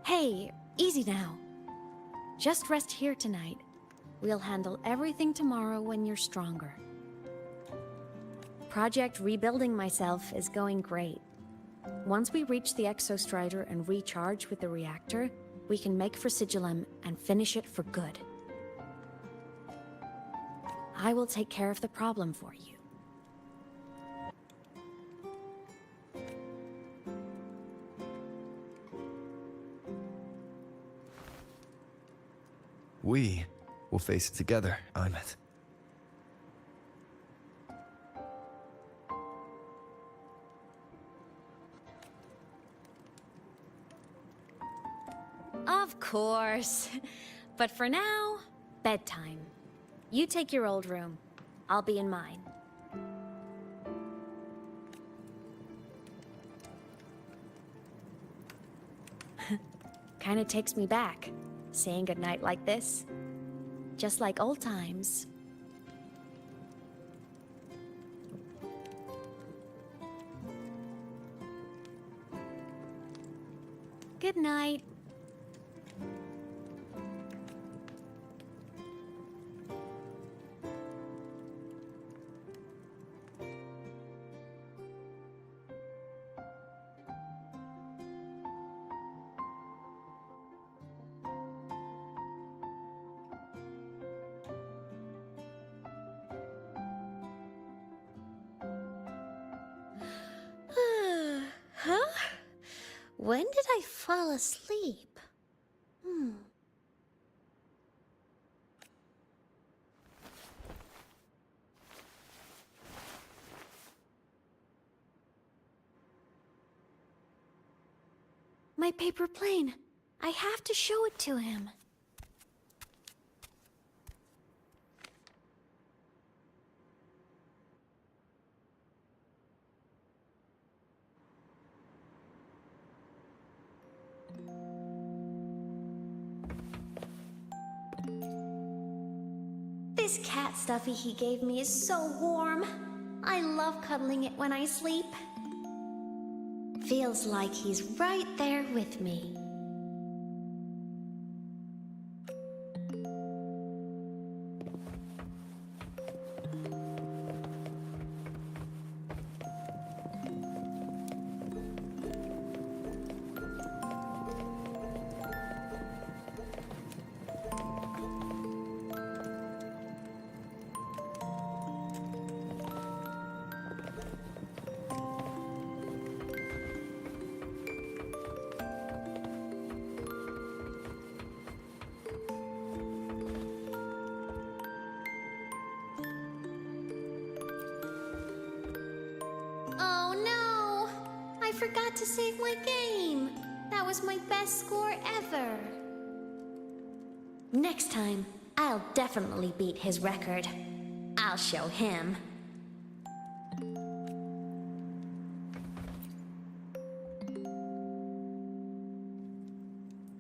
Hey, easy now. Just rest here tonight. We'll handle everything tomorrow when you're stronger. Project Rebuilding Myself is going great. Once we reach the Exostrider and recharge with the reactor, we can make for Sigillum and finish it for good. I will take care of the problem for you. We will face it together, Aemeath. Of course. But for now, bedtime. You take your old room. I'll be in mine. Kinda takes me back, saying goodnight like this. Just like old times. Good night. Huh? When did I fall asleep? My paper plane. I have to show it to him. This cat stuffy he gave me is so warm. I love cuddling it when I sleep. Feels like he's right there with me. Oh no! I forgot to save my game. That was my best score ever. Next time, I'll definitely beat his record. I'll show him.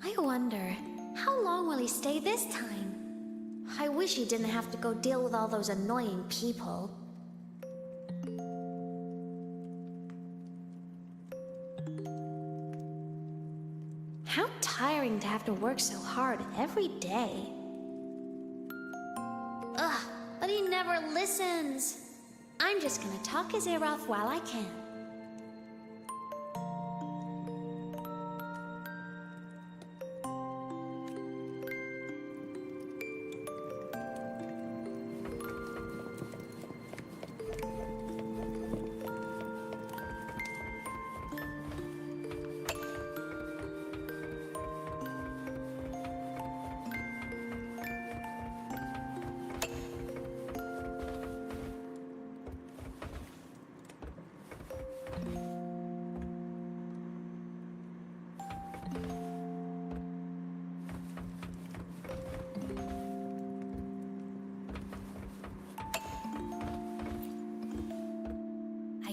I wonder, how long will he stay this time? I wish he didn't have to go deal with all those annoying people. How tiring to have to work so hard every day. Ugh, but he never listens. I'm just gonna talk his ear off while I can.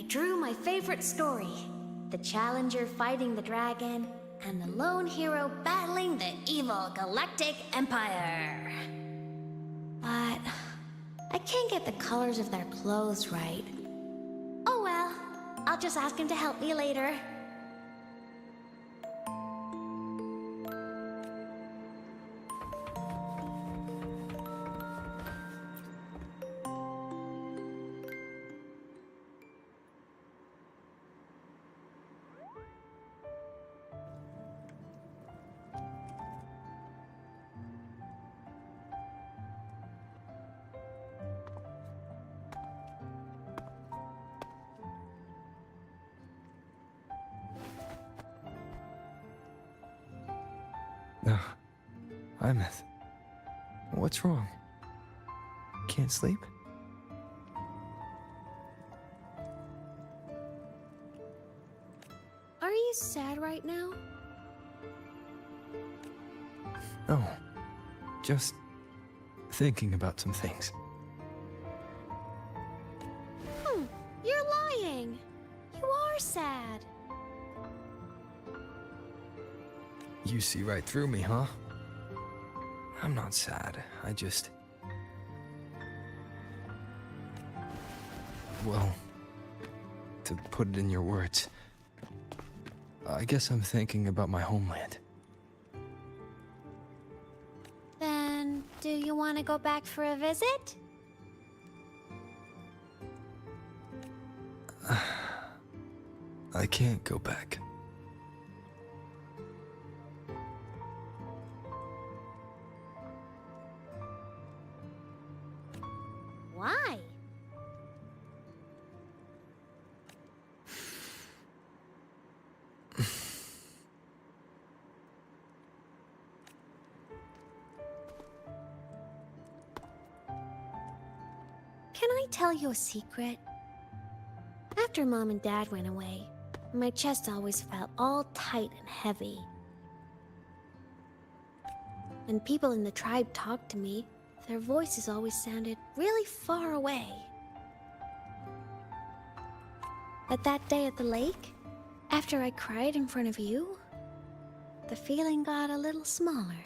Drew my favorite story, the challenger fighting the dragon, and the lone hero battling the evil galactic empire. But I can't get the colors of their clothes right. Oh well, I'll just ask him to help me later. No. Aemeath. What's wrong? Can't sleep? Are you sad right now? No. Just thinking about some things. You're lying. You are sad. You see right through me, huh? I'm not sad. I just... Well, to put it in your words, I guess I'm thinking about my homeland. Then, do you want to go back for a visit? I can't go back. Why? Can I tell you a secret? After Mom and Dad went away, my chest always felt all tight and heavy. When people in the tribe talked to me, their voices always sounded really far away. But that day at the lake, after I cried in front of you, the feeling got a little smaller.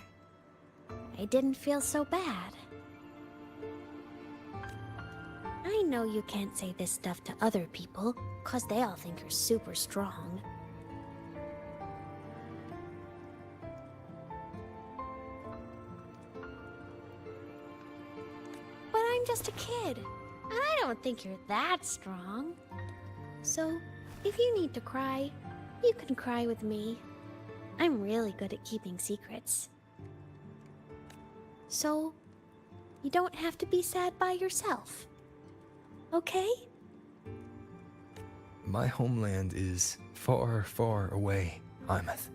I didn't feel so bad. I know you can't say this stuff to other people, 'cause they all think you're super strong. But I'm just a kid, and I don't think you're that strong. So, if you need to cry, you can cry with me. I'm really good at keeping secrets. So, you don't have to be sad by yourself. Okay? My homeland is far, far away, Aemeath.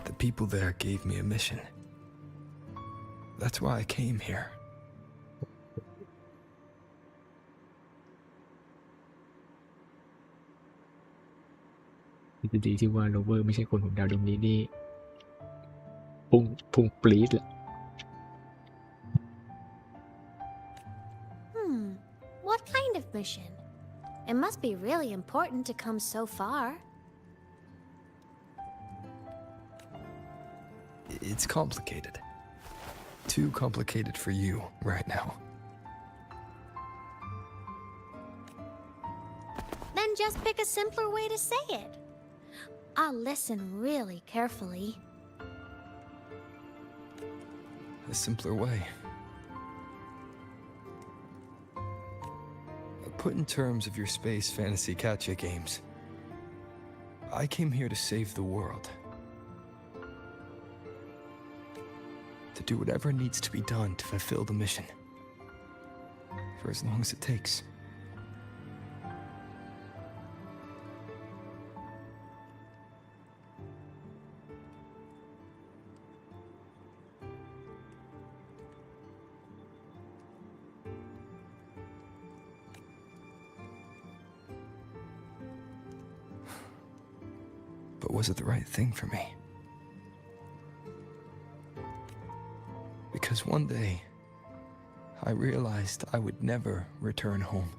The people there gave me a mission. That's why I came here. ดีที่ว่าโรเวอร์ไม่ใช่คนของดาวดวงนี้นี่พุ่งปรี๊ดเลย What kind of mission? It must be really important to come so far. It's complicated. Too complicated for you right now. Then just pick a simpler way to say it. I'll listen really carefully. a simpler way. Put in terms of your space fantasy gacha games, I came here to save the world. To do whatever needs to be done to fulfill the mission. For as long as it takes. But was it the right thing for me? Because one day, I realized I would never return home.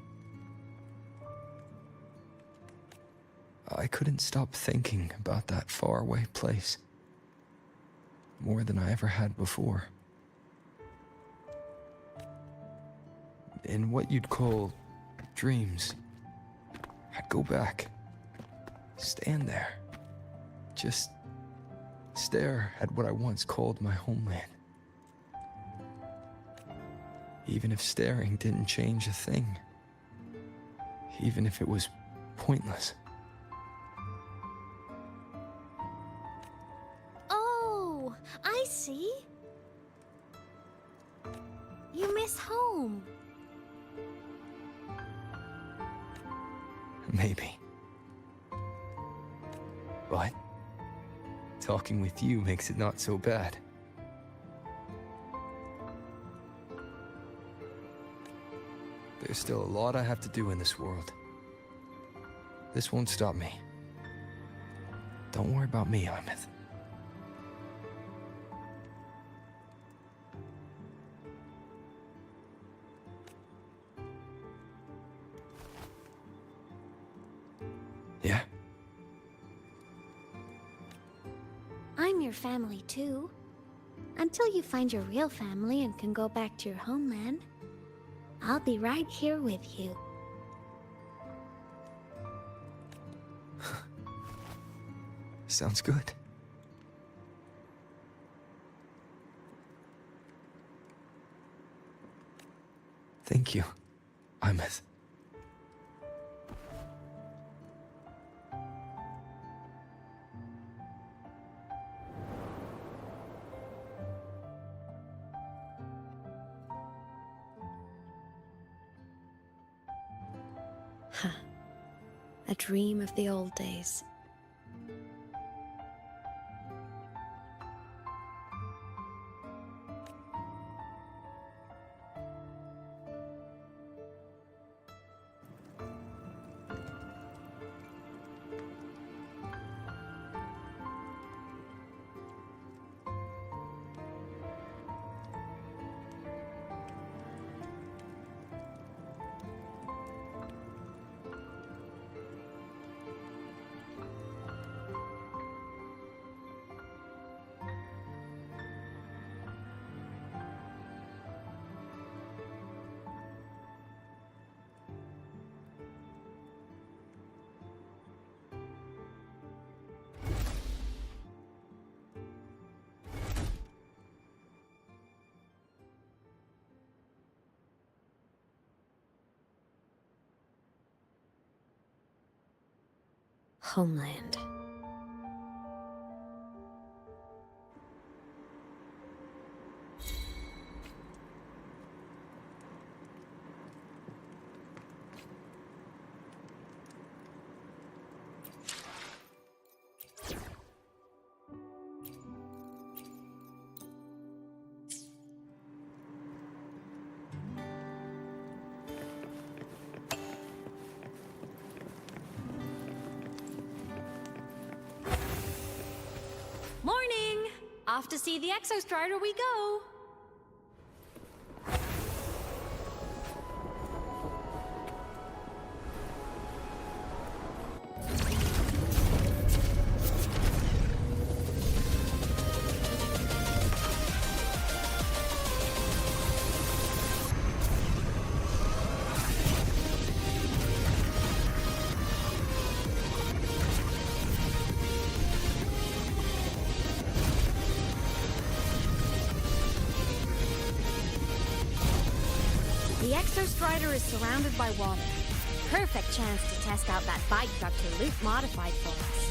I couldn't stop thinking about that faraway place more than I ever had before. In what you'd call dreams, I'd go back, stand there, just stare at what I once called my homeland. Even if staring didn't change a thing. Even if it was pointless. Oh, I see. You miss home. Maybe. But talking with you makes it not so bad. There's still a lot I have to do in this world. This won't stop me. Don't worry about me, Aemeath. Yeah? I'm your family too. Until you find your real family and can go back to your homeland, I'll be right here with you. Sounds good. Thank you, Aemeath. A dream of the old days. Homeland. Morning! Off to see the Exostrider we go! The Exostrider is surrounded by water. Perfect chance to test out that bike Dr. Luke modified for us.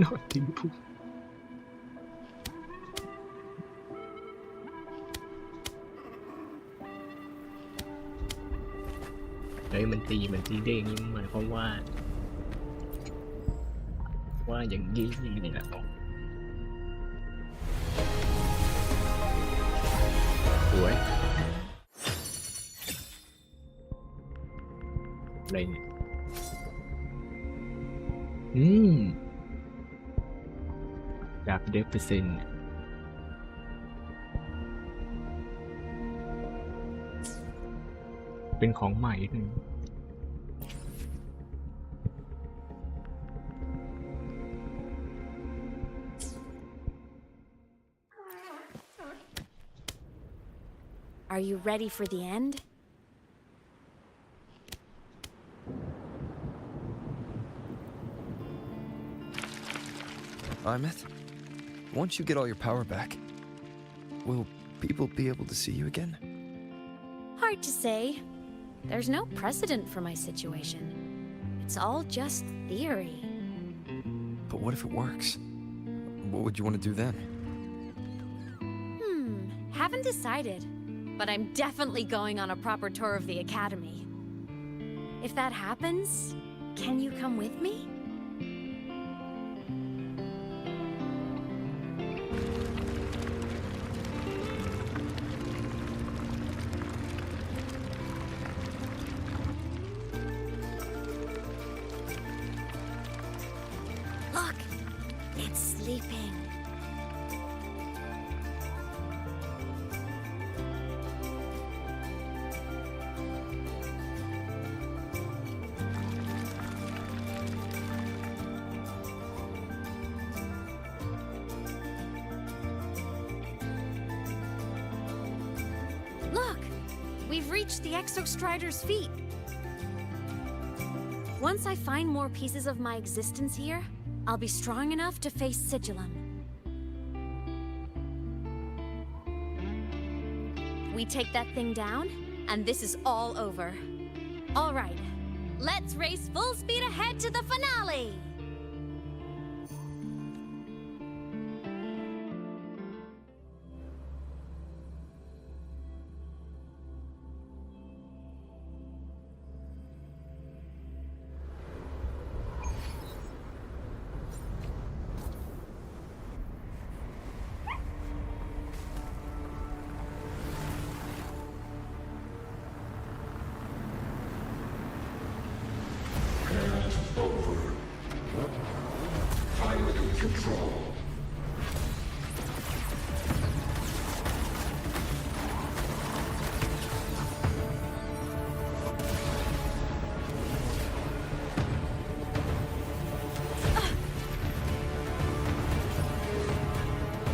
นอนทิ้งพุงเฮ้ยมันตีเด้งนี่หมายความว่าอย่างนี้นี่แหละสวยอะไรเนี่ยจากเดฟเปอร์เซ็นต์เป็นของใหม่หนึ่งAre you ready for the end? Aemeath, once you get all your power back, will people be able to see you again? Hard to say. There's no precedent for my situation. It's all just theory. But what if it works? What would you want to do then? Haven't decided, but I'm definitely going on a proper tour of the academy. If that happens, can you come with me? Look, it's sleeping. Look! We've reached the Exostrider's feet. Once I find more pieces of my existence here, I'll be strong enough to face Sigillum. We take that thing down, and this is all over. All right, let's race full speed ahead to the finale!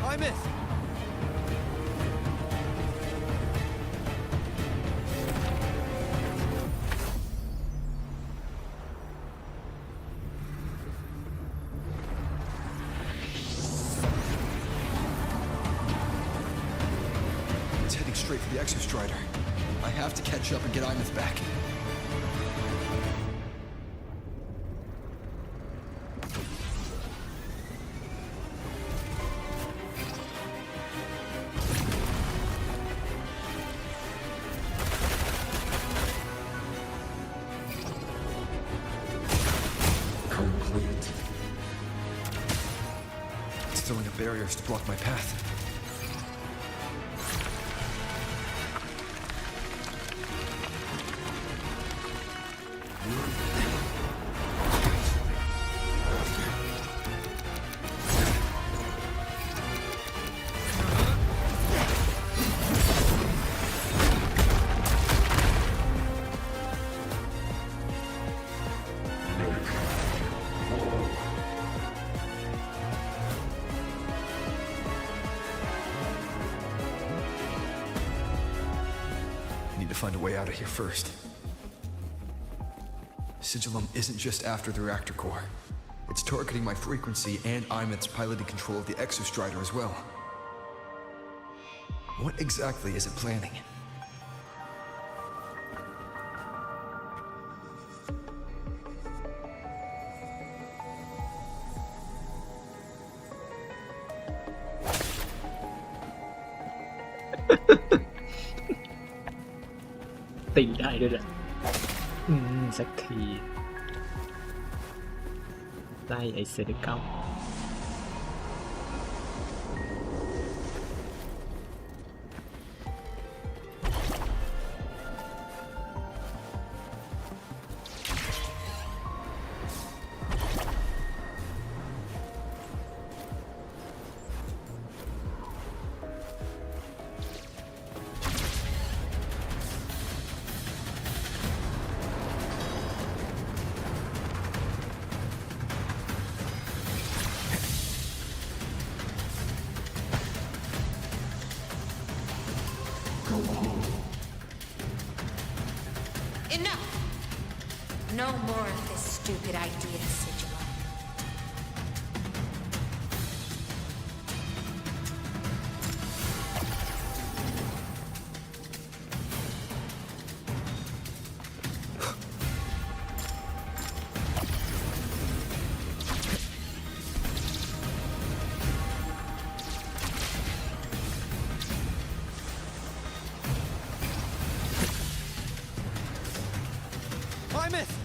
Aemeath! It's heading straight for the Exostrider. I have to catch up and get Aemeath back. It's throwing up barriers to block my path. need to find a way out of here first. Sigillum isn't just after the reactor core. It's targeting my frequency and Aemeath's piloting control of the Exostrider as well. What exactly is it planning?ตีได้ด้วยนะสักทีได้ไอเซนเก้าEnough! No more of this stupid idea, Sigillum. Aemeath!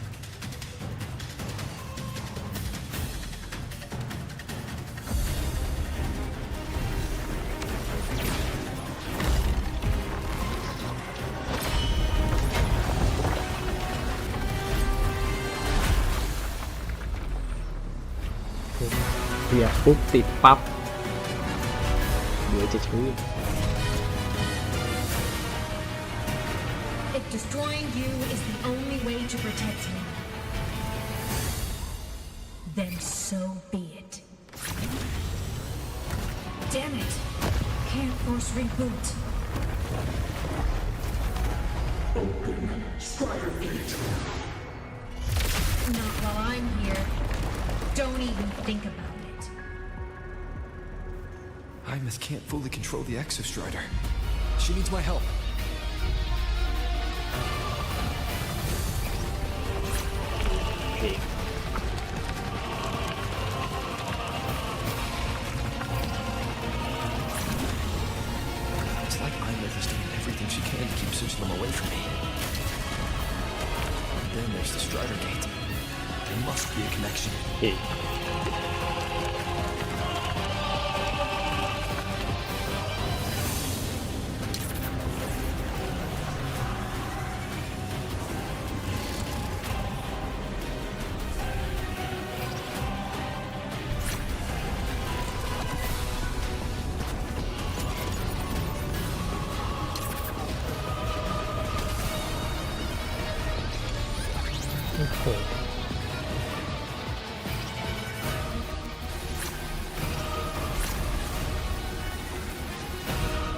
เบียดปุ๊บติดปั๊บเดี๋ยวจะช่วย If destroying you is the only way to protect me, then so be it. Damn it! Can't force reboot. Open Strider Gate. Not while I'm here. Don't even think about it. Aemeath can't fully control the Exostrider. She needs my help. It's like Aemeath is doing everything she can to keep Sigillum away from me. And then there's the Strider Gate. There must be a connection. Hey.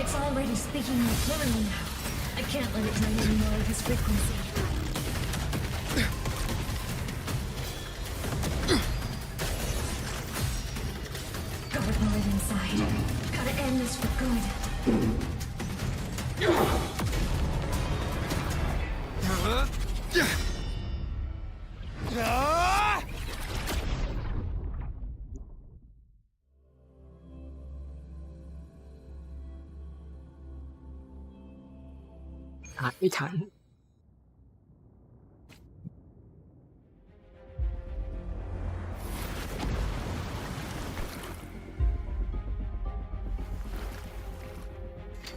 It's already speaking more clearly now. I can't let it drain any more of his frequency. Gotta pull it inside. Gotta end this for good.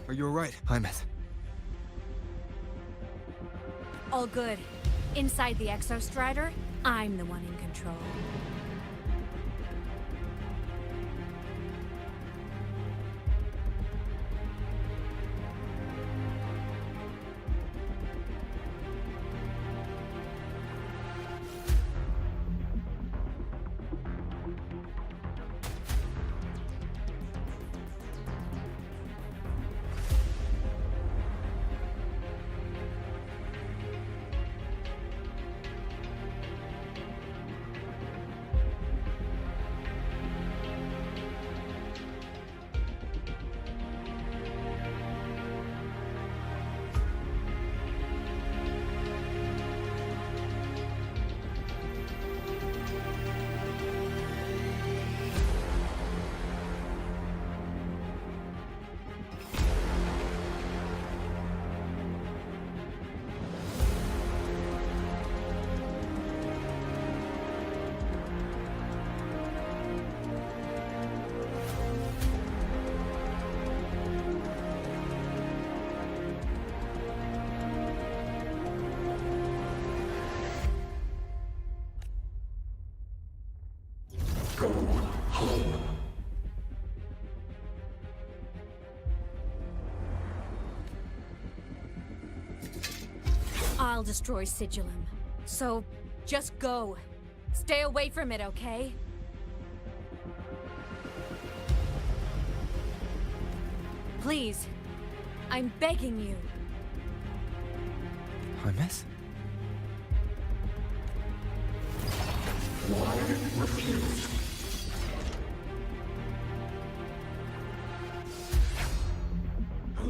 Are you alright, Aemeath? All good. Inside the Exostrider, I'm the one in control. I'll destroy Sigillum. So, just go. Stay away from it, okay? Please. I'm begging you. Aemeath? Why refuse?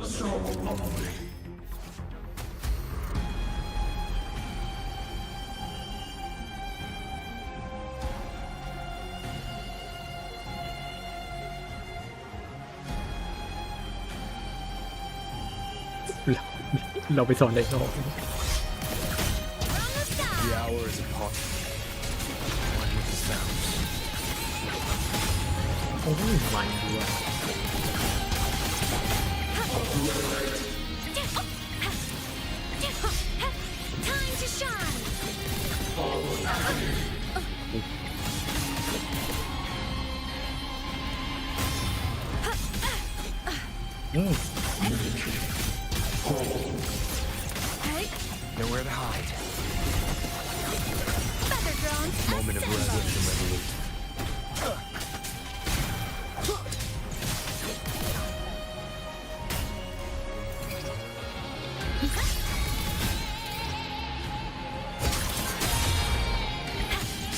So lovely. เราไปสอนเด็กน้อง The hour is upon me. One with the sounds. โอ้ยมันด้วย Time to shine. อืม Nowhere to hide. Feather drones. Moment of reverence and resolute.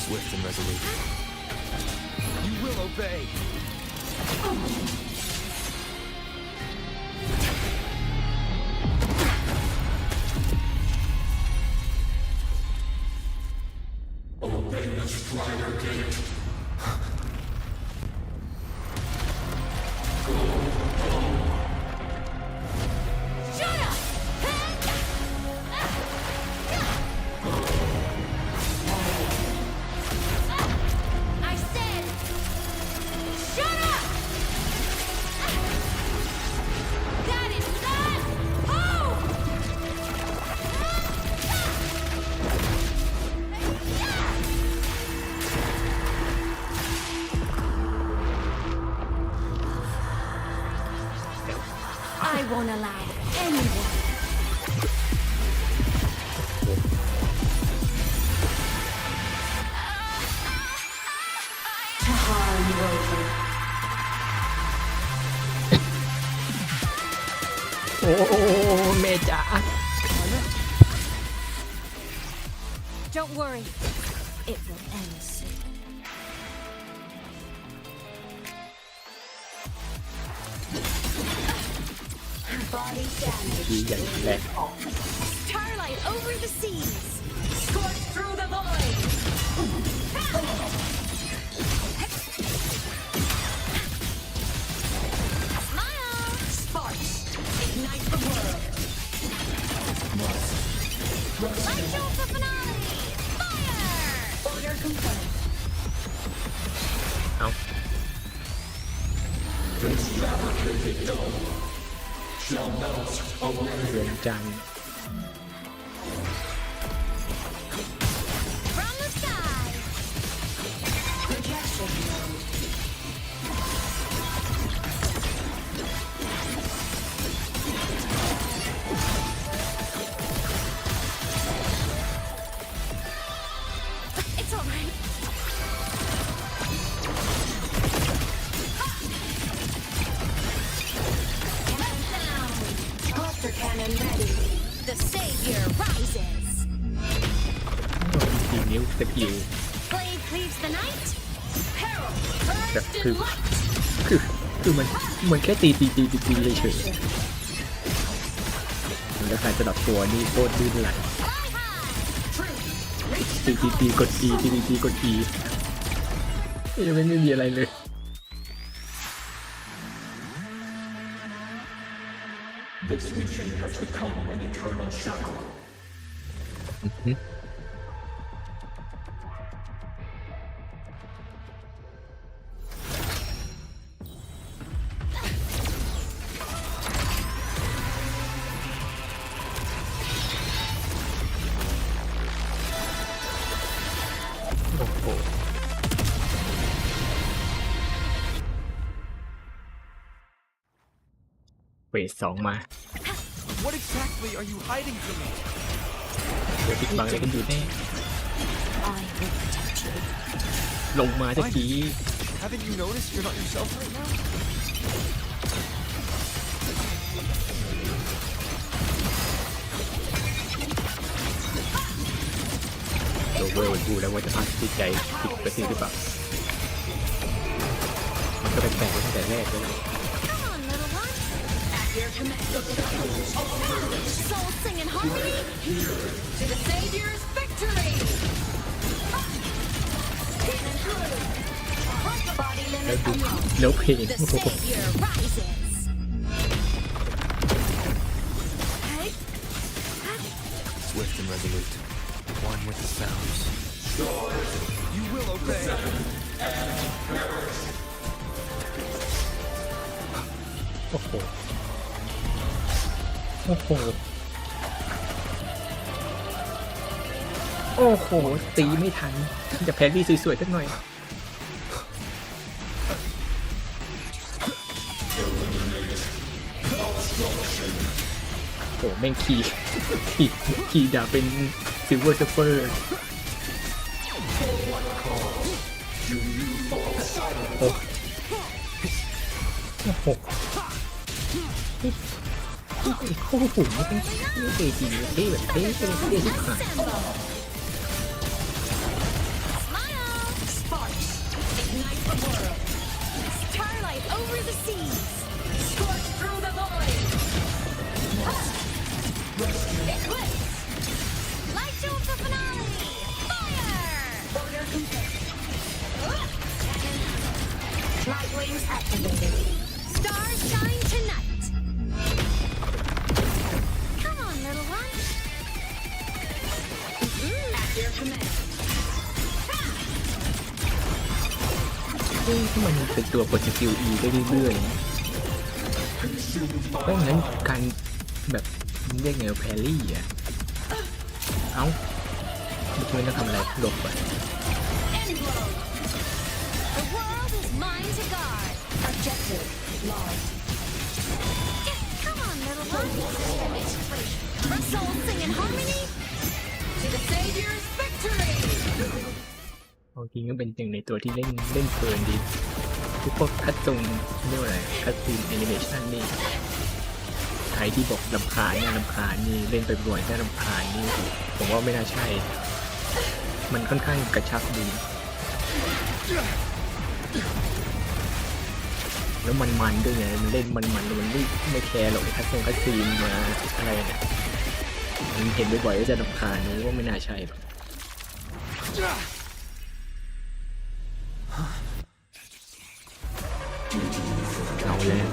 Swift and resolute. You will obey. Open the Strider Gate. Shut up! I said, shut up! That is not home! I won't allow anyone. To harm Rover. โอ้เมจ๋า Don't worry. It will end soon. Body damage. ดีอย่างแรง Starlight over the seas. Scorch through the void. Smile. Sparks. Ignite the world. Light show for finale. Fire. Order complete. เอา This fabricated dome shall melt away. เรือนจันทร์ From the sky. Projection mode. It's all right. Cluster cannon ready. The savior rises. กี่นิ้วสกิล Blade cleaves the night. Peril แบบ burst คือ in light. คือมันแค่ตีเฉยๆแล้วใครจะดับตัวนี่โคตรดิ้นไหลตีกด E ตีกด E ยังไม่มีอะไรเลย This mission has become an eternal shackle. โอ้โห เฟส 2 มา What exactly are you hiding from me? เดี๋ยวปิดบังอะไรกันอยู่แน่ I will protect you. ลงมาตะกี้ Haven't you noticed you're not yourself right now? โรเวอร์มันพูดแล้วว่าจะพาจิตใจผิดไปสิหรือเปล่ามันก็แปลกๆตั้งแต่แรกเลยนะ Come on, little one. At your command. Soul sing in harmony. To the Savior's victory. Body แล้ว limit ดู unlocked. แล้วเพลง The โอ้โห Savior rises. Swift and resolute. One with the sounds. You will obey. โอ้โหโอ้โหโอ้โหตีไม่ทันจะแพรรี่สวยๆสักหน่อยโอ้แม่งขี่ดาบเป็นซิลเวอร์เซฟเฟอร์โอ้โหโอ้โหไม่เป็นเท่จริงเท่แบบเท่ที่ขาด Smile. Sparks. Ignite the world. Starlight over the seas. Scorch through the void. Eclipse. Light show of the finale. Fire. Order complete. Light wings activated. Stars shine tonight. Come on, little one. At your command. ที่มันเป็นตัวกดสกิล E ได้เรื่อยๆเพราะงั้นการแบบเรียกไงแพรรี่อ่ะเอ้าไม่ต้องทำอะไรหลบไป The world is mine to guard. Objective lost. Come on, little one. Soul sing in harmony. To the Savior's victory. จริงก็เป็นหนึ่งในตัวที่เล่นเพลินดีทุกพวกคัดตรงเรียกว่าอะไรคัดซีนแอนิเมชันนี่ใครที่บอกลำคาญน่ารำคาญนี่เล่นไปบ่อยน่ารำคาญนี่ผมว่าไม่น่าใช่มันค่อนข้างกระชับดีแล้วมันด้วยไงมันเล่นมันไม่แคร์หรอกคัดตรงคัดซีนมาอะไรเนี่ยมันเห็นบ่อยๆก็จะรำคาญนี่ว่าไม่น่าใช่หรอกเอาแล้ว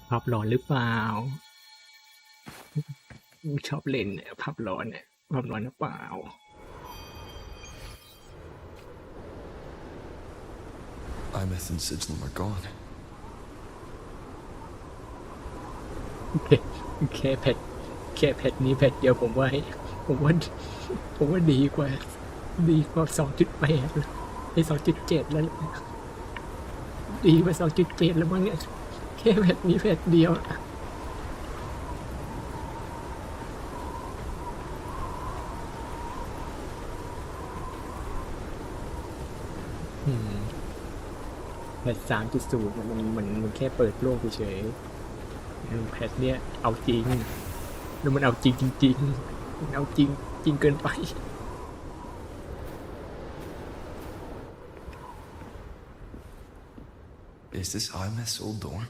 ภาพร้อนหรือเปล่าชอบเล่นเนี่ยภาพร้อนเนี่ยภาพร้อนหรือเปล่า Aemeath and Sigilum are gone. แค่แพทนี้แพทเดียวผมว่าดีกว่า 2.8 ไอ้ 2.7 แล้วดีกว่า 2.7 แล้วมั้งเนี่ยแค่แพทนี้แพทเดียวแพท 3.0 มันแค่เปิดโลกเฉยๆแพทเนี่ยเอาจริงแล้วมันเอาจริงจริงมันเอาจริงเกินไป Is this Aemeath's old dorm?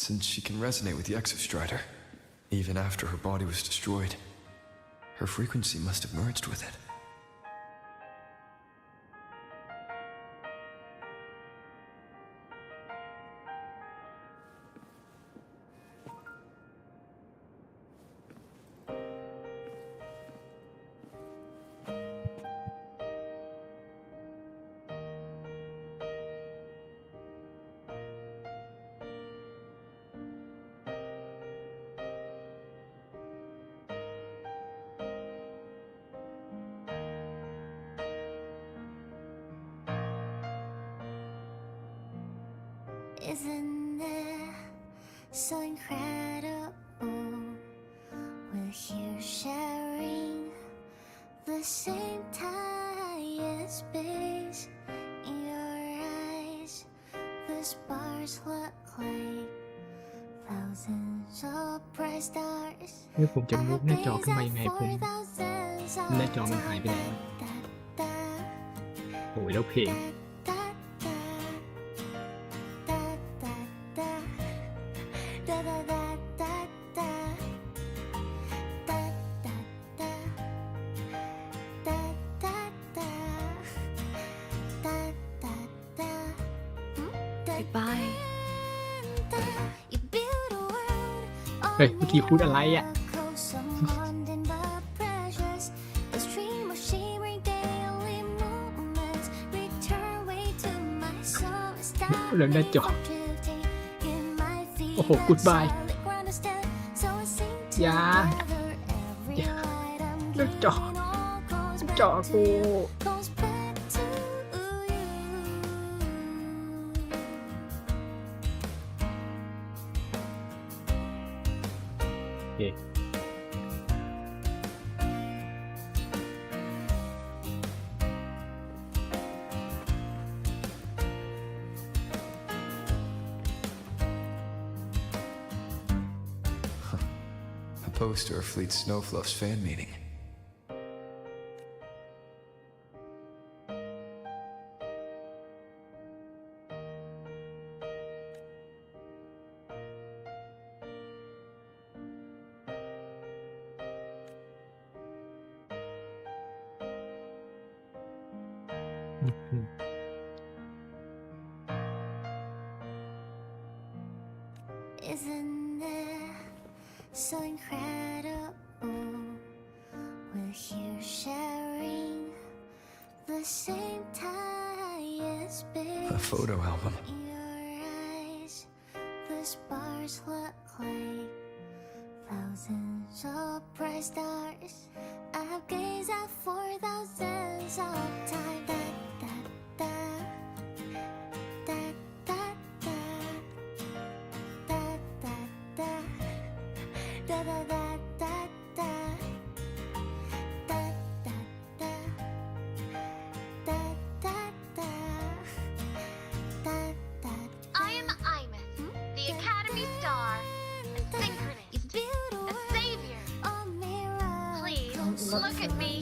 Since she can resonate with the Exostrider, even after her body was destroyed, her frequency must have merged with it. Isn't it so incredible? We're here sharing the same time and space. In your eyes, the stars look like thousands of bright stars. ผมจะมุกหน้าจอขึ้นมายังไงผมหน้าจอมันหายไปไหนโอ้ยแล้วเพลงเฮ้ยเมื่อกี้พูดอะไรอ่ะแล้วหน้าจอโอ้โหกูดบายอย่าหน้าจอกูโอเคPoster of Fleet Snowfluff's fan meeting. Isn't it so incredible? We're here sharing the same time and space. A photo album. In your eyes, the stars look like thousands of bright stars. I've gazed out for thousands of times. I am Aemeath, the Academy Star, a synchronist, a savior. Please, look at me.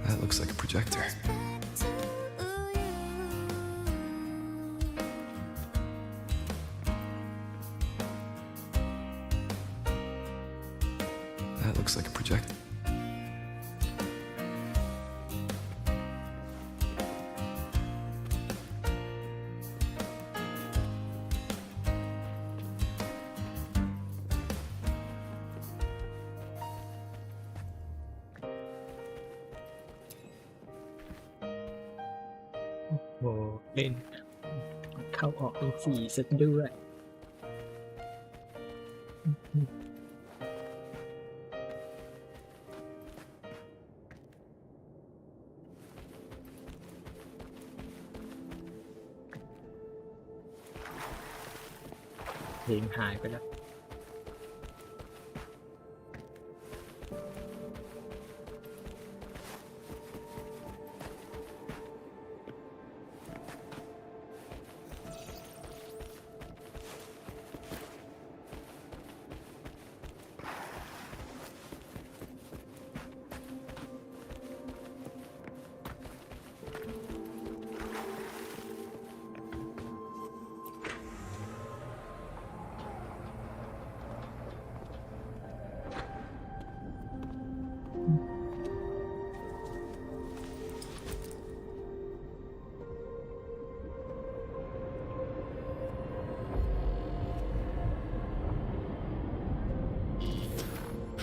That looks like a projector. That looks like a projector.โอ้เล่นเข้าออกเป็นสีซะด้วยเพลงหายไปแล้ว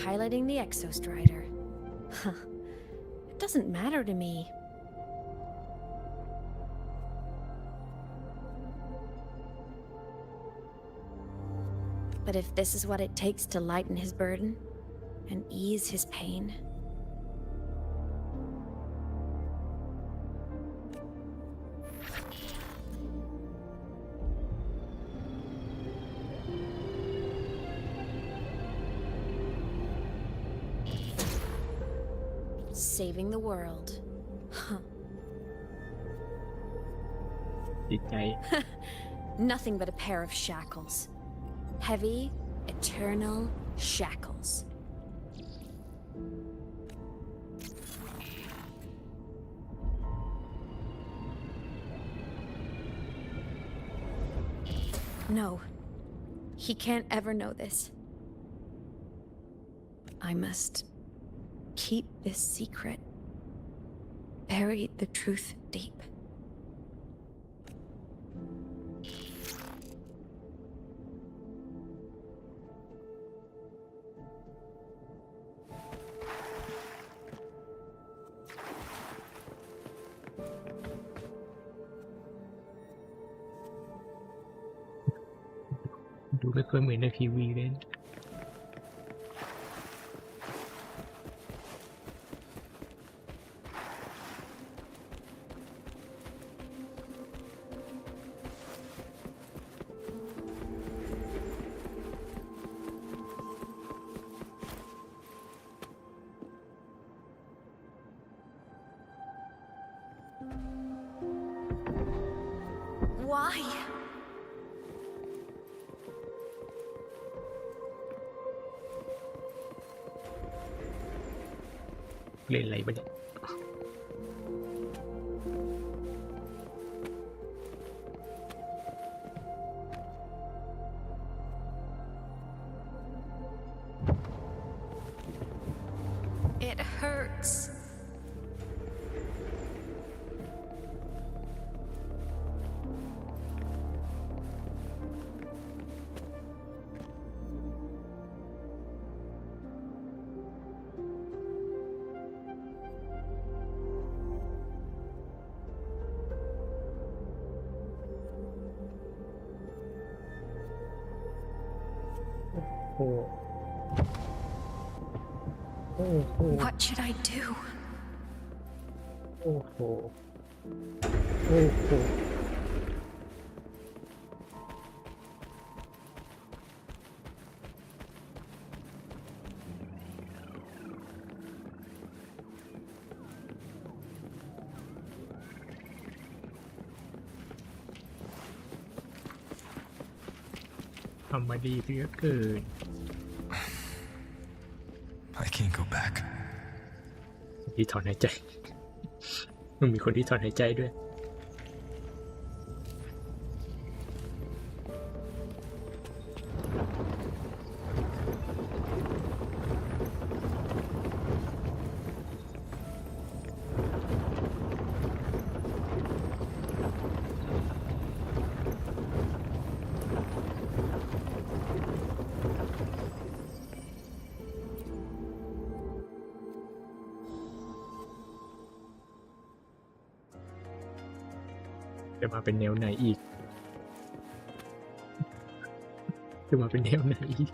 Piloting the Exostrider. Huh. It doesn't matter to me. But if this is what it takes to lighten his burden and ease his pain, saving the world. Huh. จิตใจ Nothing but a pair of shackles. Heavy, eternal shackles. No. He can't ever know this. I must keep this secret. Bury the truth deep.ดูไม่ค่อยเหมือนในทีวีเลย Why? เล่นอะไรบ้างเนี่ย It hurts. What should I do? โอ้โห โอ้โห ทำมาดีเสียเกิน I can't go back. ที่ถอนหายใจ มันมีคนที่ถอนหายใจด้วย จะมาเป็นแนวไหนอีก จะมาเป็นแนวไหนอีก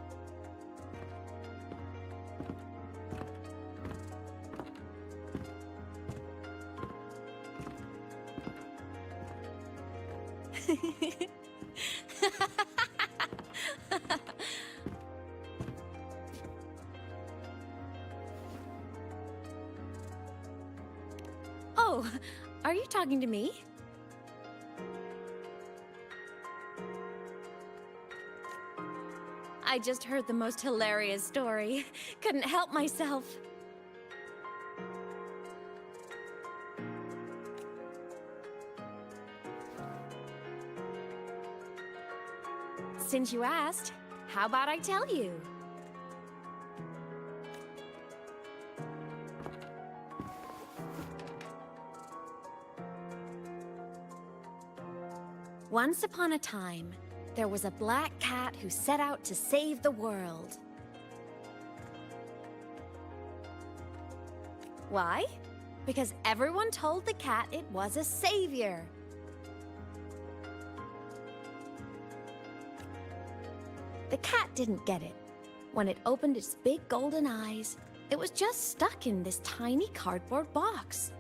Oh, are you talking to me? I just heard the most hilarious story. Couldn't help myself. Since you asked, how about I tell you? Once upon a time, there was a black cat who set out to save the world. Why? Because everyone told the cat it was a savior. The cat didn't get it. When it opened its big golden eyes, it was just stuck in this tiny cardboard box.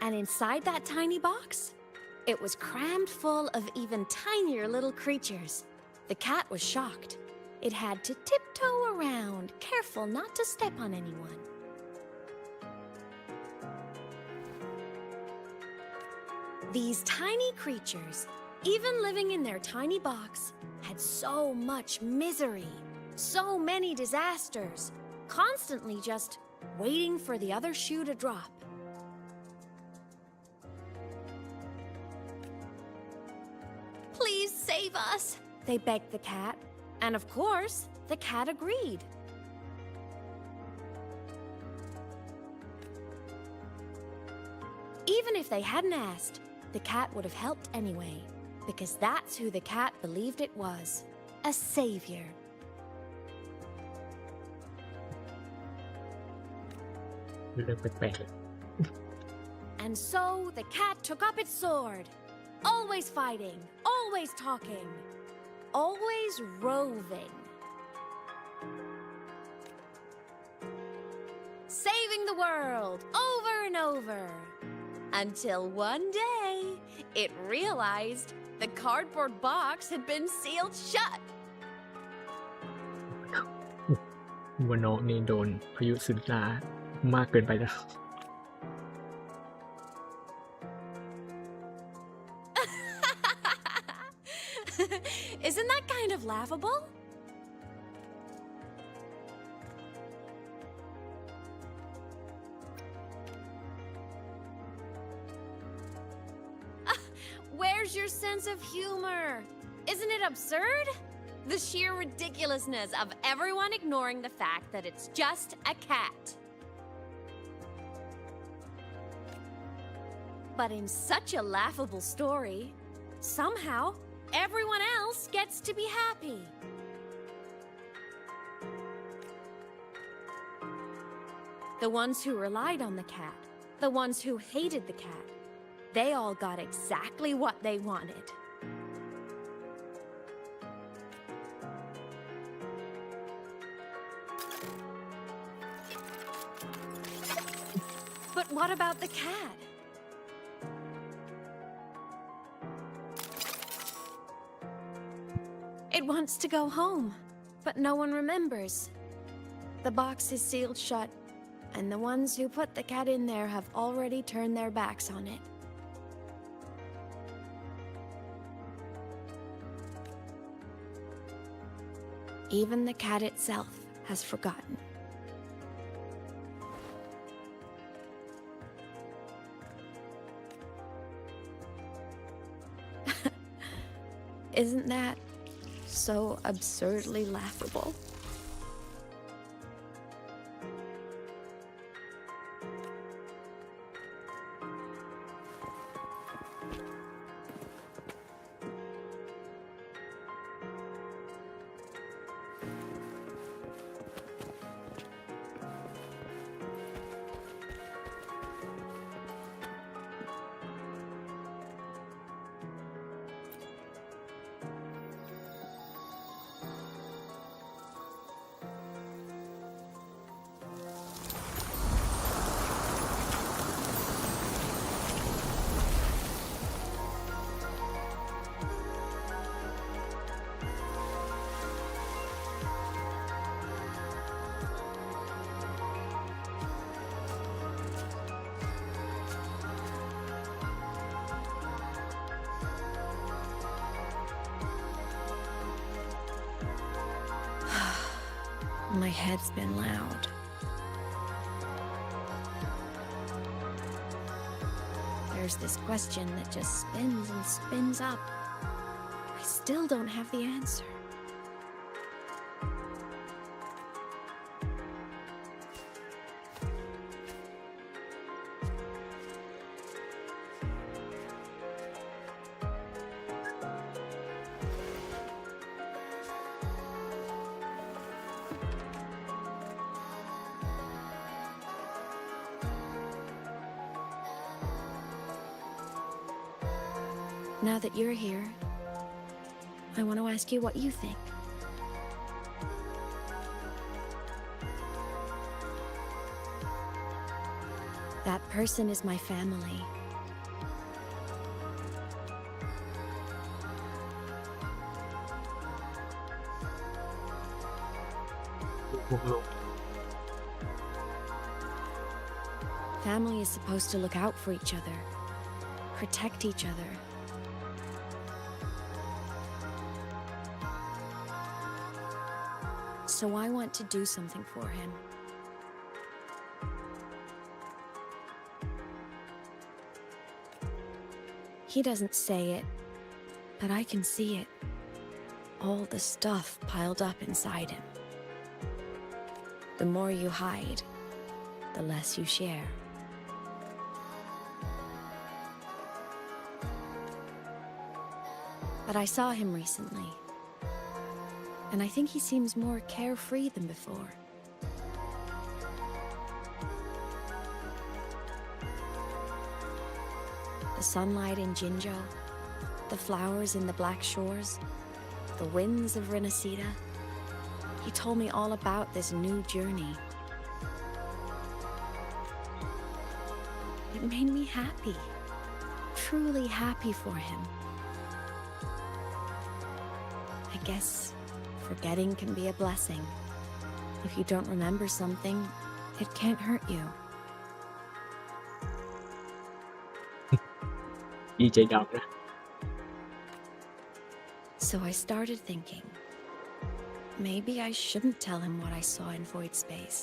And inside that tiny box, it was crammed full of even tinier little creatures. The cat was shocked. It had to tiptoe around, careful not to step on anyone. These tiny creatures, even living in their tiny box, had so much misery, so many disasters, constantly just waiting for the other shoe to drop. Please save us, they begged the cat. And of course, the cat agreed. Even if they hadn't asked, the cat would have helped anyway, because that's who the cat believed it was, a savior. And so the cat took up its sword, always fighting, always talking, always roving. Saving the world over and over. Until one day, it realized the cardboard box had been sealed shut. ว่าน้องนี่โดนพายุสึนารามากเกินไปแล้ว Isn't that kind of laughable? Where's your sense of humor? Isn't it absurd? The sheer ridiculousness of everyone ignoring the fact that it's just a cat. But in such a laughable story, somehow everyone else gets to be happy. The ones who relied on the cat, the ones who hated the cat, they all got exactly what they wanted. But what about the cat? It wants to go home, but no one remembers. The box is sealed shut, and the ones who put the cat in there have already turned their backs on it. Even the cat itself has forgotten. Isn't that so absurdly laughable? My head's been loud. There's this question that just spins and spins up. I still don't have the answer. Now that you're here, I want to ask you what you think. That person is my family. Family is supposed to look out for each other, protect each other. So I want to do something for him. He doesn't say it, but I can see it. All the stuff piled up inside him. The more you hide, the less you share. But I saw him recently, and I think he seems more carefree than before. The sunlight in Jinzhou, the flowers in the Black Shores, the winds of Renacida. He told me all about this new journey. It made me happy, truly happy for him. I guess forgetting can be a blessing. If you don't remember something, it can't hurt you. ดีใจดำนะ So I started thinking, maybe I shouldn't tell him what I saw in Void Space.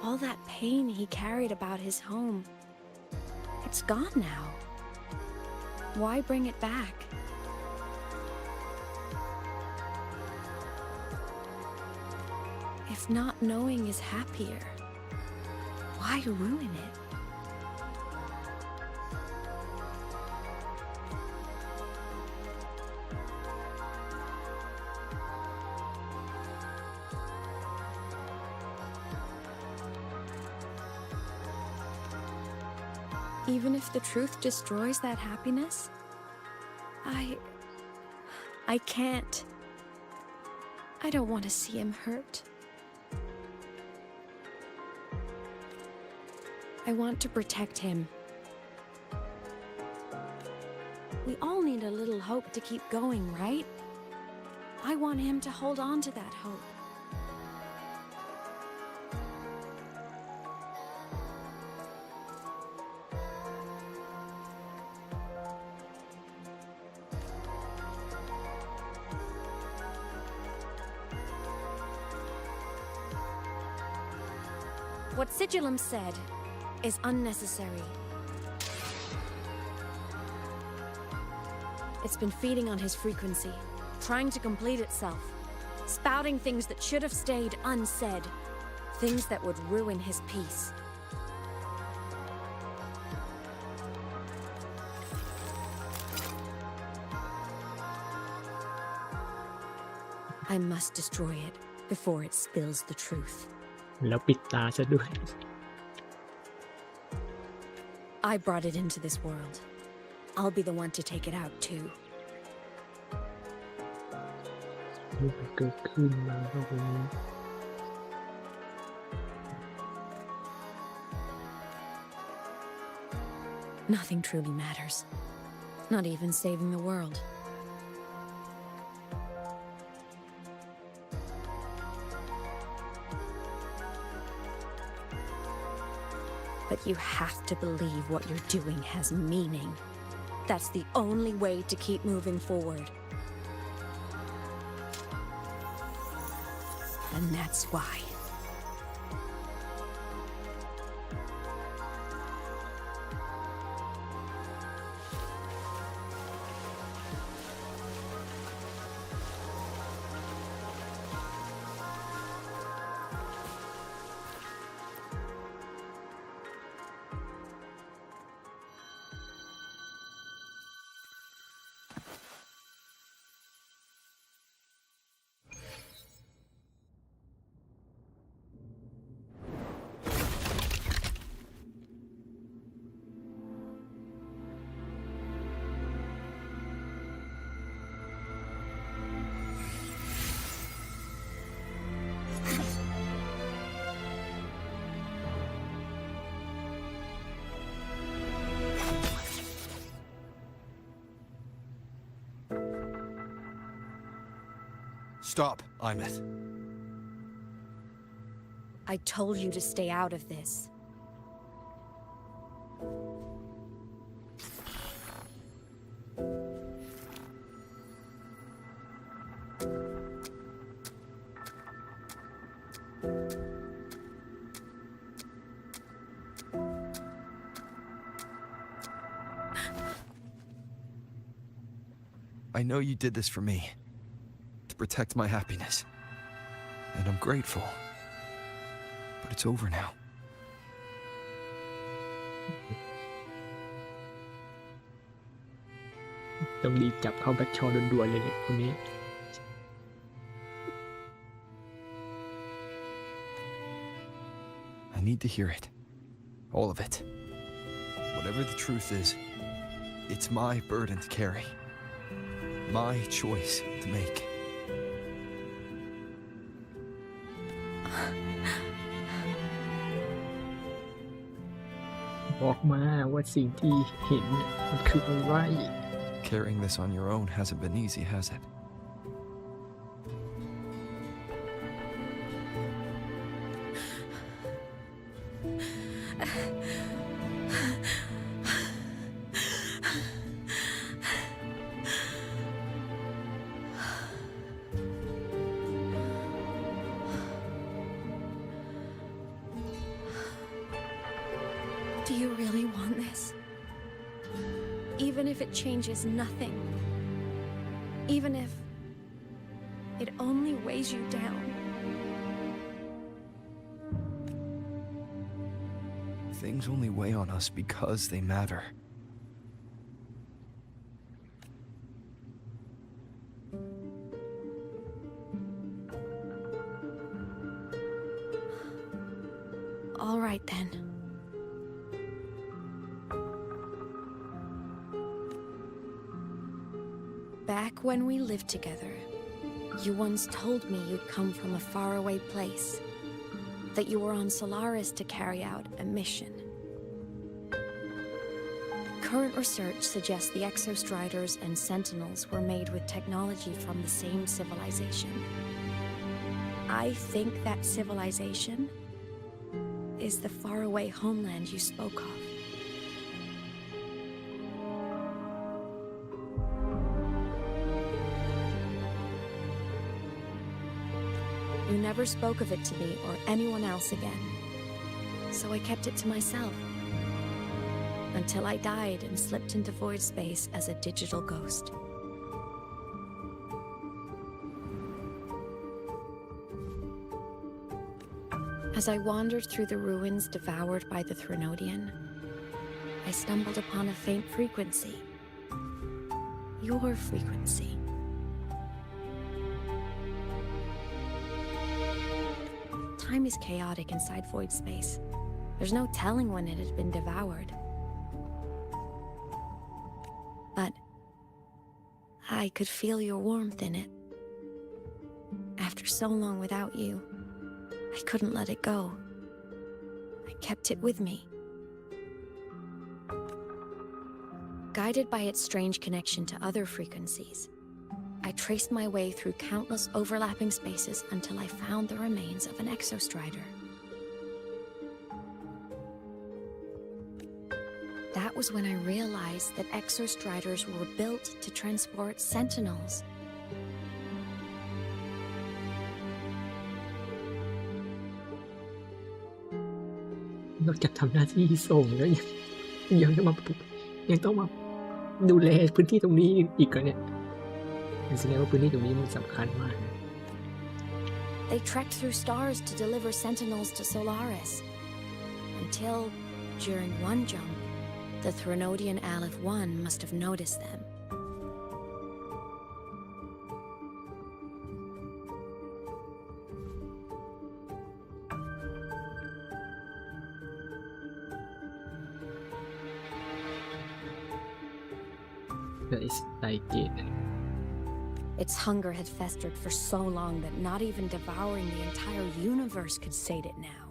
All that pain he carried about his home, it's gone now. Why bring it back? If not knowing is happier, why ruin it? Even if the truth destroys that happiness, I can't. I don't want to see him hurt. I want to protect him. We all need a little hope to keep going, right? I want him to hold on to that hope. What Sigillum said is unnecessary. It's been feeding on his frequency, trying to complete itself, spouting things that should have stayed unsaid, things that would ruin his peace. I must destroy it before it spills the truth. แล้วปิดตาซะด้วย I brought it into this world. I'll be the one to take it out too. มันเกิดขึ้นมาก็คง Nothing truly matters. Not even saving the world. But you have to believe what you're doing has meaning. That's the only way to keep moving forward. And that's why. Stop, Aemeath. I told you to stay out of this. I know you did this for me, to protect my happiness. And I'm grateful. But it's over now. ต้องรีบจับเข้าแบ็คชอด่วนๆเลยเนี่ยคนนี้ I need to hear it. All of it. Whatever the truth is, it's my burden to carry. My choice to make. บอกมาว่าสิ่งที่เห็นมันคืออะไร Carrying this on your own hasn't been easy, has it? Do you really want this? Even if it changes nothing. Even if it only weighs you down. Things only weigh on us because they matter. All right then. Back when we lived together, you once told me you'd come from a faraway place, that you were on Solaris to carry out a mission. Current research suggests the Exostriders and Sentinels were made with technology from the same civilization. I think that civilization is the faraway homeland you spoke of. You never spoke of it to me or anyone else again, so I kept it to myself until I died and slipped into void space as a digital ghost. As I wandered through the ruins devoured by the Threnodian, I stumbled upon a faint frequency. Your frequency. Time is chaotic inside void space. There's no telling when it had been devoured. But I could feel your warmth in it. After so long without you, I couldn't let it go. I kept it with me. Guided by its strange connection to other frequencies, I traced my way through countless overlapping spaces until I found the remains of an Exostrider. That was when I realized that Exostriders were built to transport Sentinels. Not จากทำหน้าที่ส่งแล้วยังต้องมาดูแลพื้นที่ตรงนี้อีกเหรอเนี่ยแสดงว่าพื้นที่ตรงนี้มันสำคัญมาก They trekked through stars to deliver Sentinels to Solaris, until, during one jump, the Threnodian Aleph 1 must have noticed them. Its hunger had festered for so long that not even devouring the entire universe could sate it now.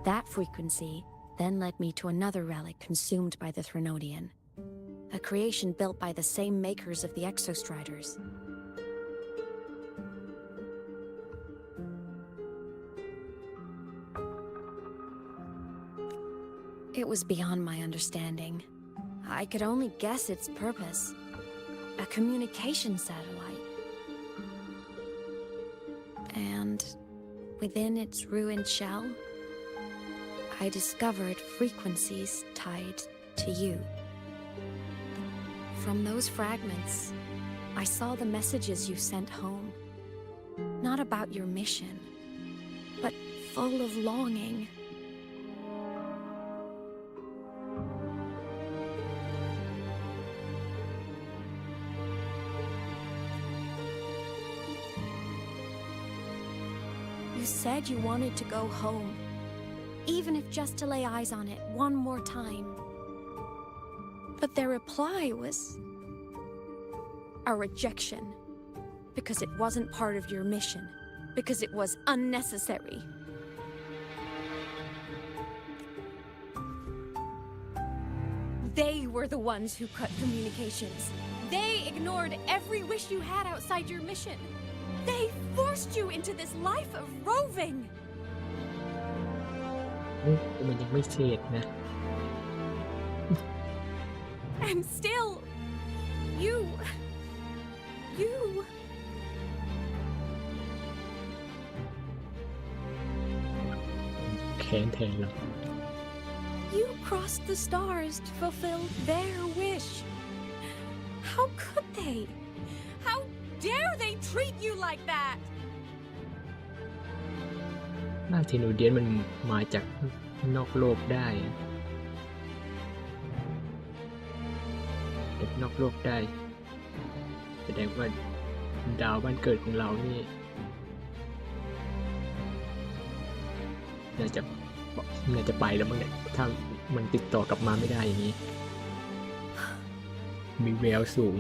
That frequency then led me to another relic consumed by the Threnodian. a creation built by the same makers of the Exostriders. It was beyond my understanding. I could only guess its purpose. A communication satellite. And within its ruined shell, I discovered frequencies tied to you. From those fragments, I saw the messages you sent home. Not about your mission, but full of longing. You said you wanted to go home, even if just to lay eyes on it one more time. But their reply was a rejection, because it wasn't part of your mission, because it was unnecessary. They were the ones who cut communications. They ignored every wish you had outside your mission. They forced you into this life of roving. มันยังไม่เสร็จนะ And still, you แค้นแทนเรา You crossed the stars to fulfill their wish. How could they? How dare they treat you like that? หน้าเทโนเดียนมันมาจากนอกโลกได้เด็กนอกโลกได้แสดงว่าดาวบ้านเกิดของเรานี่น่าจะไปแล้วมั้งเนี่ยถ้ามันติดต่อกลับมาไม่ได้อย่างนี้มีแววสูง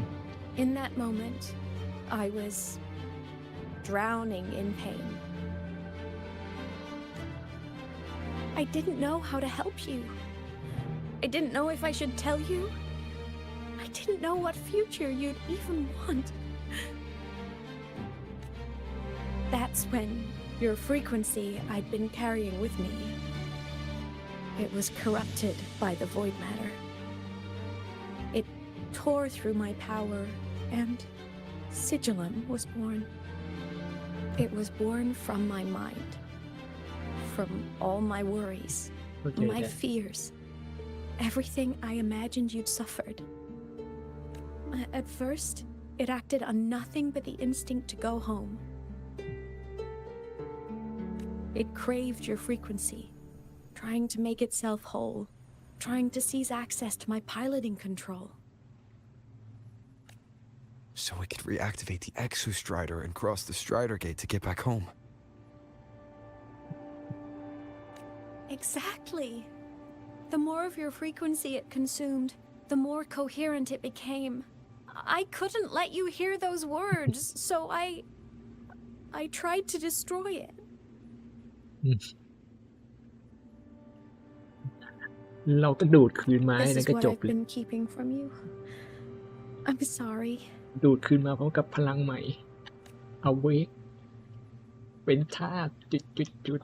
In that moment, I was drowning in pain. I didn't know how to help you. I didn't know if I should tell you. I didn't know what future you'd even want. That's when your frequency I'd been carrying with me, it was corrupted by the void matter. It tore through my power, and Sigillum was born. It was born from my mind, from all my worries, my fears, everything I imagined you'd suffered. At first, it acted on nothing but the instinct to go home. It craved your frequency, trying to make itself whole, trying to seize access to my piloting control. So I could reactivate the Exostrider and cross the Strider Gate to get back home. Exactly. The more of your frequency it consumed, the more coherent it became. I couldn't let you hear those words, so I tried to destroy it. เราก็ดูดคืนมาให้ This นั่ is นก็ what จบ I've เลย been keeping from you. I'm sorry. ดูดคืนมาพร้อมกับพลังใหม่ Awake เป็นธาตุจุด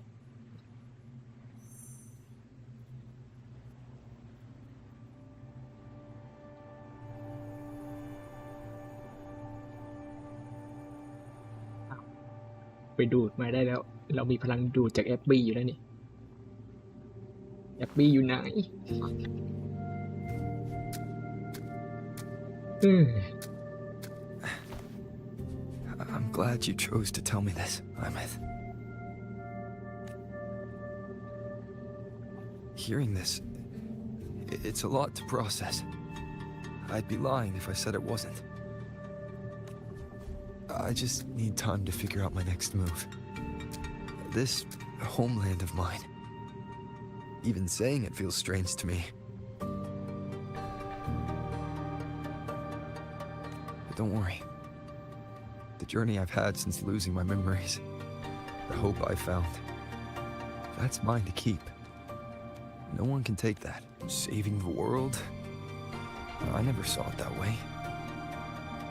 ไปดูดมาได้แล้ว เรามีพลังดูดจากแอปบี้อยู่แล้วนี่แอปบี้อยู่ไหนI'm glad you chose to tell me this, Aemeath. Hearing this, it's a lot to process. I'd be lying if I said it wasn't. I just need time to figure out my next move. This homeland of mine. Even saying it feels strange to me. But don't worry. The journey I've had since losing my memories, the hope I found, that's mine to keep. No one can take that. Saving the world, I never saw it that way.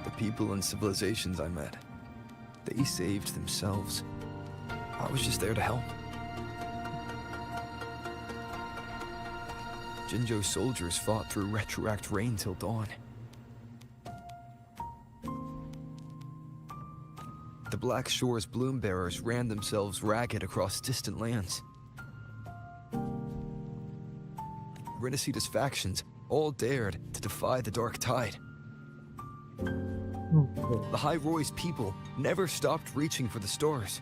The people and civilizations I met, they saved themselves. I was just there to help. Jinzhou's soldiers fought through retroact rain till dawn. The Black Shore's bloom bearers ran themselves ragged across distant lands. Renacita's factions all dared to defy the dark tide. The High Roy's people never stopped reaching for the stars.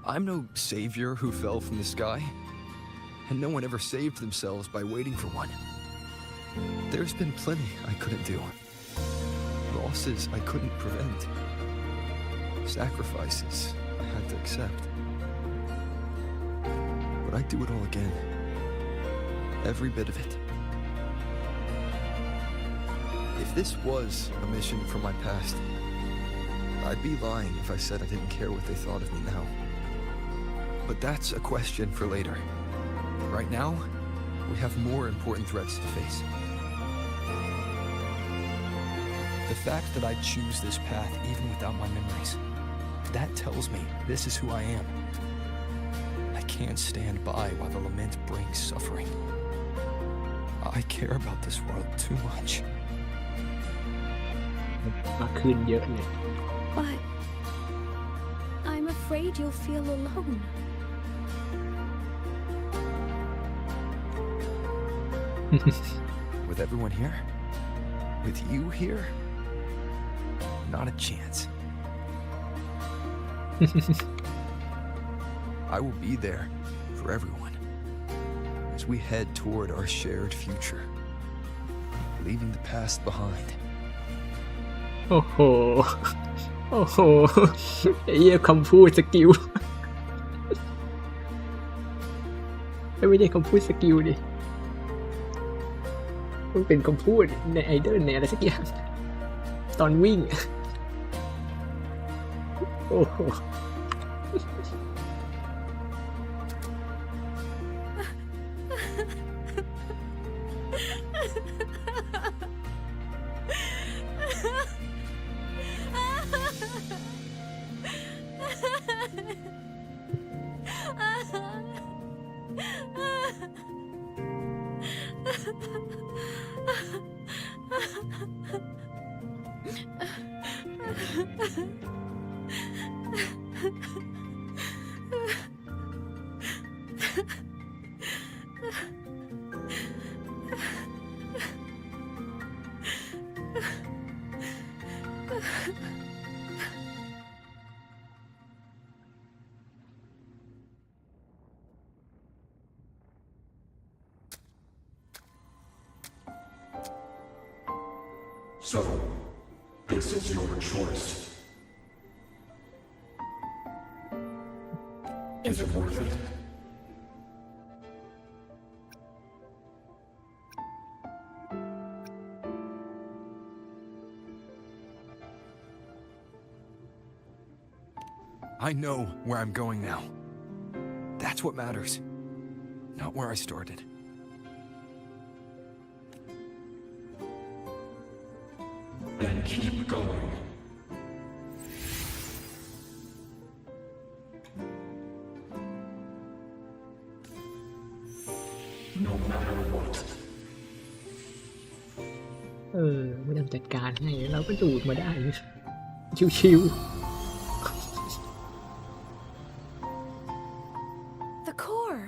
I'm no savior who fell from the sky, and no one ever saved themselves by waiting for one. There's been plenty I couldn't do. Losses I couldn't prevent. Sacrifices I had to accept. But I'd do it all again. Every bit of it. If this was a mission from my past, I'd be lying if I said I didn't care what they thought of me now. But that's a question for later. Right now, we have more important threats to face. The fact that I choose this path even without my memories, that tells me this is who I am. I can't stand by while the lament brings suffering. I care about this world too much. มาคืนเยอะเลย But I'm afraid you'll feel alone. With everyone here? With you here? Not a chance. I will be there for everyone as we head toward our shared future, leaving the past behind. โอ้โห โอ้โหไอ้เหี้ยคำพูดสกิล ไม่ได้คำพูดสกิลดิมันเป็นคำพูดในไอดอลในอะไรสักอย่างตอนวิ่งโอ้โห So, this is your choice. Is it worth it? I know where I'm going now. That's what matters, not where I started. Then keep going. No matter what. ไม่ต้องจัดการให้เราก็ดูดมาได้ชิว The core.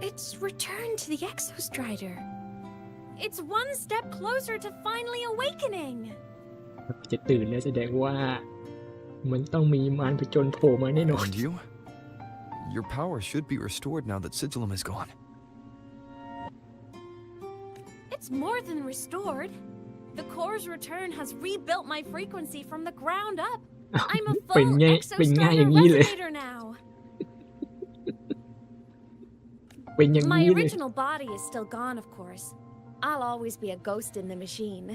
It's returned to the Exostrider. It's one step closer to finally awakening. ๆจะตื่นแล้วแสดงว่ามันต้องมีมารผจญโผล่มาแน่นอน And you? Your power should be restored now that Sigillum is gone. It's more than restored. The core's return has rebuilt my frequency from the ground up. I'm a full Exostrider resonator now. My original body is still gone, of course. I'll always be a ghost in the machine.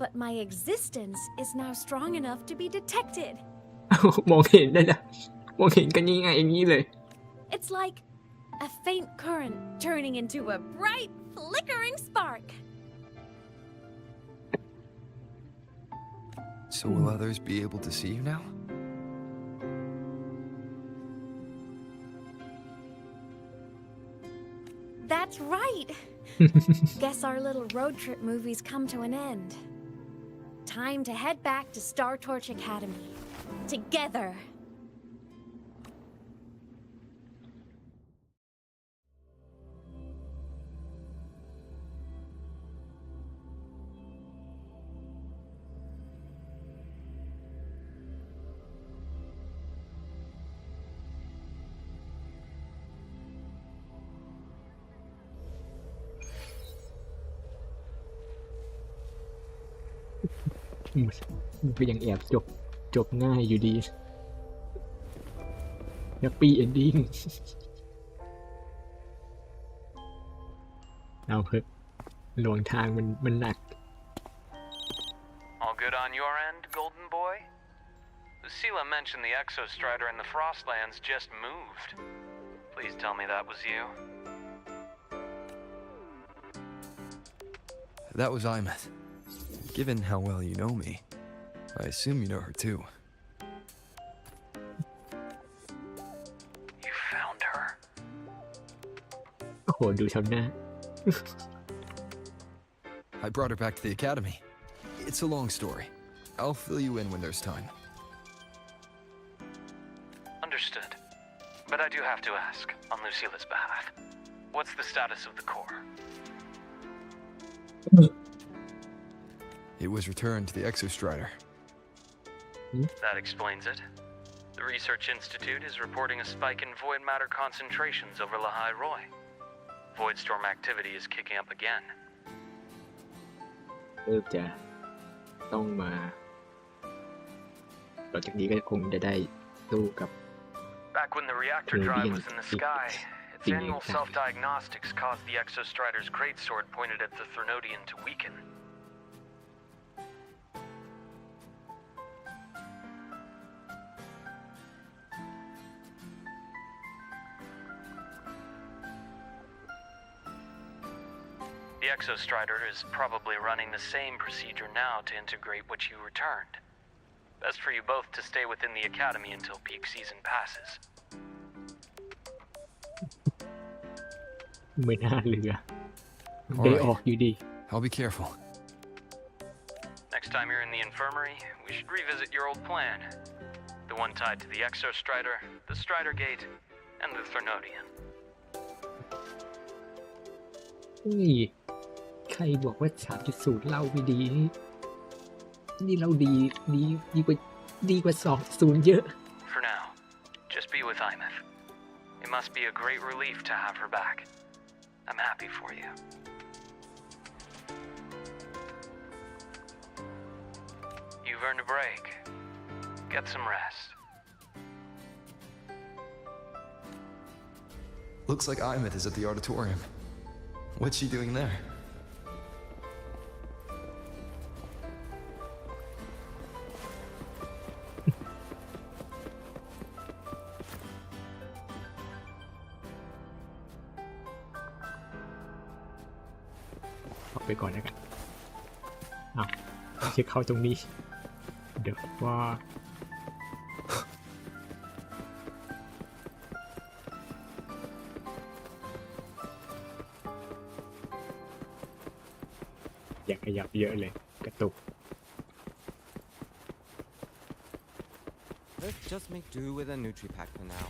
But my existence is now strong enough to be detected. มองเห็นได้นะมองเห็นกันง่ายๆอย่างนี้เลย It's like a faint current turning into a bright flickering spark. So will others be able to see you now? That's right. Guess our little road trip movie's come to an end. Time to head back to Star Torch Academy. Together. มันก็ยังแอบจบง่ายอยู่ดีแฮปปี้เอนดิ้งเอาเถอะหลวงทางมันหนัก All good on your end, Golden Boy? Lucilla mentioned the Exostrider in the Frostlands just moved. Please tell me that was you. That was Aemeath. Given how well you know me, I assume you know her too. You found her? โอ้โหดูทำหน้า I brought her back to the academy. It's a long story. I'll fill you in when there's time. Understood. But I do have to ask, on Lucilla's behalf, what's the status of the core? It was returned to the Exostrider. That explains it. The Research Institute is reporting a spike in void matter concentrations over Lahai Roy. Voidstorm activity is kicking up again. จะต้องมาต่อจากนี้ก็คงจะได้สู้กับ Back when the reactor drive was in the sky, its annual self-diagnostics caused the Exostrider's greatsword pointed at the Thernodian to weaken. The Exostrider is probably running the same procedure now to integrate what you returned. Best for you both to stay within the academy until peak season passes. ไม่น่าเหลือได้ออกอยู่ดี I'll be careful. Next time you're in the infirmary, we should revisit your old plan. The one tied to the Exostrider, the Strider Gate, and the Thernodian. นี่ใครบอกว่า 3.0 เล่าไม่ดีนี่เราดีกว่า 2.0 เยอะ For now, just be with Aemeath. It must be a great relief to have her back. I'm happy for you. You've earned a break. Get some rest. Looks like Aemeath is at the auditorium. What's she doing there? I'll ไปก่อนแล้วกันเช็คเข้าตรงนี้เดี๋ยวว่าอยากขยับเยอะเลยกระตุก Let's just make do with a Nutri-Pack for now.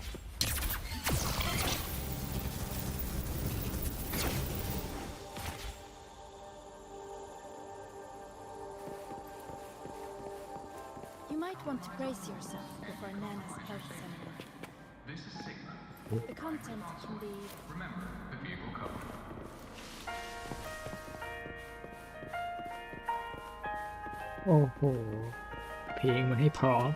You might want to brace yourself before Nana's health seminar. This is Sigma. The content can be... Remember the vehicle code. โอ้โหเพลงมาให้พร้อม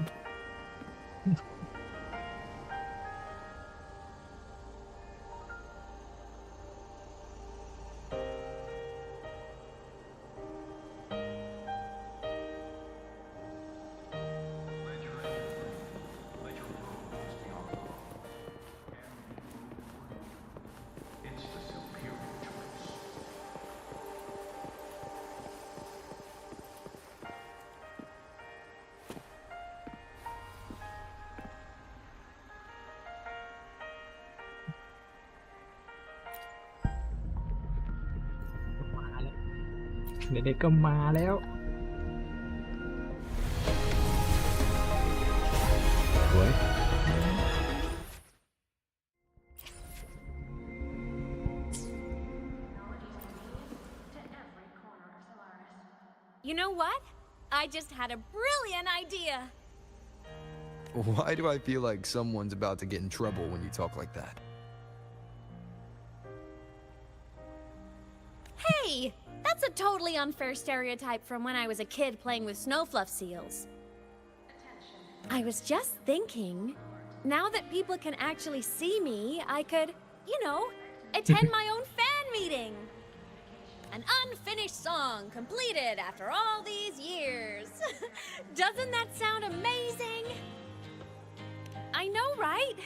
เด็กๆก็มาแล้วสวย You know what? I just had a brilliant idea. Why do I feel like someone's about to get in trouble when you talk like that? Hey, that's a totally unfair stereotype from when I was a kid playing with snowfluff seals. I was just thinking, now that people can actually see me, I could, you know, attend my own fan meeting. An unfinished song completed after all these years. Doesn't that sound amazing? I know, right?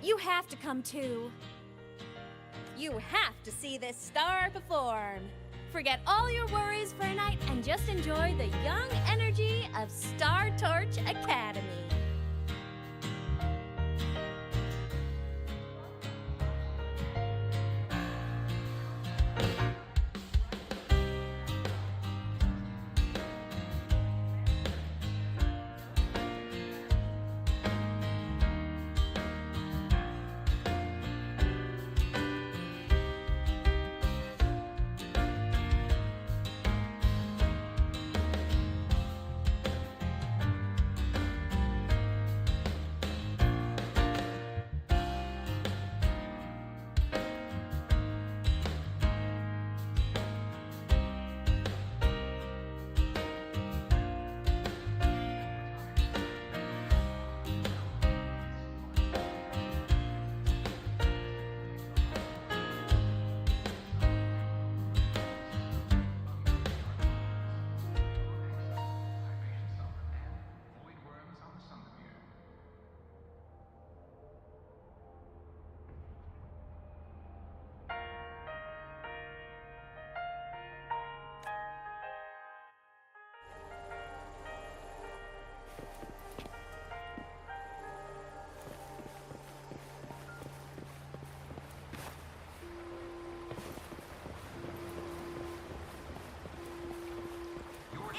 You have to come too. You have to see this star perform. Forget all your worries for a night and just enjoy the young energy of Star Torch Academy.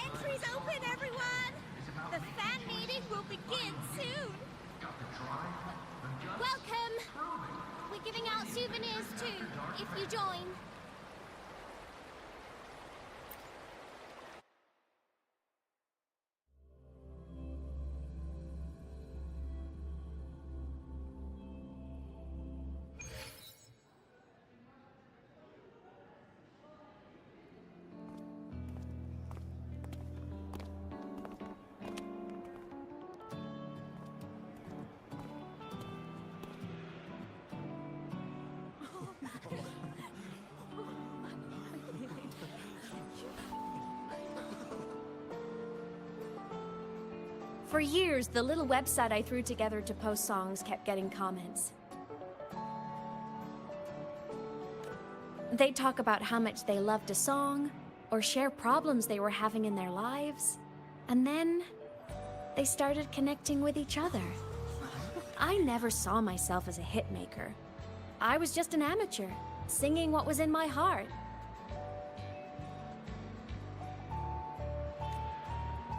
Entries open, everyone! The fan meeting will begin soon. Welcome! We're giving out souvenirs too, if you join. For years, the little website I threw together to post songs kept getting comments. They'd talk about how much they loved a song, or share problems they were having in their lives, and then they started connecting with each other. I never saw myself as a hitmaker. I was just an amateur, singing what was in my heart.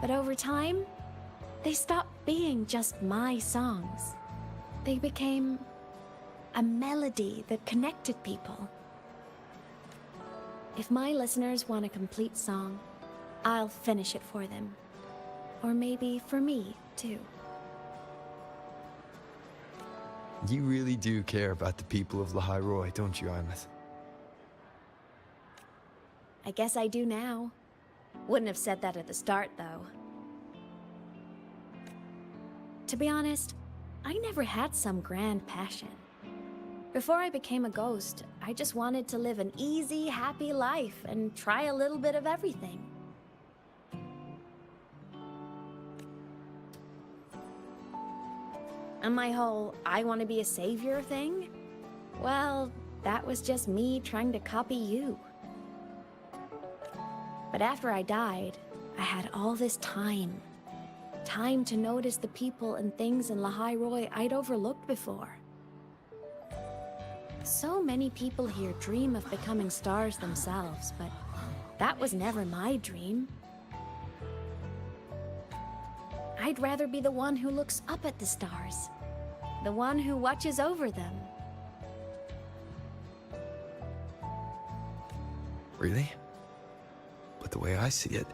But over time, they stopped being just my songs. They became a melody that connected people. If my listeners want a complete song, I'll finish it for them. Or maybe for me, too. You really do care about the people of Lahai Roi, don't you, Aemeath? I guess I do now. Wouldn't have said that at the start, though. To be honest, I never had some grand passion. Before I became a ghost, I just wanted to live an easy, happy life and try a little bit of everything. And my whole I want to be a savior thing? Well, that was just me trying to copy you. But after I died, I had all this time. Time to notice the people and things in Lahai Roi I'd overlooked before. So many people here dream of becoming stars themselves, but That was never my dream. I'd rather be the one who looks up at the stars, the one who watches over them. Really? But the way I see it,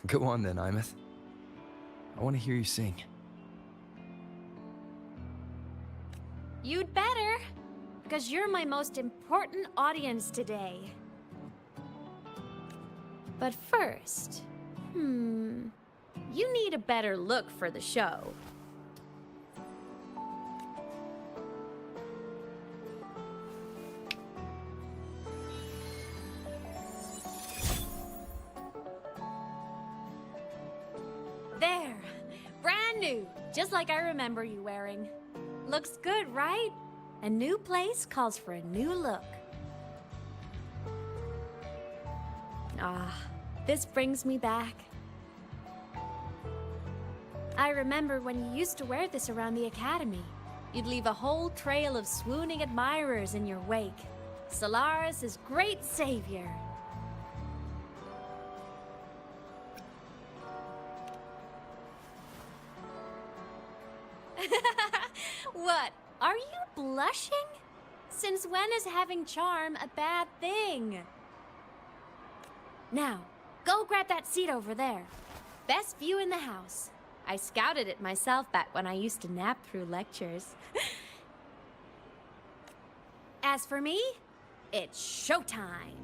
go on then, Aemeath. I want to hear you sing. You'd better, because you're my most important audience today. But first, you need a better look for the show. There, brand new, just like I remember you wearing. Looks good, right? A new place calls for a new look. This brings me back. I remember when you used to wear this around the academy. You'd leave a whole trail of swooning admirers in your wake. Solaris' great savior. What? Are you blushing? Since when is having charm a bad thing? Now, go grab that seat over there. Best view in the house. I scouted it myself back when I used to nap through lectures. As for me, it's showtime.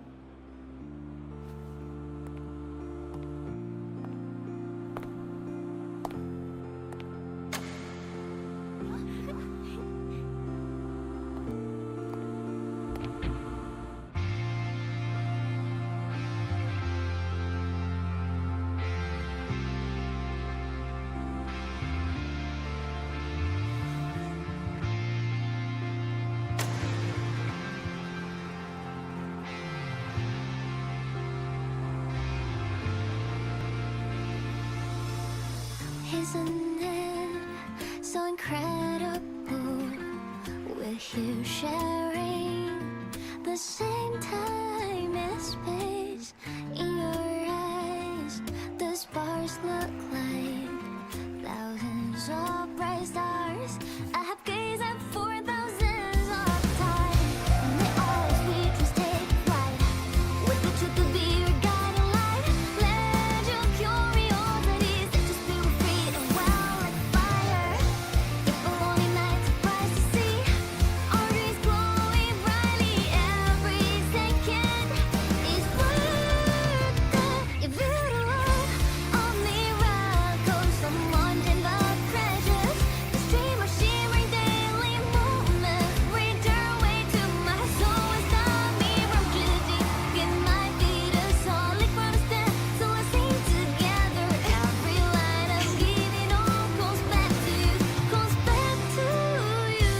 Isn't it so incredible? We're here sharing the same time and space. In your eyes, the sparks look like thousands of bright stars. I have gazed at for thousands of times, and they all speak to take flight. With the truth to be your guiding light, let your curiosity set your spirit free and well like fire. If a lonely night surprised to see our dreams glowing brightly, every second is worth it. If you don't love all miracles, someone in the treasures, the stream of shimmering daily moments return way to my soul and stop me from drifting. It might be the solid ground to stand, so let's sing together. Every line I'm giving all goes back to you, goes back to you.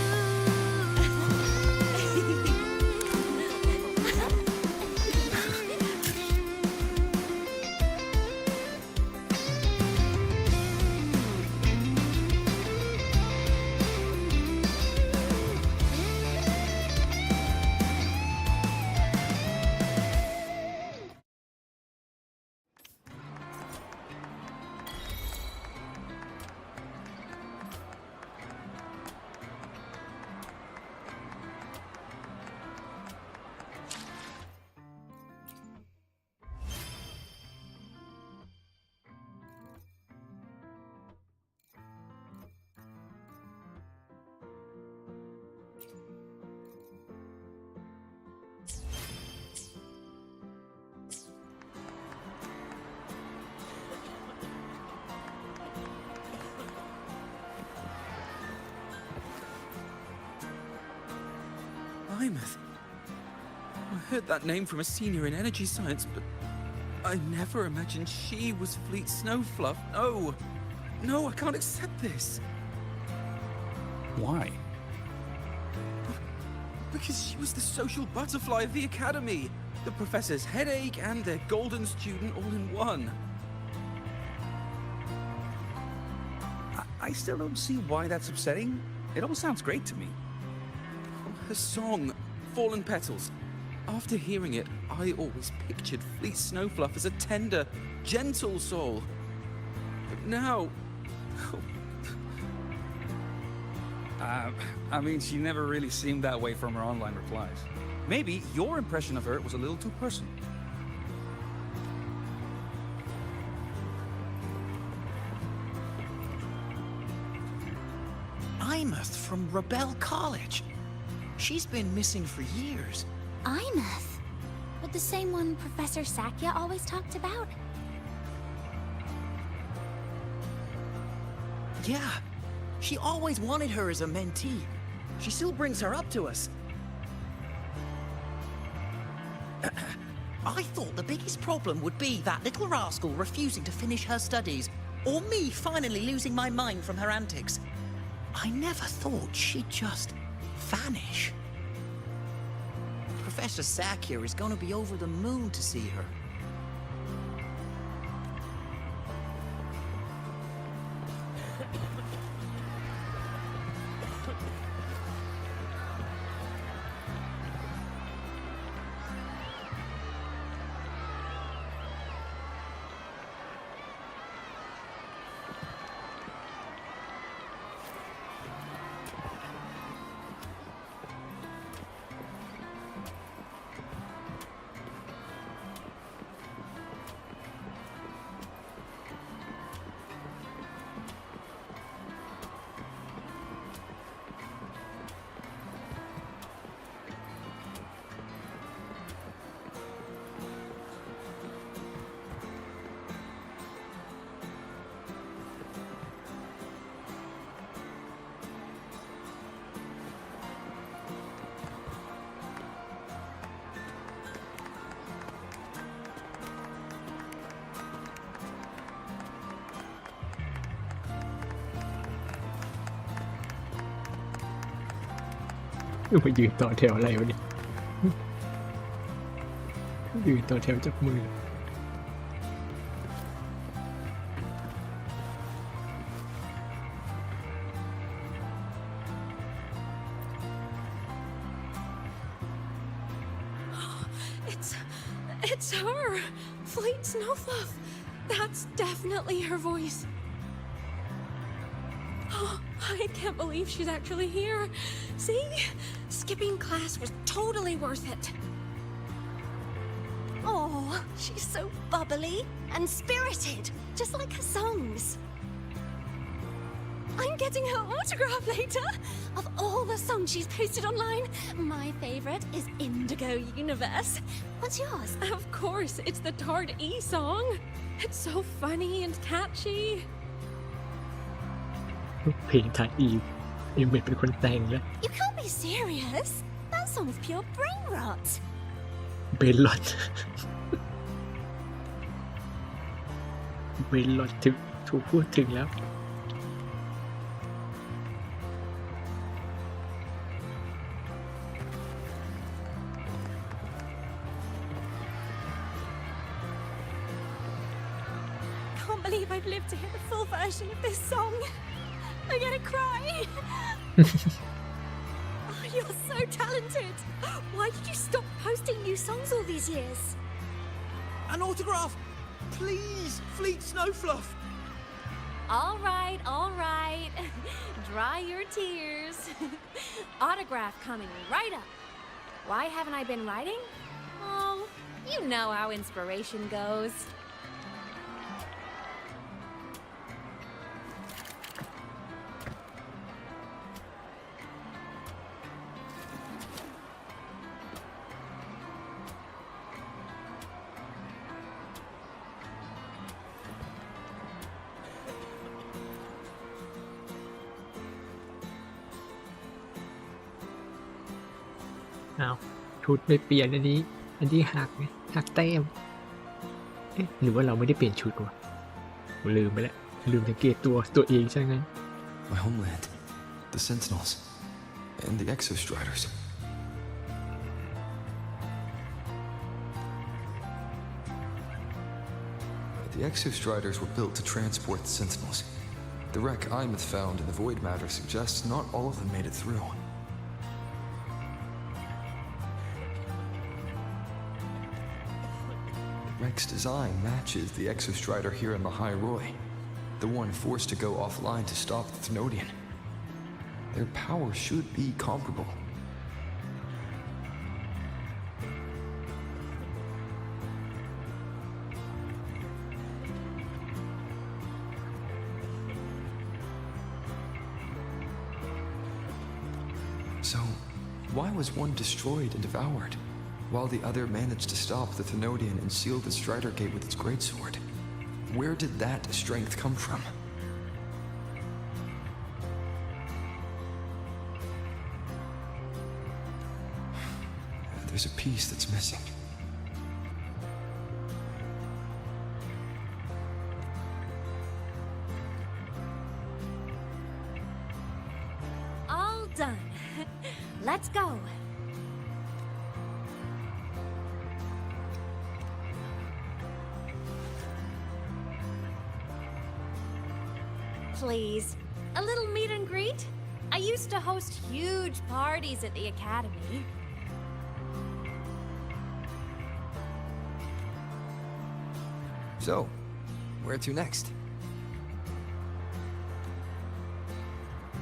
Aemeath. I heard that name from a senior in energy science, but I never imagined she was Fleet Snowfluff. No! No, I can't accept this. Why? Because she was the social butterfly of the academy, the professor's headache and their golden student all in one. I still don't see why that's upsetting. It all sounds great to me. Her song, Fallen Petals. After hearing it, I always pictured Fleet Snowfluff as a tender, gentle soul. But now... I mean, she never really seemed that way from her online replies. Maybe your impression of her was a little too personal. Aemeath from Rebel College. She's been missing for years. Aemeath? But the same one Professor Sakya always talked about? Yeah. She always wanted her as a mentee. She still brings her up to us. I thought the biggest problem would be that little rascal refusing to finish her studies, or me finally losing my mind from her antics. I never thought she'd just vanish. Professor Sakya is gonna be over the moon to see her.มายืนต่อแถวอะไรวะเนี่ยยืนต่อแถวจับมือ It's her! Fleet Snowfluff! That's definitely her voice. Oh, I can't believe she's actually here. See? Skipping class was totally worth it. Oh, she's so bubbly and spirited, just like her songs. I'm getting her autograph later. Of all the songs she's posted online, my favorite is Indigo Universe. What's yours? Of course, it's the Tard E song. It's so funny and catchy. เพลงทาร์อีเอเมทเป็นคนแต่งแล้ว You can't be serious. That song's pure brain rot. เบลลอดเบลลอดถูกพูดถึงแล้ว Can't believe I've lived to hear the full version of this song. I'm gonna cry. Oh, you're so talented. Why did you stop posting new songs all these years? An autograph! Please, Fleet Snowfluff! All right. Dry your tears. Autograph coming right up. Why haven't I been writing? Oh, you know how inspiration goes.อ้าวชุดไม่เปลี่ยนอันนี้หักไงหักแต้มเอ๊ะหรือว่าเราไม่ได้เปลี่ยนชุดวะลืมไปแล้วลืมสังเกตตัวเองใช่ไหม My homeland, the Sentinels, and the Exostriders. The exostriders were built to transport the Sentinels. The wreck Aemeath found in the void matter suggests not all of them made it through. The wreck's design matches the exostrider here in Lahai Roi, the one forced to go offline to stop the Thenodian. Their power should be comparable. So, why was one destroyed and devoured, while the other managed to stop the Thenodian and seal the Strider Gate with its greatsword? Where did that strength come from? There's a piece that's missing. All done. Let's go. Please, a little meet and greet? I used to host huge parties at the academy. So, where to next?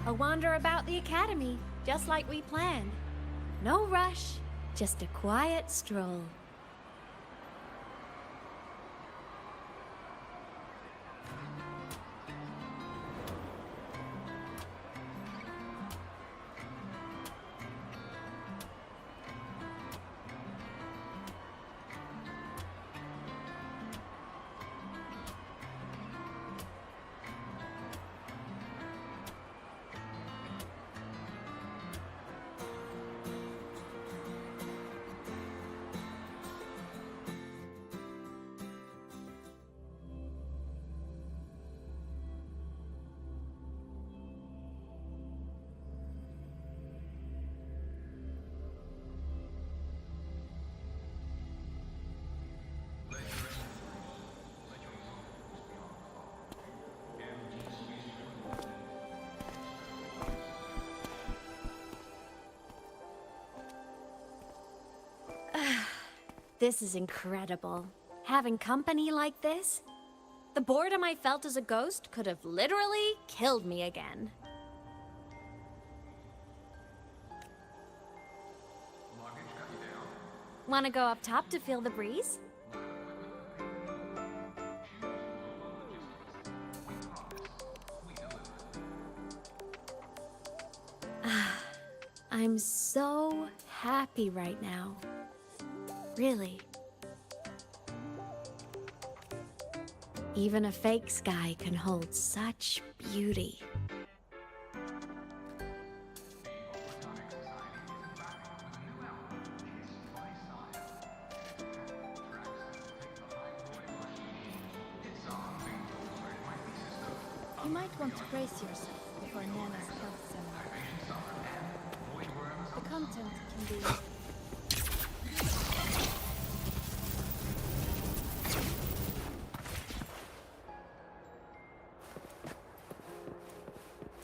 A wander about the academy, just like we planned. No rush, just a quiet stroll. This is incredible. Having company like this? The boredom I felt as a ghost could have literally killed me again. Wanna go up top to feel the breeze? I'm so happy right now. Really. Even a fake sky can hold such beauty. You might want to brace yourself before Nana's health seminar. The content can be...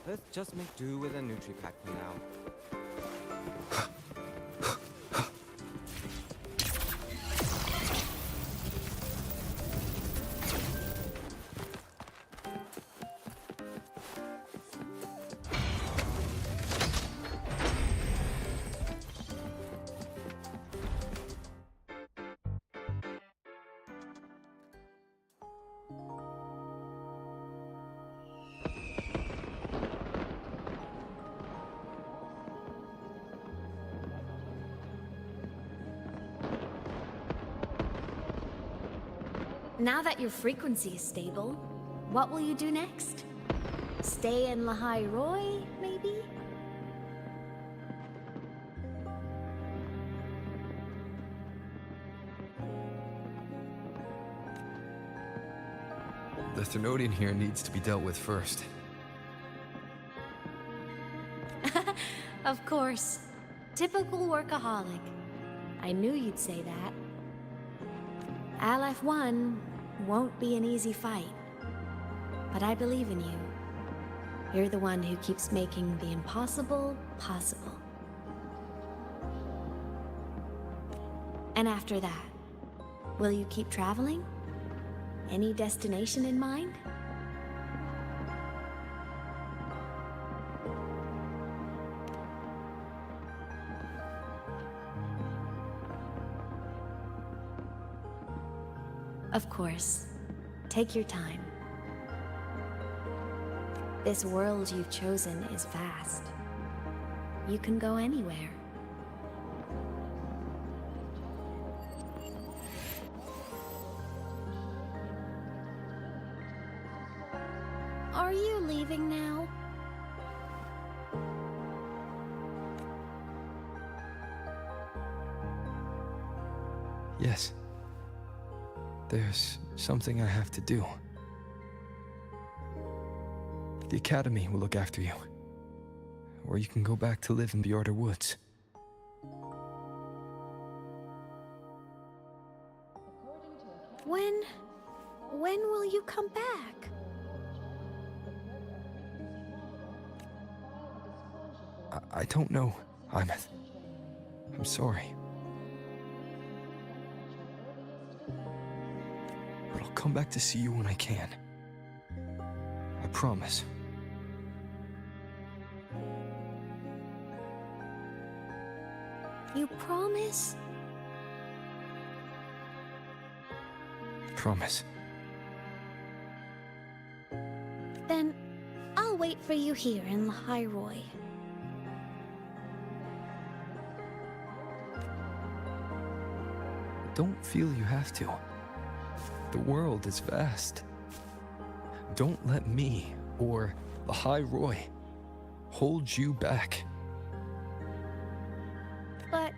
Let's just make do with a Nutri-Pack for now. Now that your frequency is stable, what will you do next? Stay in Lahai Roi, maybe? The Thenodian here needs to be dealt with first. Of course. Typical workaholic. I knew you'd say that. Aleph 1, won't be an easy fight. But I believe in you. You're the one who keeps making the impossible possible. And after that, will you keep traveling? Any destination in mind? Of course. Take your time. This world you've chosen is vast. You can go anywhere. Are you leaving now? Yes. There's something I have to do. The Academy will look after you. Or you can go back to live in the Bjorder Woods. When will you come back? I don't know, Aemeath. I'm sorry. But I'll come back to see you when I can. I promise. You promise? Promise. Then I'll wait for you here in Lahairoi. Don't feel you have to. The world is vast. Don't let me or Lahairoi hold you back. But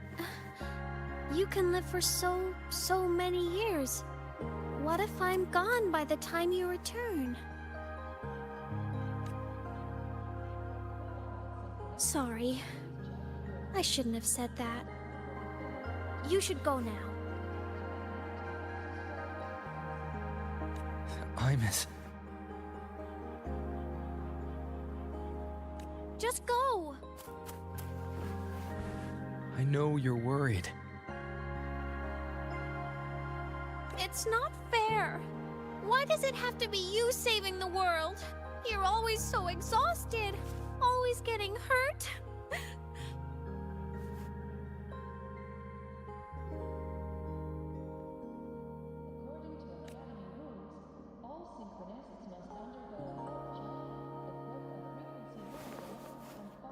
you can live for so many years. What if I'm gone by the time you return? Sorry. I shouldn't have said that. You should go now. Aemeath. Just go! I know you're worried. It's not fair. Why does it have to be you saving the world? You're always so exhausted. Always getting hurt.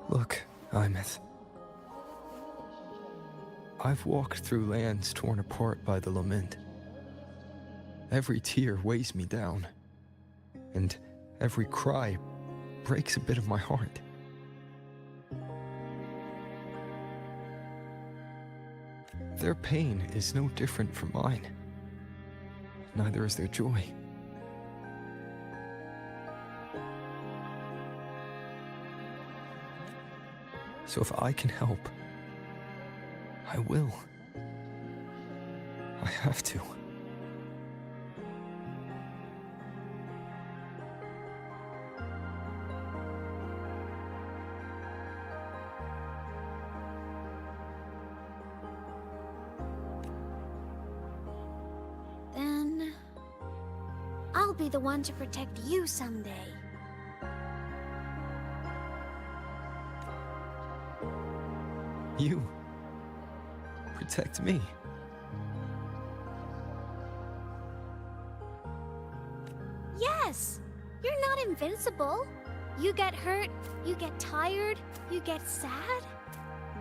Look, Aemeath. I've walked through lands torn apart by the lament. Every tear weighs me down, and every cry breaks a bit of my heart. Their pain is no different from mine. Neither is their joy. So if I can help, I will. I have to. Then I'll be the one to protect you someday. You protect me. Yes! You're not invincible. You get hurt, you get tired, you get sad.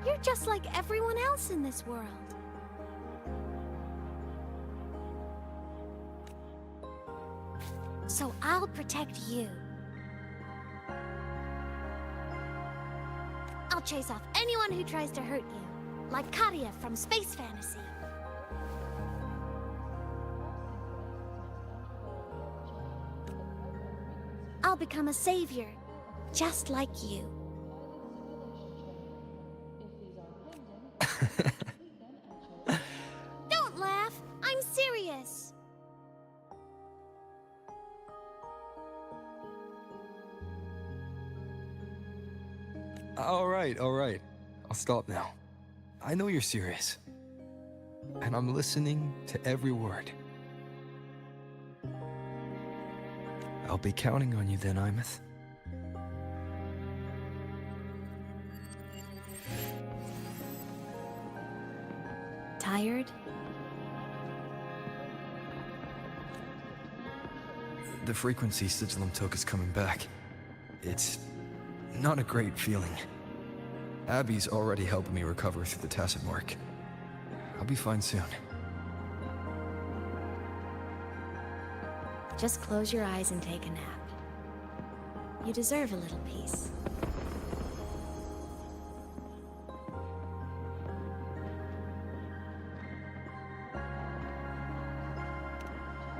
You're just like everyone else in this world. So I'll protect you. I'll chase off anyone who tries to hurt you, like Katia from Space Fantasy. I'll become a savior, just like you. Don't laugh! I'm serious! All right. I'll stop now. I know you're serious. And I'm listening to every word. I'll be counting on you then, Aemeath. Tired? The frequency Sigillum took is coming back. It's not a great feeling. Abby's already helping me recover through the tacit mark. I'll be fine soon. Just close your eyes and take a nap. You deserve a little peace.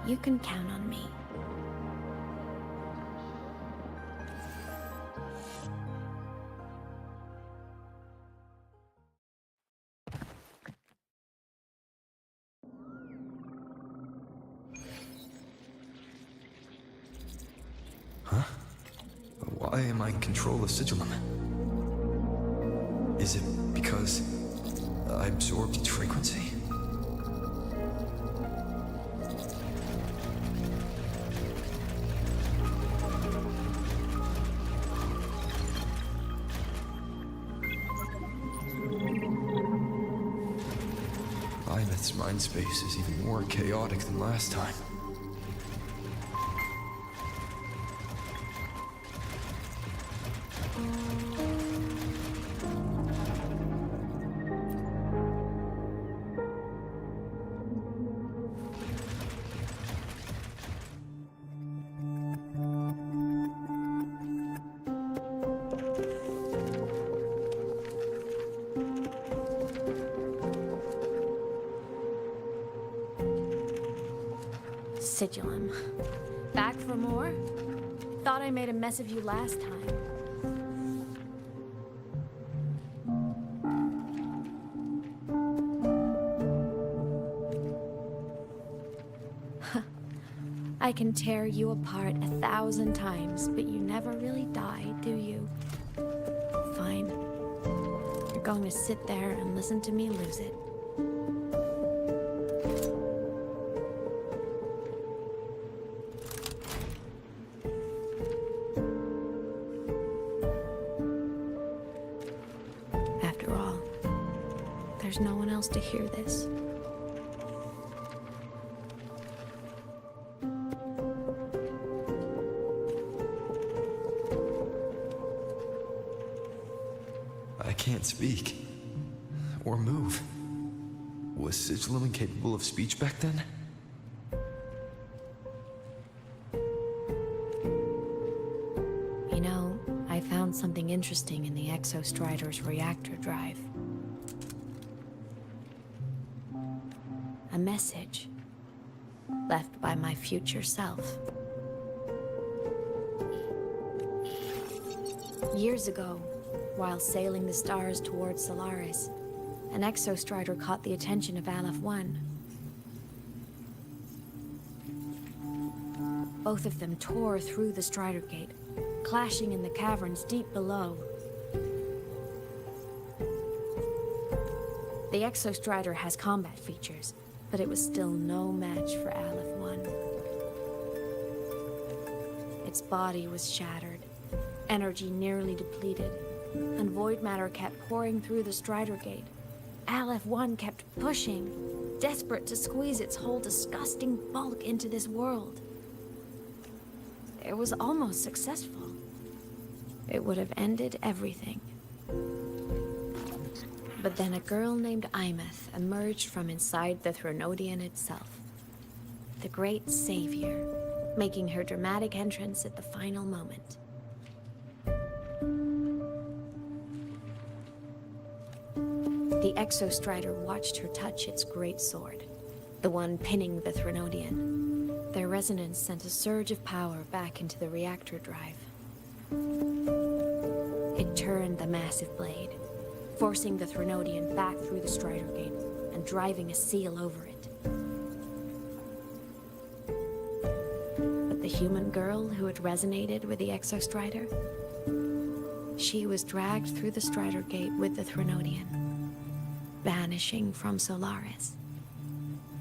You can count on me. Why am I in control of Sigillum? Is it because I absorbed its frequency? Aemeath's mind space is even more chaotic than last time. Sigillum. Back for more? Thought I made a mess of you last time. I can tear you apart 1,000 times, but you never really die, do you? Fine. You're going to sit there and listen to me lose it. After all, there's no one else to hear this. I can't speak. Or move. Was Sigillum incapable of speech back then? You know, I found something interesting in the Exostrider's reactor drive. A message left by my future self. Years ago, while sailing the stars towards Solaris, an Exostrider caught the attention of Aleph 1. Both of them tore through the Strider Gate, clashing in the caverns deep below. The Exostrider has combat features, but it was still no match for Aleph 1. Its body was shattered, energy nearly depleted, and void matter kept pouring through the Strider Gate. Aleph 1 kept pushing, desperate to squeeze its whole disgusting bulk into this world. It was almost successful. It would have ended everything. But then a girl named Aemeath emerged from inside the Threnodian itself. The great savior, making her dramatic entrance at the final moment. The Exostrider watched her touch its great sword, the one pinning the Threnodian. Their resonance sent a surge of power back into the reactor drive. It turned the massive blade, forcing the Threnodian back through the Strider Gate and driving a seal over it. But the human girl who had resonated with the Exostrider? She was dragged through the Strider Gate with the Threnodian, vanishing from Solaris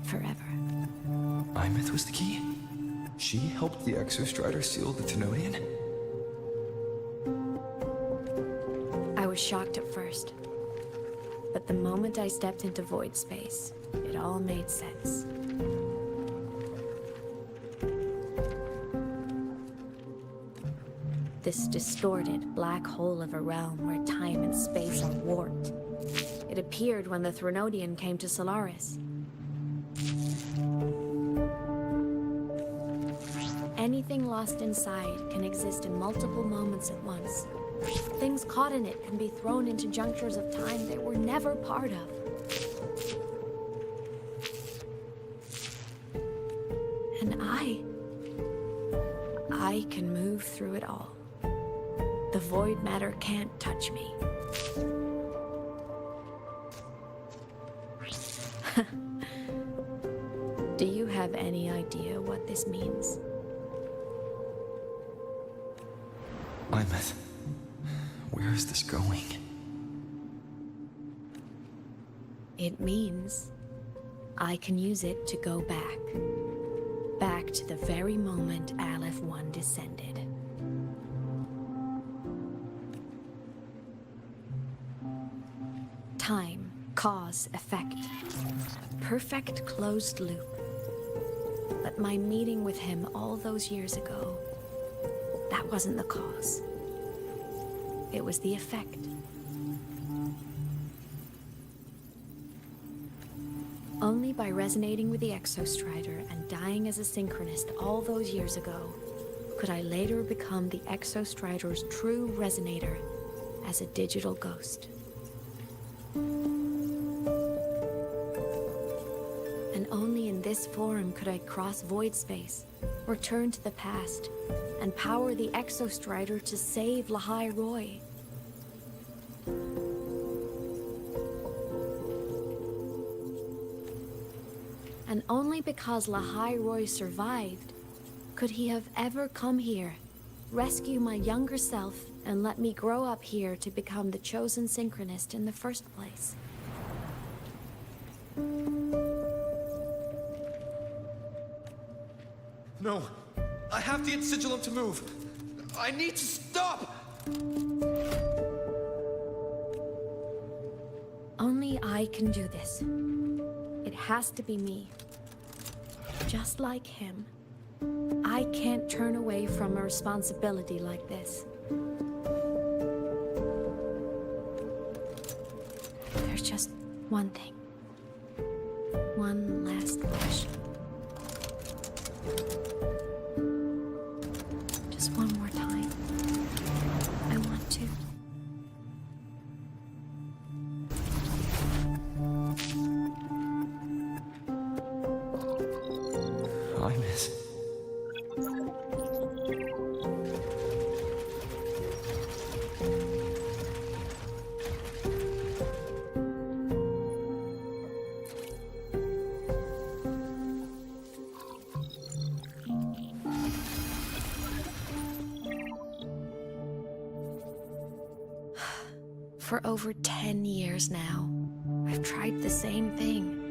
forever. Aemeath was the key? She helped the Exostrider seal the Threnodian? I was shocked at first, but the moment I stepped into void space, it all made sense. This distorted black hole of a realm where time and space are warped. It appeared when the Threnodian came to Solaris. Anything lost inside can exist in multiple moments at once. Things caught in it can be thrown into junctures of time they were never part of. And I can move through it all. The void matter can't touch me. Do you have any idea what this means? Aemeath, where is this going? It means I can use it to go back. Back to the very moment Aleph 1 descended. Time, cause, effect. Perfect closed loop. But my meeting with him all those years ago, that wasn't the cause. It was the effect. Only by resonating with the Exostrider and dying as a synchronist all those years ago could I later become the Exostrider's true resonator as a digital ghost. And only in this form could I cross void space, return to the past, and power the Exostrider to save Lahai Roy. And only because Lahai Roy survived could he have ever come here, rescue my younger self, and let me grow up here to become the chosen synchronist in the first place. No, I have to get Sigillum to move. I need to stop! Only I can do this. It has to be me. Just like him, I can't turn away from a responsibility like this. There's just one thing. One last question. Just one more time. I want to. Aemeath. For over 10 years now, I've tried the same thing.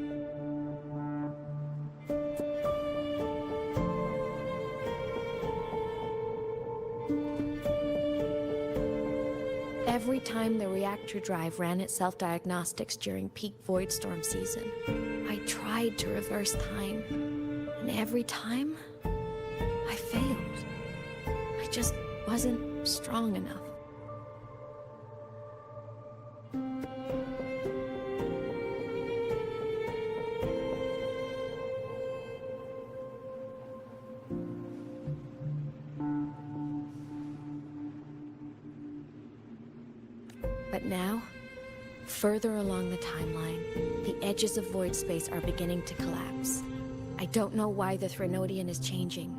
Every time the reactor drive ran its self-diagnostics during peak void storm season, I tried to reverse time, and every time, I failed. I just wasn't strong enough. But now, further along the timeline, the edges of void space are beginning to collapse. I don't know why the Threnodian is changing,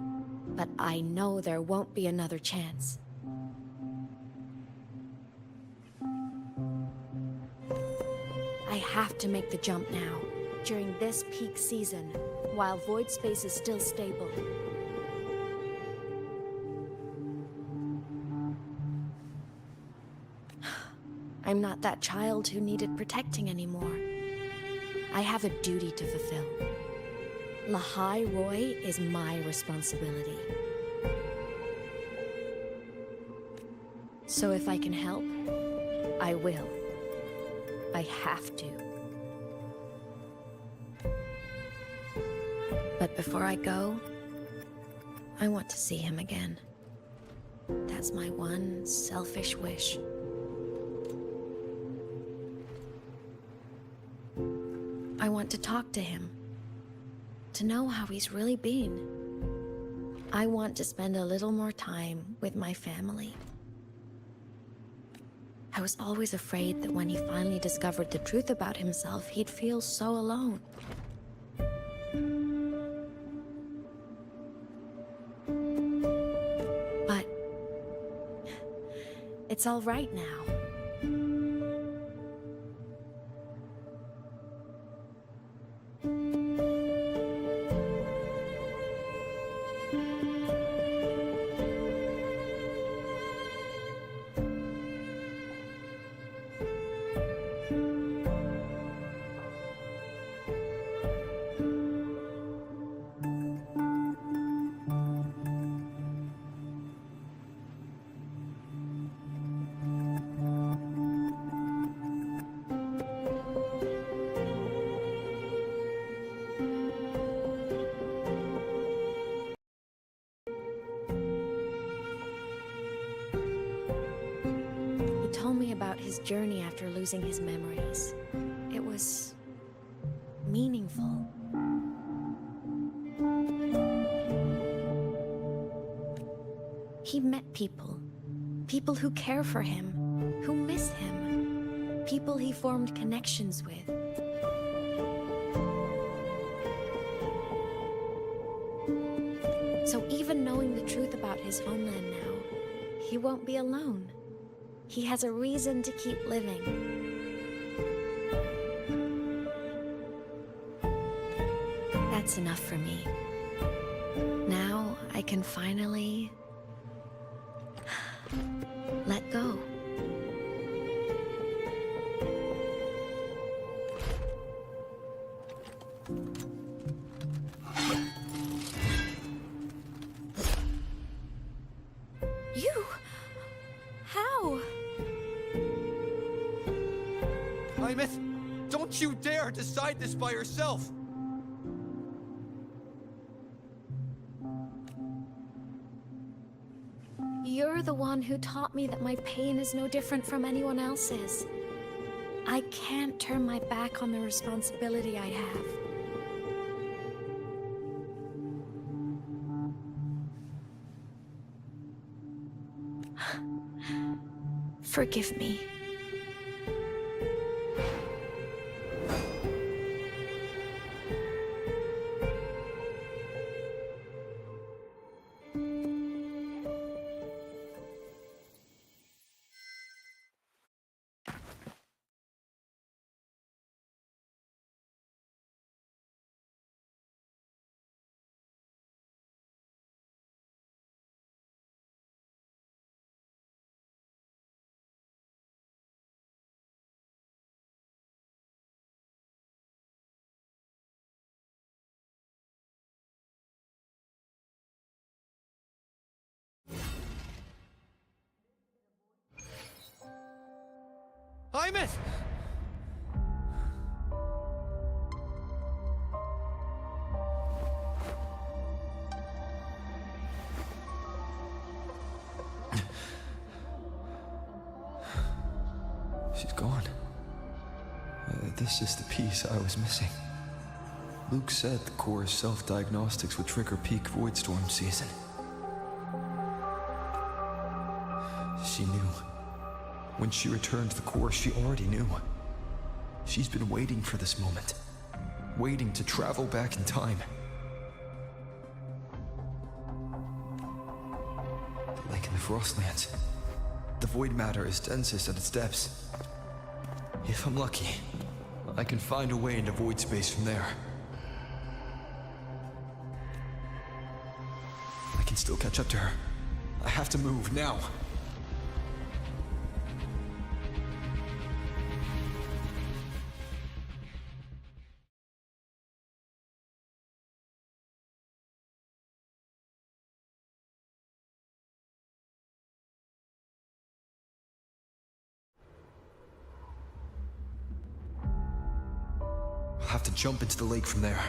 but I know there won't be another chance. I have to make the jump now, during this peak season, while void space is still stable. I'm not that child who needed protecting anymore. I have a duty to fulfill. Lahai Roy is my responsibility. So if I can help, I will. I have to. But before I go, I want to see him again. That's my one selfish wish. I want to talk to him, to know how he's really been. I want to spend a little more time with my family. I was always afraid that when he finally discovered the truth about himself, he'd feel so alone. But it's all right now. Told me about his journey after losing his memories. It was meaningful. He met people who care for him, who miss him, people he formed connections with. So even knowing the truth about his homeland now, he won't be alone. He has a reason to keep living. That's enough for me. Now I can finally let go. You? How? Aemeath, don't you dare decide this by yourself! You're the one who taught me that my pain is no different from anyone else's. I can't turn my back on the responsibility I have. Forgive me. Aemeath! She's gone. This is the piece I was missing. Luke said the core's self-diagnostics would trigger peak void storm season. She knew. When she returned to the core, she already knew. She's been waiting for this moment. Waiting to travel back in time. The lake in the Frostlands. The void matter is densest at its depths. If I'm lucky, I can find a way into void space from there. I can still catch up to her. I have to move now. jump into the lake from there.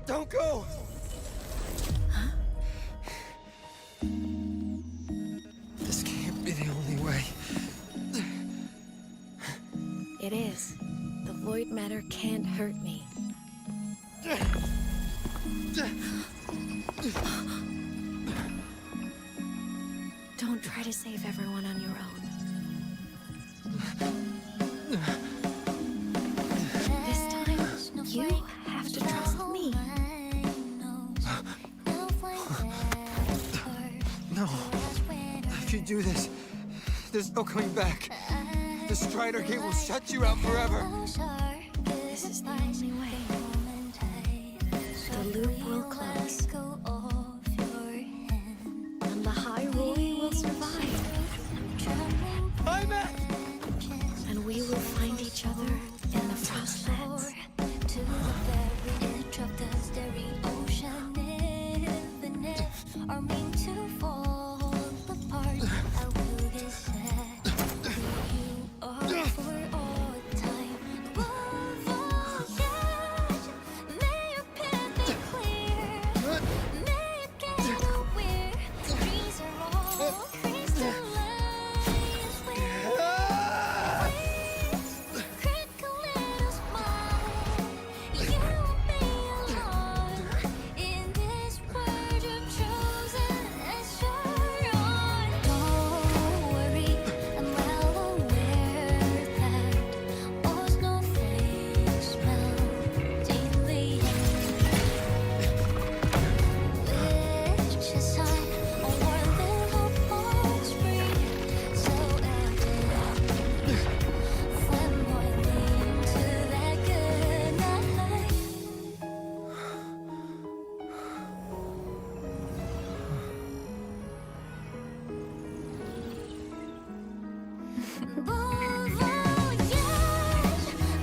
Don't go! This can't be the only way. It is. The void matter can't hurt me. Don't try to save everyone on your own. This time, you have to trust me. No. If you do this, there's no coming back. The Strider Gate will shut you out forever. This is the only way. The loop will close. And the High Roy will survive. Aemeath! And we will find each other in the Frostlands. To the very edge of the starry ocean, infinite, are meant to fall apart. I will get sad where you are for all time. Above all, may your path be clear. May you get aware. Trees are all crystallized. Crinkle little smile. You won't be alone in this world you've chosen as your own. Don't worry, I'm well aware that all snowflakes melt daily. Wish aside, a warm little pulse spring, so evident. Flamboyant to that good night.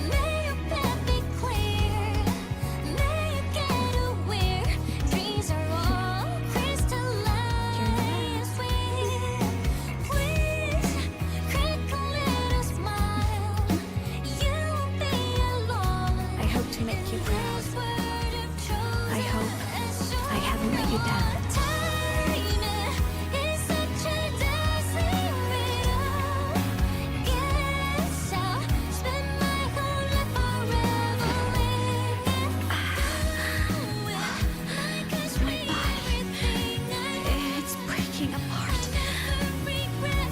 May your path be clear. May you get aware. Dreams are all crystallized. Please, crinkle little smile. You won't be alone. I hope to make you proud. I hope I haven't let you down. Time is such a dazzling riddle. Guess I'll spend my whole life forever like a sweet everything It's breaking apart. regret.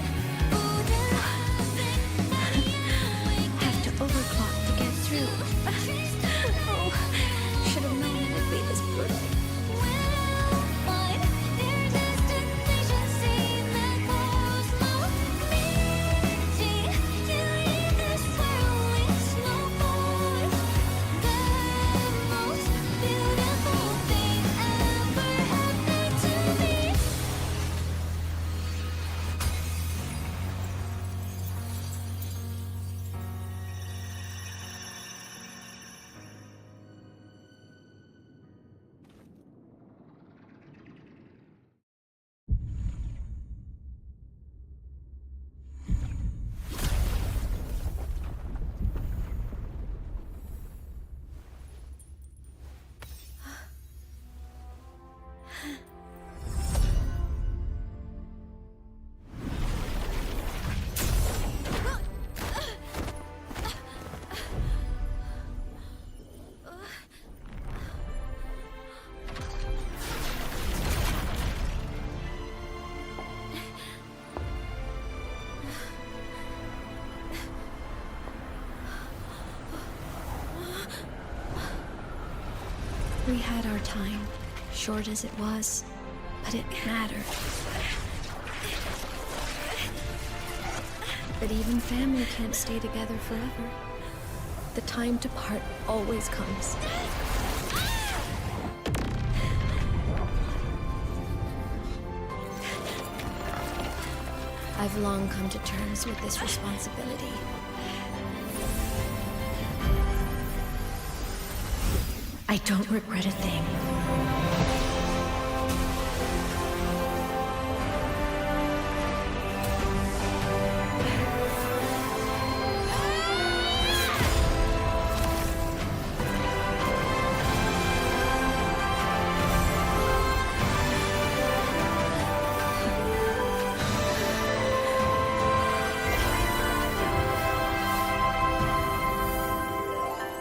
Oh, the loving that you Have to overclock to get through. Oh, should have known it'd be this brutal. will find their destination. See the cosmos meeting you in this whirling snowfall. The most beautiful thing ever happened to me. We had our time, short as it was, But it matters. But even family can't stay together forever. The time to part always comes. I've long come to terms with this responsibility. I don't regret a thing.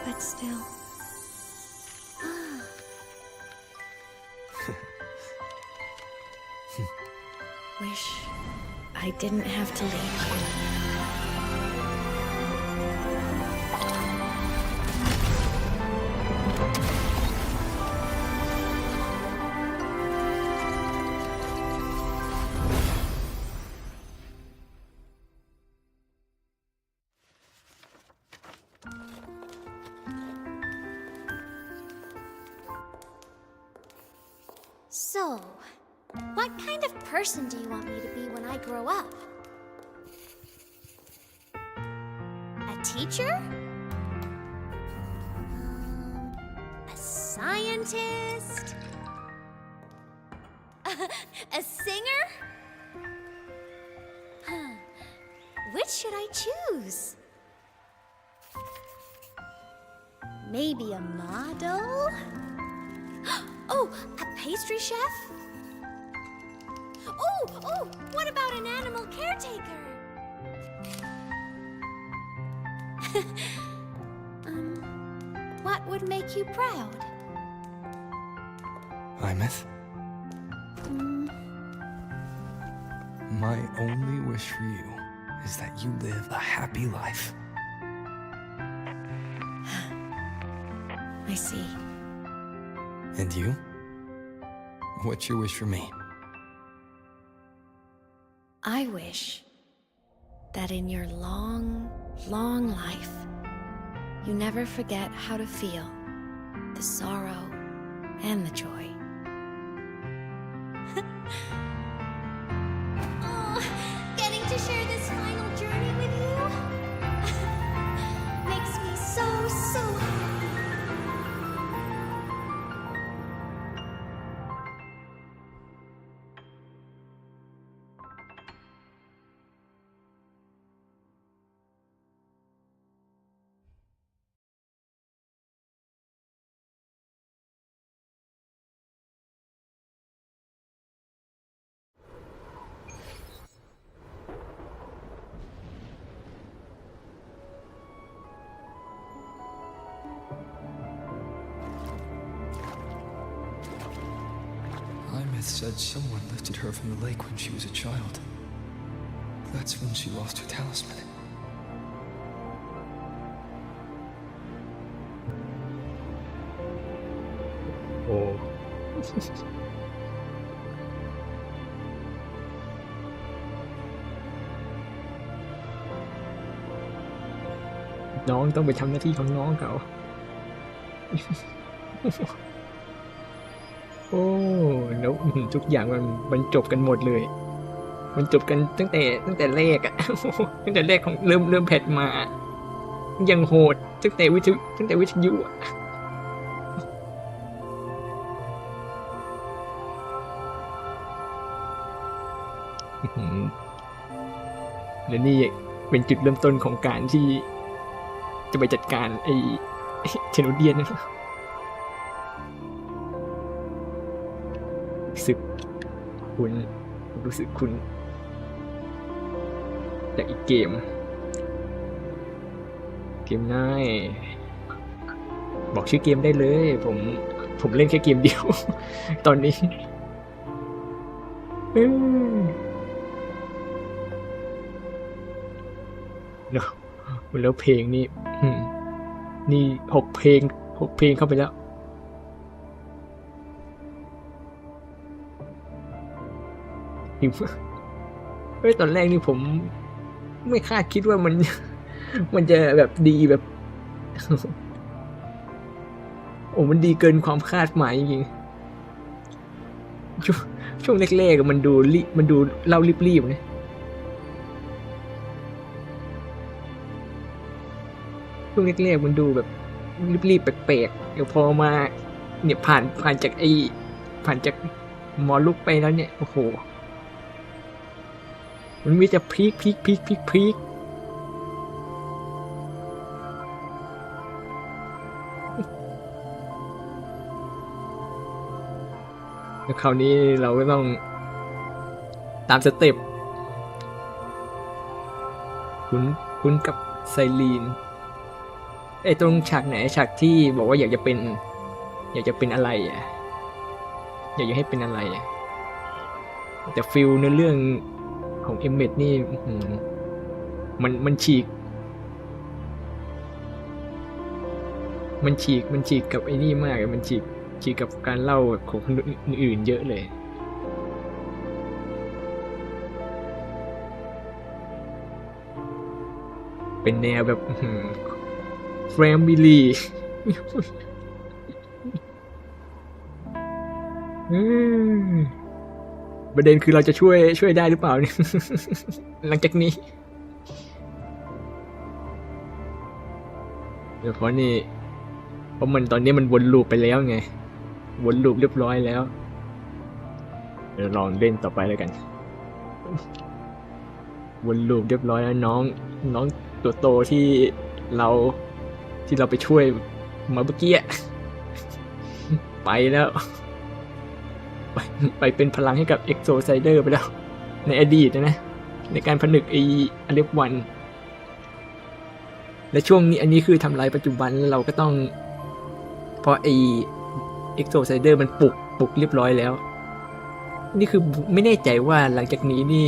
But still. Wish I didn't have to leave you. So, what kind of person do you want me to be when I grow up? A teacher? A scientist? A singer? Huh. Which should I choose? Maybe a model? Oh, a pastry chef? Oh, what about an animal caretaker? What would make you proud? Aemeath, my only wish for you is that you live a happy life. I see. And you? What's your wish for me? I wish that in your long, long life, you never forget how to feel the sorrow and the joy. Oh, getting to share this final journey with you makes me so happy. Aemeath said someone lifted her from the lake when she was a child. That's when she lost her talisman. Oh. น้องต้องไปทำหน้าที่ของน้องเขา โอ้แล้วทุกอย่างมันจบกันหมดเลย มันจบกันตั้งแต่แรกอะ ตั้งแต่แรกของเริ่มแพทมายังโหดตั้งแต่วิทยุอะ และนี่เป็นจุดเริ่มต้นของการที่จะไปจัดการไอ้เทโนเดียนนะรู้สึกคุณจากอีกเกมง่ายบอกชื่อเกมได้เลยผมเล่นแค่เกมเดียว ตอนนี้แล้วเพลงนี่6 เพลงเข้าไปแล้ว เฮ้ยตอนแรกนี่ผมไม่คาดคิดว่ามัน มันจะแบบดีแบบ โอ้มันดีเกินความคาดหมายจริงๆช่วงแรกๆมันดูเล่ารีบๆนะช่วงแรกๆมันดูแบบรีบๆแปลกๆเดี๋ยวพอมาเนี่ยผ่านจากหมอลุกไปแล้วเนี่ยโอ้โหมันมีแต่พลิกแล้วคราวนี้เราก็ต้องตามสเต็ปคุ้นกับไซลีนไอ้ตรงฉากไหนฉากที่บอกว่าอยากจะเป็นอะไรอ่ะอยากจะให้เป็นอะไรอ่ะแต่ฟิลในเรื่องของเอมเมทนี่มันฉีกกับไอ้นี่มากมันฉีกกับการเล่าของคนอื่นเยอะเลยเป็นแนวแบบแฟมิลี่ประเด็นคือเราจะช่วยได้หรือเปล่าเนี่ย หลังจากนี้เดี๋ยวเพราะมันตอนนี้มันวนลูปไปแล้วไงวนลูปเรียบร้อยแล้วเดี๋ยวลองเล่นต่อไปแล้วกันวนลูปเรียบร้อยแล้วน้องตัวโตที่เราไปช่วยมาเมื่อกี้ไปแล้วไปเป็นพลังให้กับเอ็กโซไซเดอร์ไปแล้วในอดีตนะในการผนึกอเล็กวันและช่วงนี้อันนี้คือทำลายปัจจุบันแล้วเราก็ต้องเพราะเอ็กโซไซเดอร์มันปลุกเรียบร้อยแล้วนี่คือไม่แน่ใจว่าหลังจากนี้นี่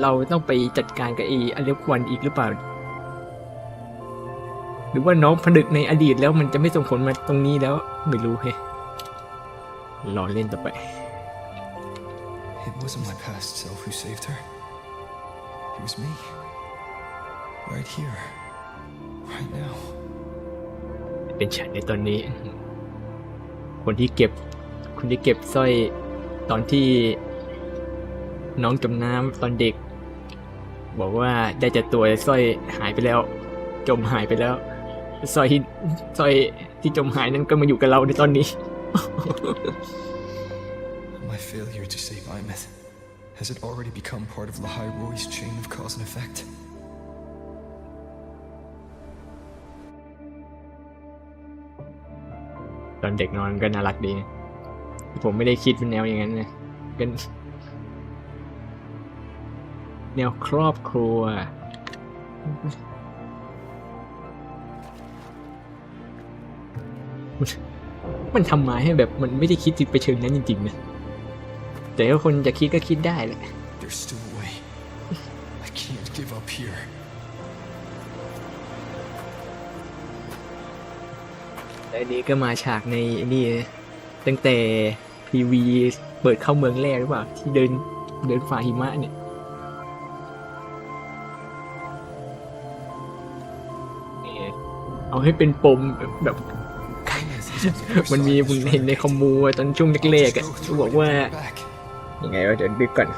เราต้องไปจัดการกับอเล็กวันอีกหรือเปล่าหรือว่าน้องผนึกในอดีตแล้วมันจะไม่ส่งผลมาตรงนี้แล้วไม่รู้เฮ้รอเล่นต่อไป It wasn't my past self who saved her. It was me. Right here. Right now. เป็นฉันในตอนนี้คนที่เก็บสร้อยตอนที่น้องจมน้ำตอนเด็กบอกว่าได้แต่ตัวสร้อยหายไปแล้วจมหายไปแล้วสร้อยที่จมหายนั้นก็มาอยู่กับเราในตอนนี้ My failure to save Aemeath, has it already become part of Lahai Roy's chain of cause and effect? ตอนเด็กนอนก็น่ารักดีผมไม่ได้คิดเป็นแนวอย่างนั้นนะเป็นแนวครอบครัวมันทำมาให้แบบมันไม่ได้คิดไปเชิงนั้นจริงๆนะแต่ถ้าคนจะคิดก็คิดได้แหละ There's still a way. I can't give up here. และนี้ก็มาฉากในนี่ตั้งแต่พีวีเปิดเข้าเมืองแรกหรือเปล่าที่เดินฝ่าหิมะเนี่ยเอาให้เป็นปมแบบ มันมีผมเห็นในคอมมูตอนช่วงแรกๆอ่ะเขาบอกว่ายังไงวะเดี๋ยวดึกก่อน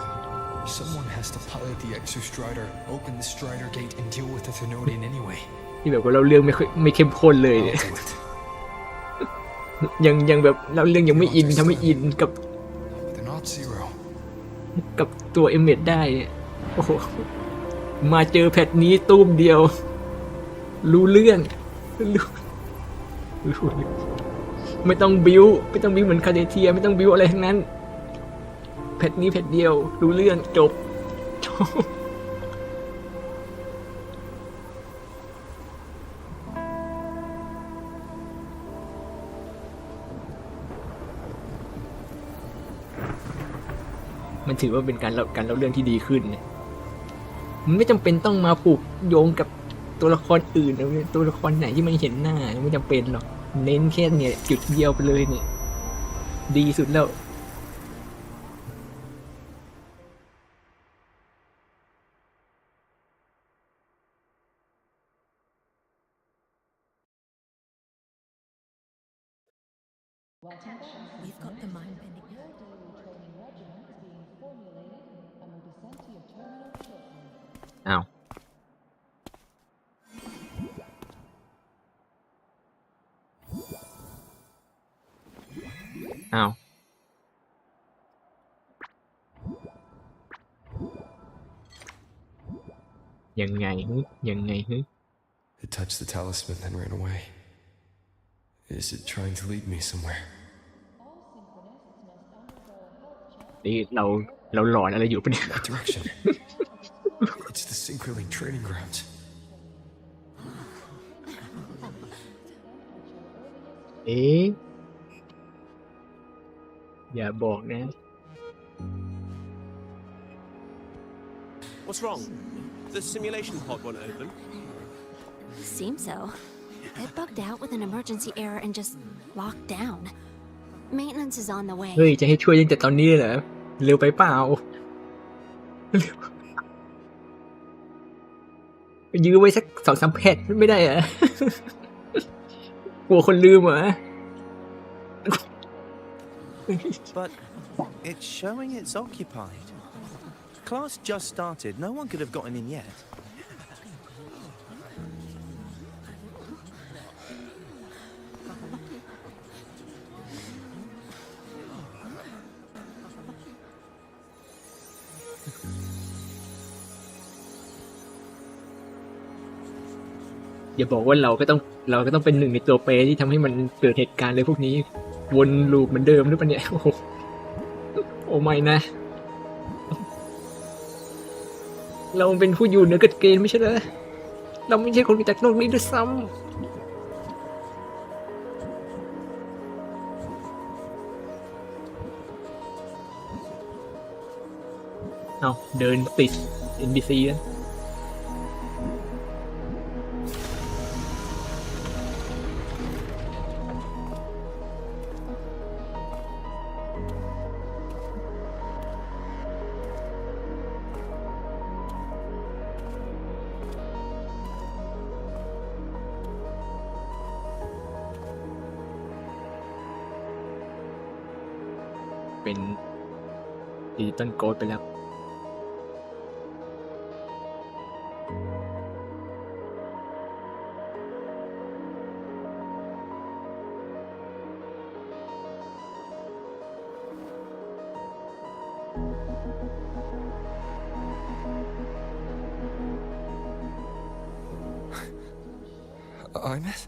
Someone has to pilot the Exostrider, open the Strider Gate, and deal with the Thenodian anyway. ที่แบบว่าเราเรื่องไม่เข้มข้นเลยเนี่ยยังแบบเราเรื่องยังไม่อินทำให้อินกับตัวเอเมทได้โอ้โหมาเจอแพทนี้ตุ้มเดียวรู้เรื่องไม่ต้องบิ้วเหมือนคาเดเทียไม่ต้องบิ้วอะไรทั้งนั้นแพทนี้แพทเดียวรู้เรื่องจบมันถือว่าเป็นการเล่าเรื่องที่ดีขึ้นนะมันไม่จำเป็นต้องมาผูกโยงกับตัวละครอื่นตัวละครไหนที่มันเห็นหน้าไม่จำเป็นหรอกเน้นแค่เนี่ยจุดเดียวไปเลยเนี่ยดีสุดแล้ว We've got the mind bending. อ้าวอ้าวยังไงฮึยังไงฮึ It touched the talisman and ran away. Is it trying to lead me somewhere? นี่เราหลอนอะไรอยู่ปะเนี่ย That direction. It's the Synchroling training grounds. เอ๊ะอย่าบอกนะ What's wrong? The simulation pod won't open? Seems so. It bugged out with an emergency error and just locked down. Maintenance is on the way. เฮ้ยจะให้ช่วยตั้งแต่ตอนนี้เหรอเร็วไปเปล่ายื้อไว้สัก2-3 แพทไม่ได้เหรอกลัวคนลืมเหรอ But it's showing it's occupied. Class just started. No one could have gotten in yet.อย่าบอกว่าเราก็ต้องเป็นหนึ่งในตัวเปรที่ทำให้มันเกิดเหตุการณ์เลยพวกนี้วนลูปเหมือนเดิมหรือเปล่าเนี่ยโอ้โหโอ้ไม่นะเราเป็นผู้อยู่เหนือกฎเกณฑ์ไม่ใช่เหรอเราไม่ใช่คนจากโลกนี้ด้วยซ้ำเอาเดินติด NPC แล้วเป็นดิจิตอลโกดไปแล้วAemeath?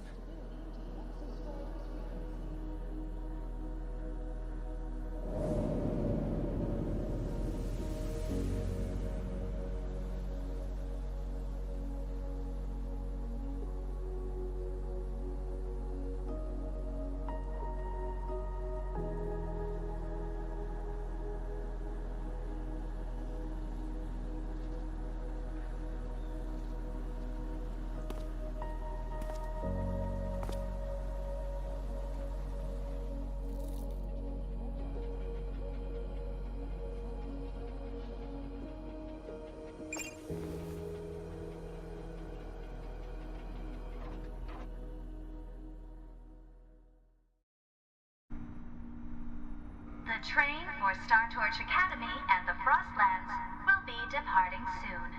The train for Star Torch Academy and the Frostlands will be departing soon.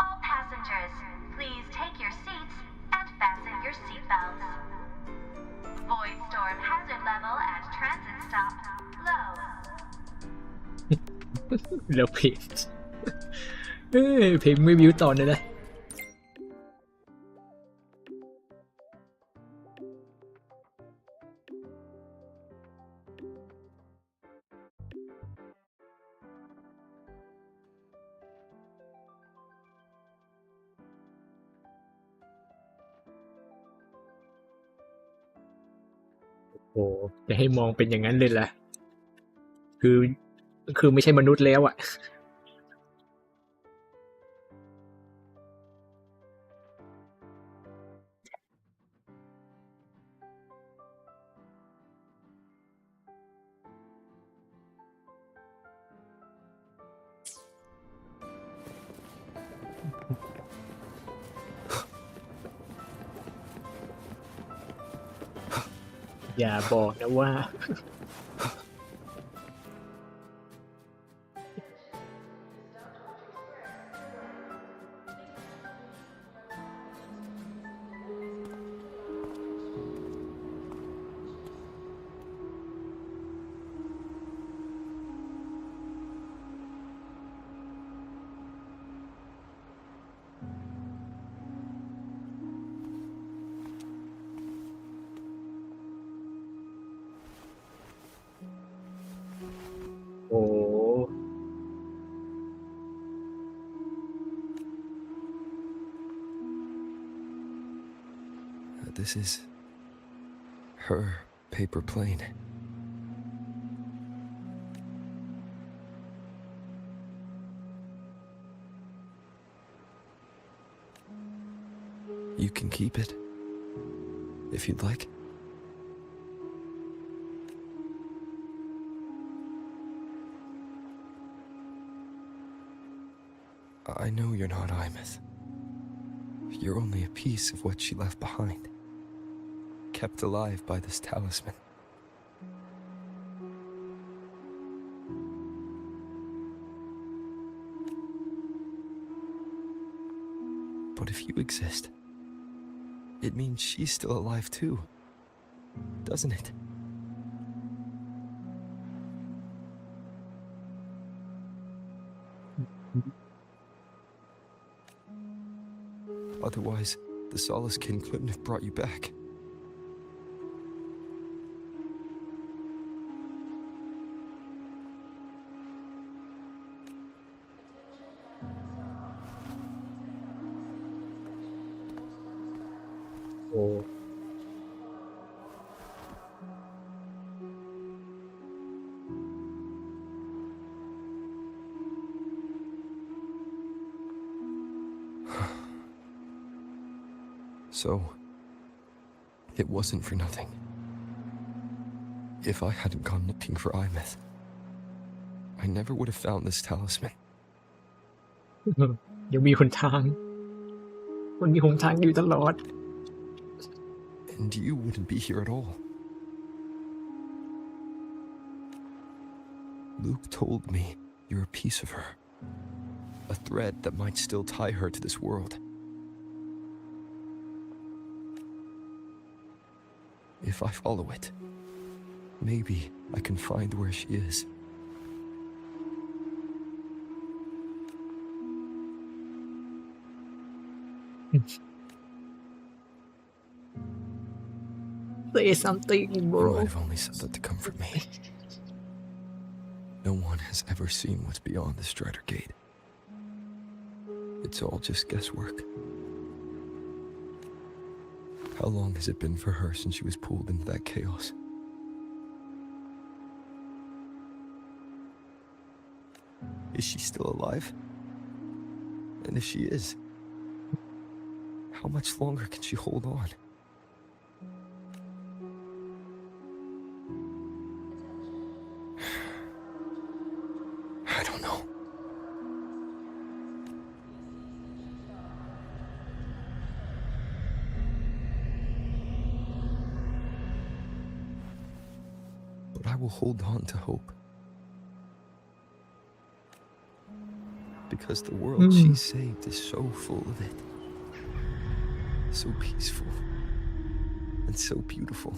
All passengers, please take your seats and fasten your seatbelts. Void storm hazard level at transit stop low. แล้วเพลงเพลงไม่วิวตอนเลยนะโอ้จะให้มองเป็นอย่างนั้นเลยล่ะคือไม่ใช่มนุษย์แล้วอ่ะ อย่าบอกนะว่า โอ้ This is her paper plane. You can keep it if you'd like. I know you're not Aemeath. You're only a piece of what she left behind, kept alive by this talisman. But if you exist, it means she's still alive too, doesn't it? Otherwise, the Solace Kin couldn't have brought you back. Oh. So, it wasn't for nothing. If I hadn't gone looking for Aemeath, I never would have found this talisman. ยังมีหนทางมันมีหนทางอยู่ตลอด And you wouldn't be here at all. Luke told me you're a piece of her, a thread that might still tie her to this world. If I follow it, maybe I can find where she is. Say something, You bro. might have only said that to comfort me. No one has ever seen what's beyond the Strider Gate. It's all just guesswork. How long has it been for her since she was pulled into that chaos? Is she still alive? And if she is, how much longer can she hold on? I don't know. But I will hold on to hope. Because the world she saved is so full of it. So peaceful. And so beautiful.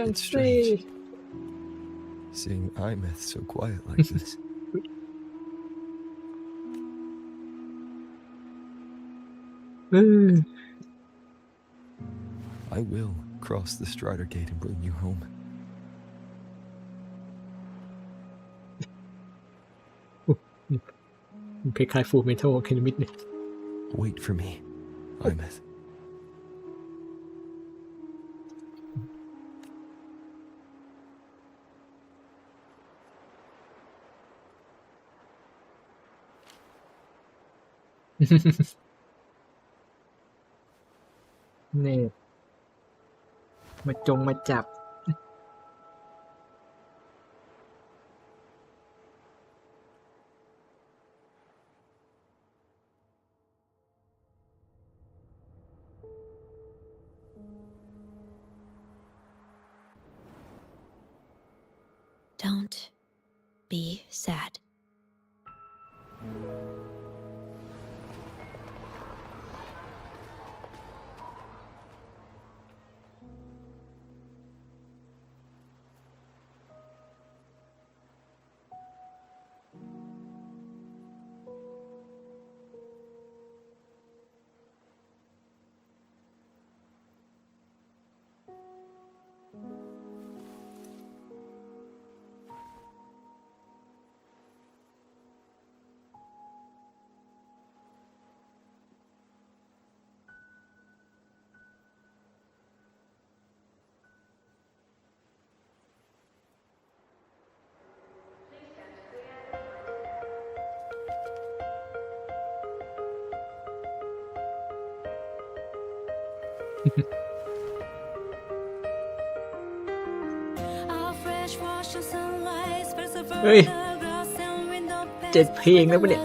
It's strange. Seeing Aemeath so quiet like this. I will cross the Strider Gate and bring you home. Wait for me, Aemeath. นี่มาจับ Don't be sad.เฮ้ย7 เพลงแล้วปะเนี่ย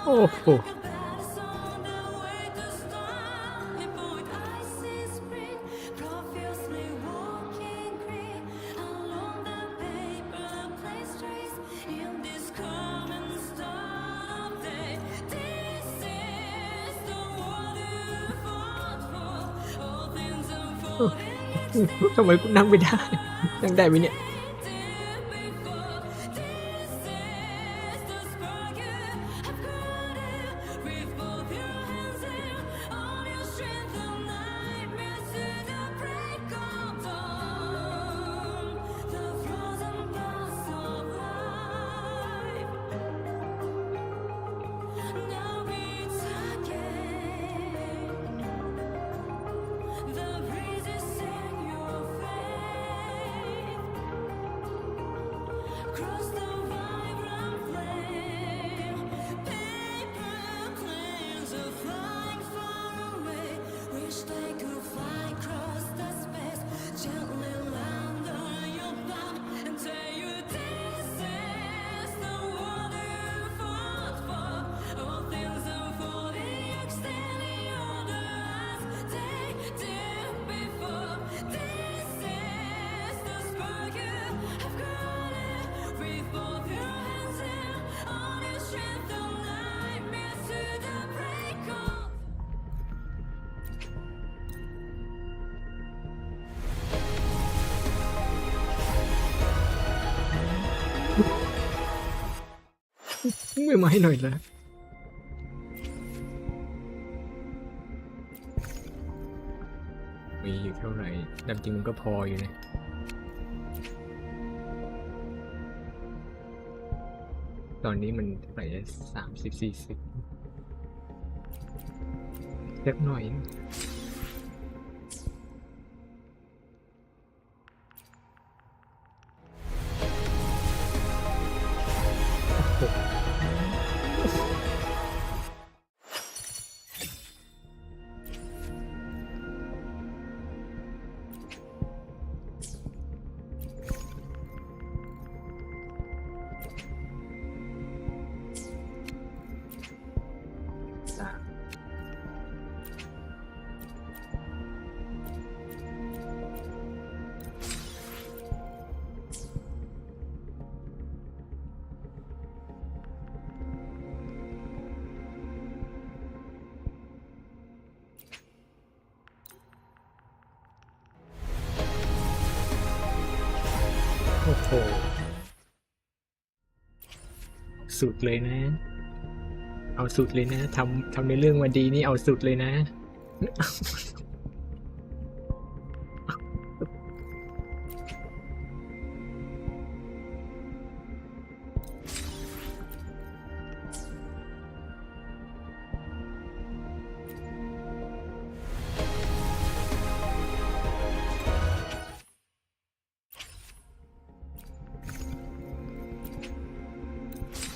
โอ้โหทำไมกูนั่งไม่ได้นั่งได้ไหมเนี่ย ไม่มาให้หน่อยละมีอยู่เท่าไหร่ดำจริงมันก็พออยู่นะตอนนี้มันเท่าไหร่30-40เล็กหน่อย สุดเลยนะ เอาสุดเลยนะทำในเรื่องมาดีนี่เอาสุดเลยนะ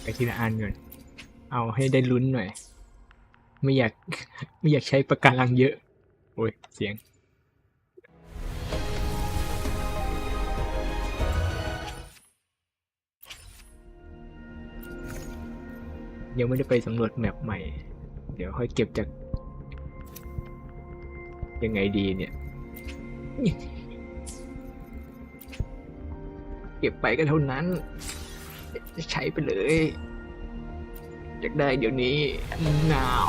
ไปทีละอันก่อนเอาให้ได้ลุ้นหน่อย ไม่อยาก ไม่อยากใช้ประการังเยอะ โอ้ย เสียง ยังไม่ได้ไปสำรวจแมปใหม่ เดี๋ยวค่อยเก็บจาก ยังไงดีเนี่ย เก็บไปก็เท่านั้น ใช้ไปเลยอยากได้เดี๋ยวนี้หนาว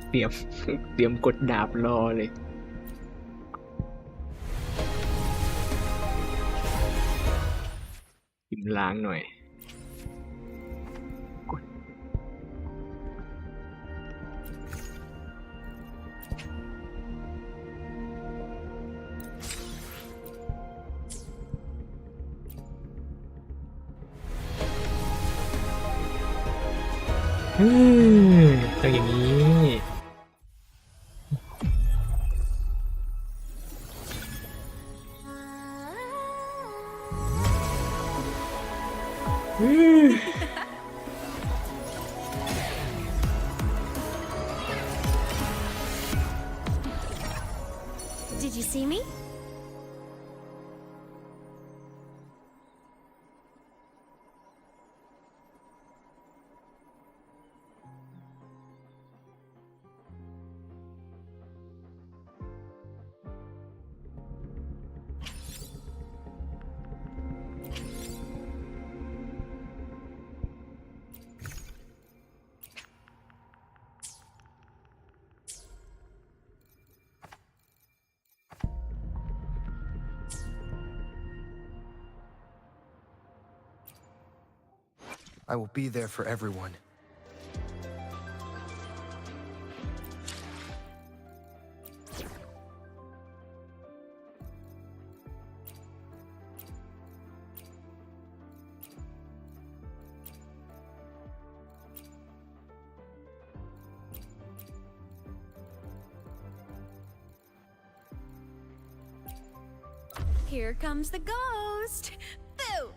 เตรียมกดดาบรอเลยจิ้มล้างหน่อยกดต้องอย่างนี้Did you see me? I will be there for everyone. Here comes the ghost! Boo!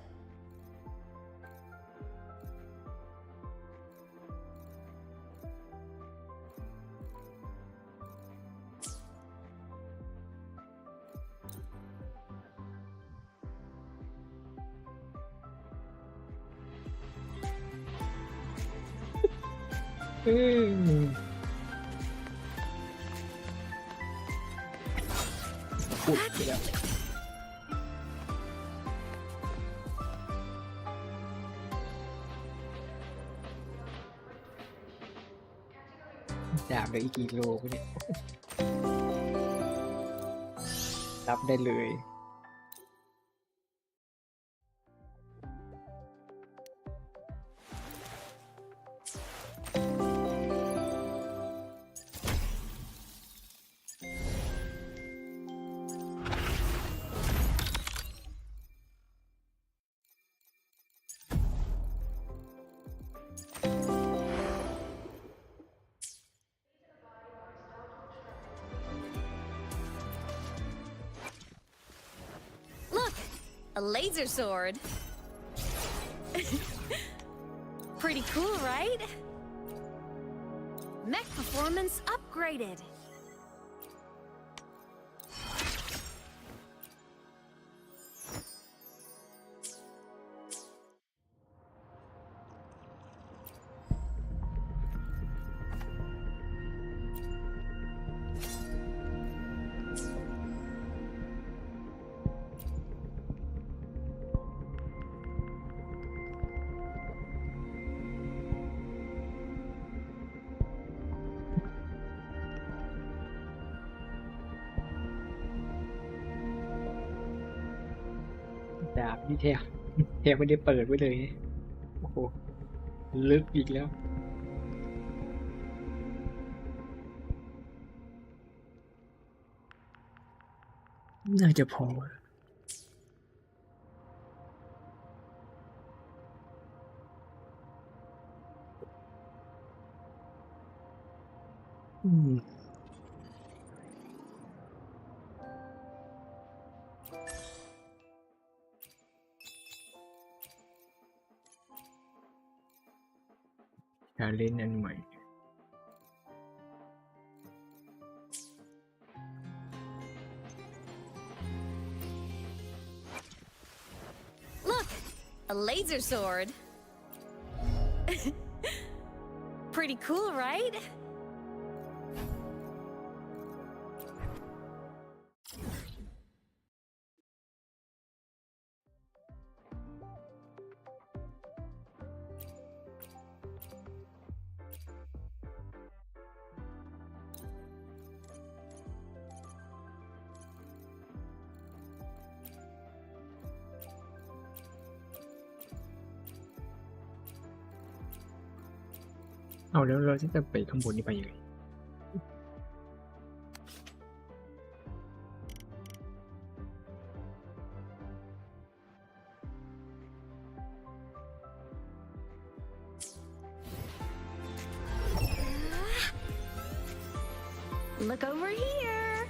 Ooh, ดาบได้อีกกี่โลวะเนี่ย รับได้เลย Look! A laser sword! Pretty cool, right? Mech performance upgraded! ดาบนี่แทบไม่ได้เปิดไว้เลยโอ้โหลึกอีกแล้วน่าจะพอการเล่นอันใหม่ Look, a laser sword. Pretty cool, right?เอาแล้วเราจะไปข้างบนนี่ไปยังไงLook over here.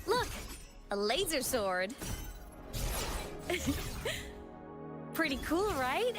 Look, a laser sword. Pretty cool, right?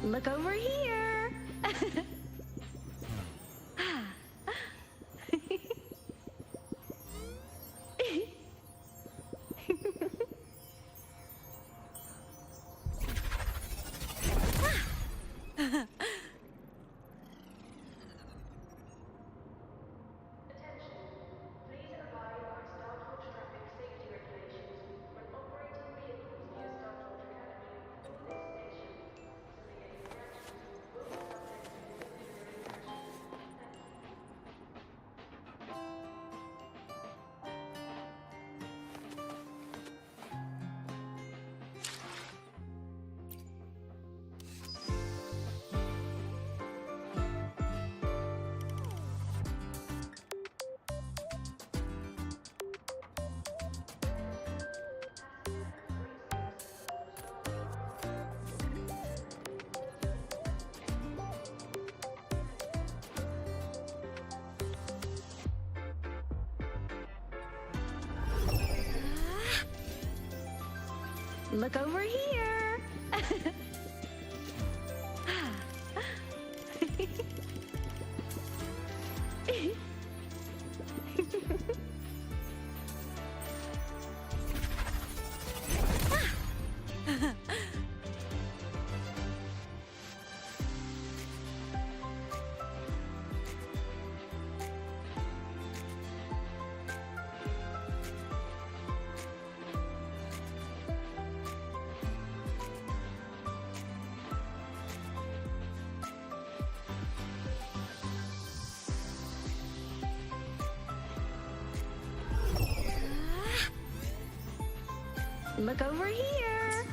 Look over here. Look over here. look over here.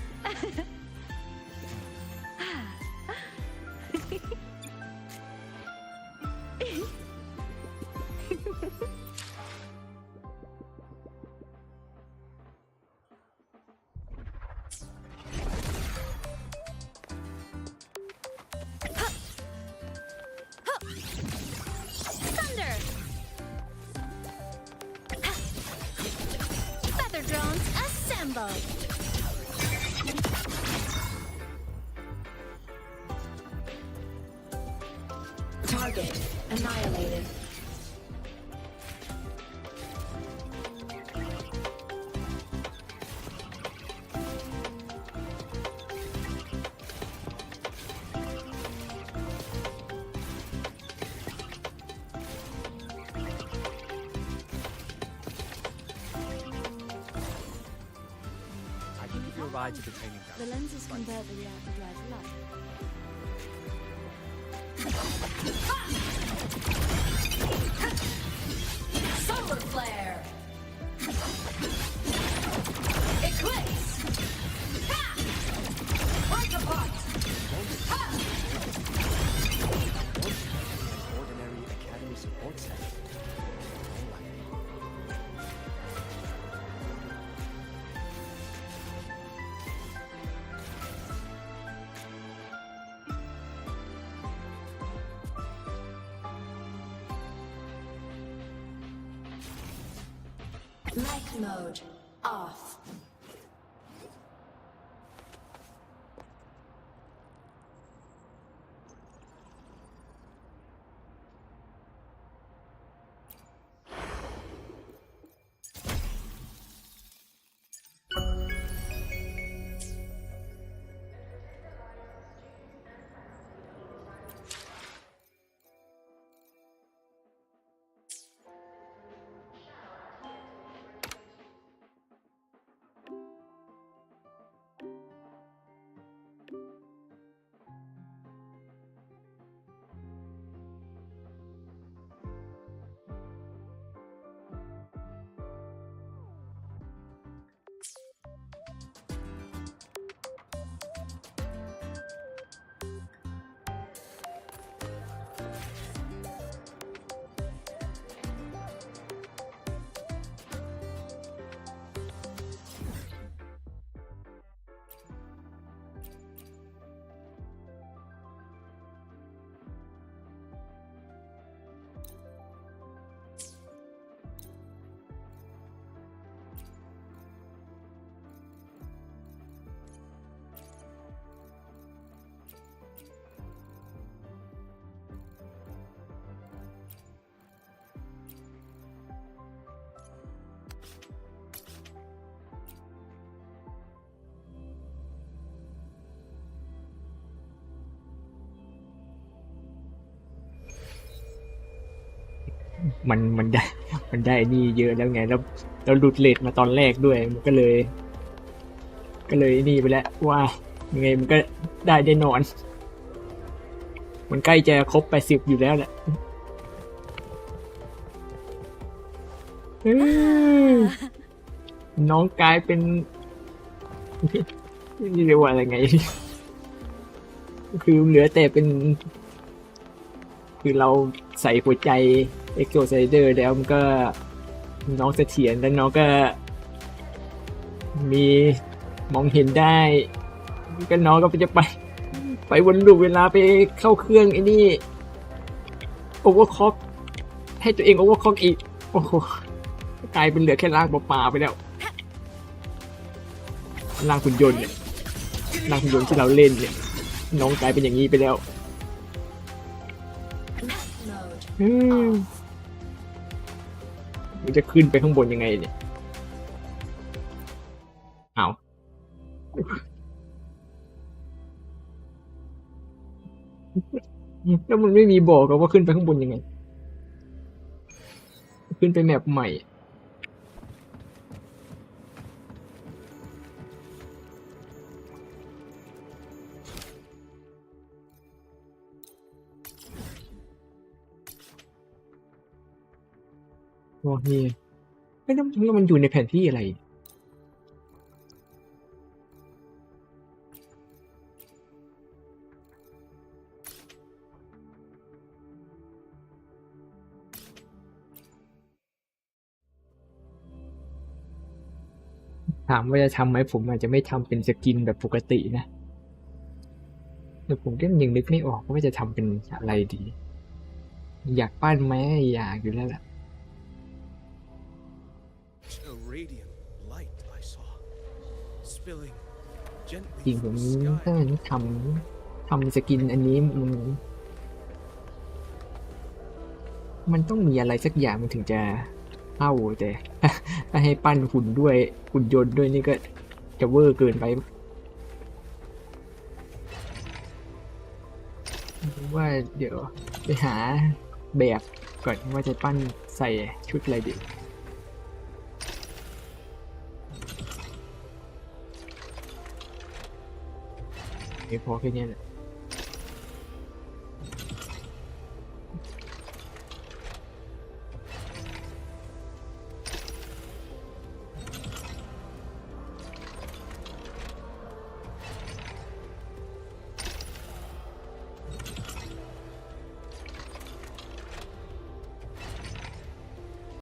Thunder! Feather drones assemble! Target annihilated. I can give you a ride to the training ground. The lenses convert the reactor drive to light. Solar flare. Eclipse. Ha! Break apart. Ha! Ordinary academy support center. Mech mode off.มันได้นี่เยอะแล้วไงแล้วหลุดเลทมาตอนแรกด้วยมันก็เลยนี่ไปแล้วว่ายังไงมันก็ได้แน่นอนมันใกล้จะครบ80อยู่แล้วแหละน้องกลายเป็นนี่เรียกว่าอะไรไงคือเหลือแต่เป็นคือเราใส่หัวใจเอ็กโซไซเดอร์แล้วมันก็น้องเสถียรแล้วน้องก็มีมองเห็นได้ก็น้องก็จะไปวนลูปเวลาไปเข้าเครื่องไอ้นี่โอเวอร์คล็อกให้ตัวเองโอเวอร์คล็อกอีกโอ้โหกลายเป็นเหลือแค่ร่างเปล่าๆไปแล้วร่างหุ่นยนต์เนี่ยร่างหุ่นยนต์ที่เราเล่นเนี่ยน้องกลายเป็นอย่างนี้ไปแล้วมันจะขึ้นไปข้างบนยังไงเนี่ยเอาแล้วมันไม่มีบอกว่าขึ้นไปข้างบนยังไงขึ้นไปแมปใหม่โอ้นี่ไม่ต้องมันอยู่ในแผนที่อะไร ถามว่าจะทำไหมผมอาจจะไม่ทำเป็นสกินแบบปกตินะแต่ผมก็ยังนึกไม่ออกว่าจะทำเป็นอะไรดี อยากปั้นไหมอยากอยู่แล้วแหละ A radiant light I saw, spilling จริ gently งผม from the ถ้า sky. ทำสกินอันนี้มันต้องมีอะไรสักอย่างมันถึงจะเข้าแต่ ถ้าให้ปั้นหุ่นด้วยหุ่นยนต์ด้วยนี่ก็จะเวอร์เกินไปว่าเดี๋ยวไปหาแบบก่อนว่าจะปั้นใส่ชุดอะไรดีไม่พอแค่นี้แหละ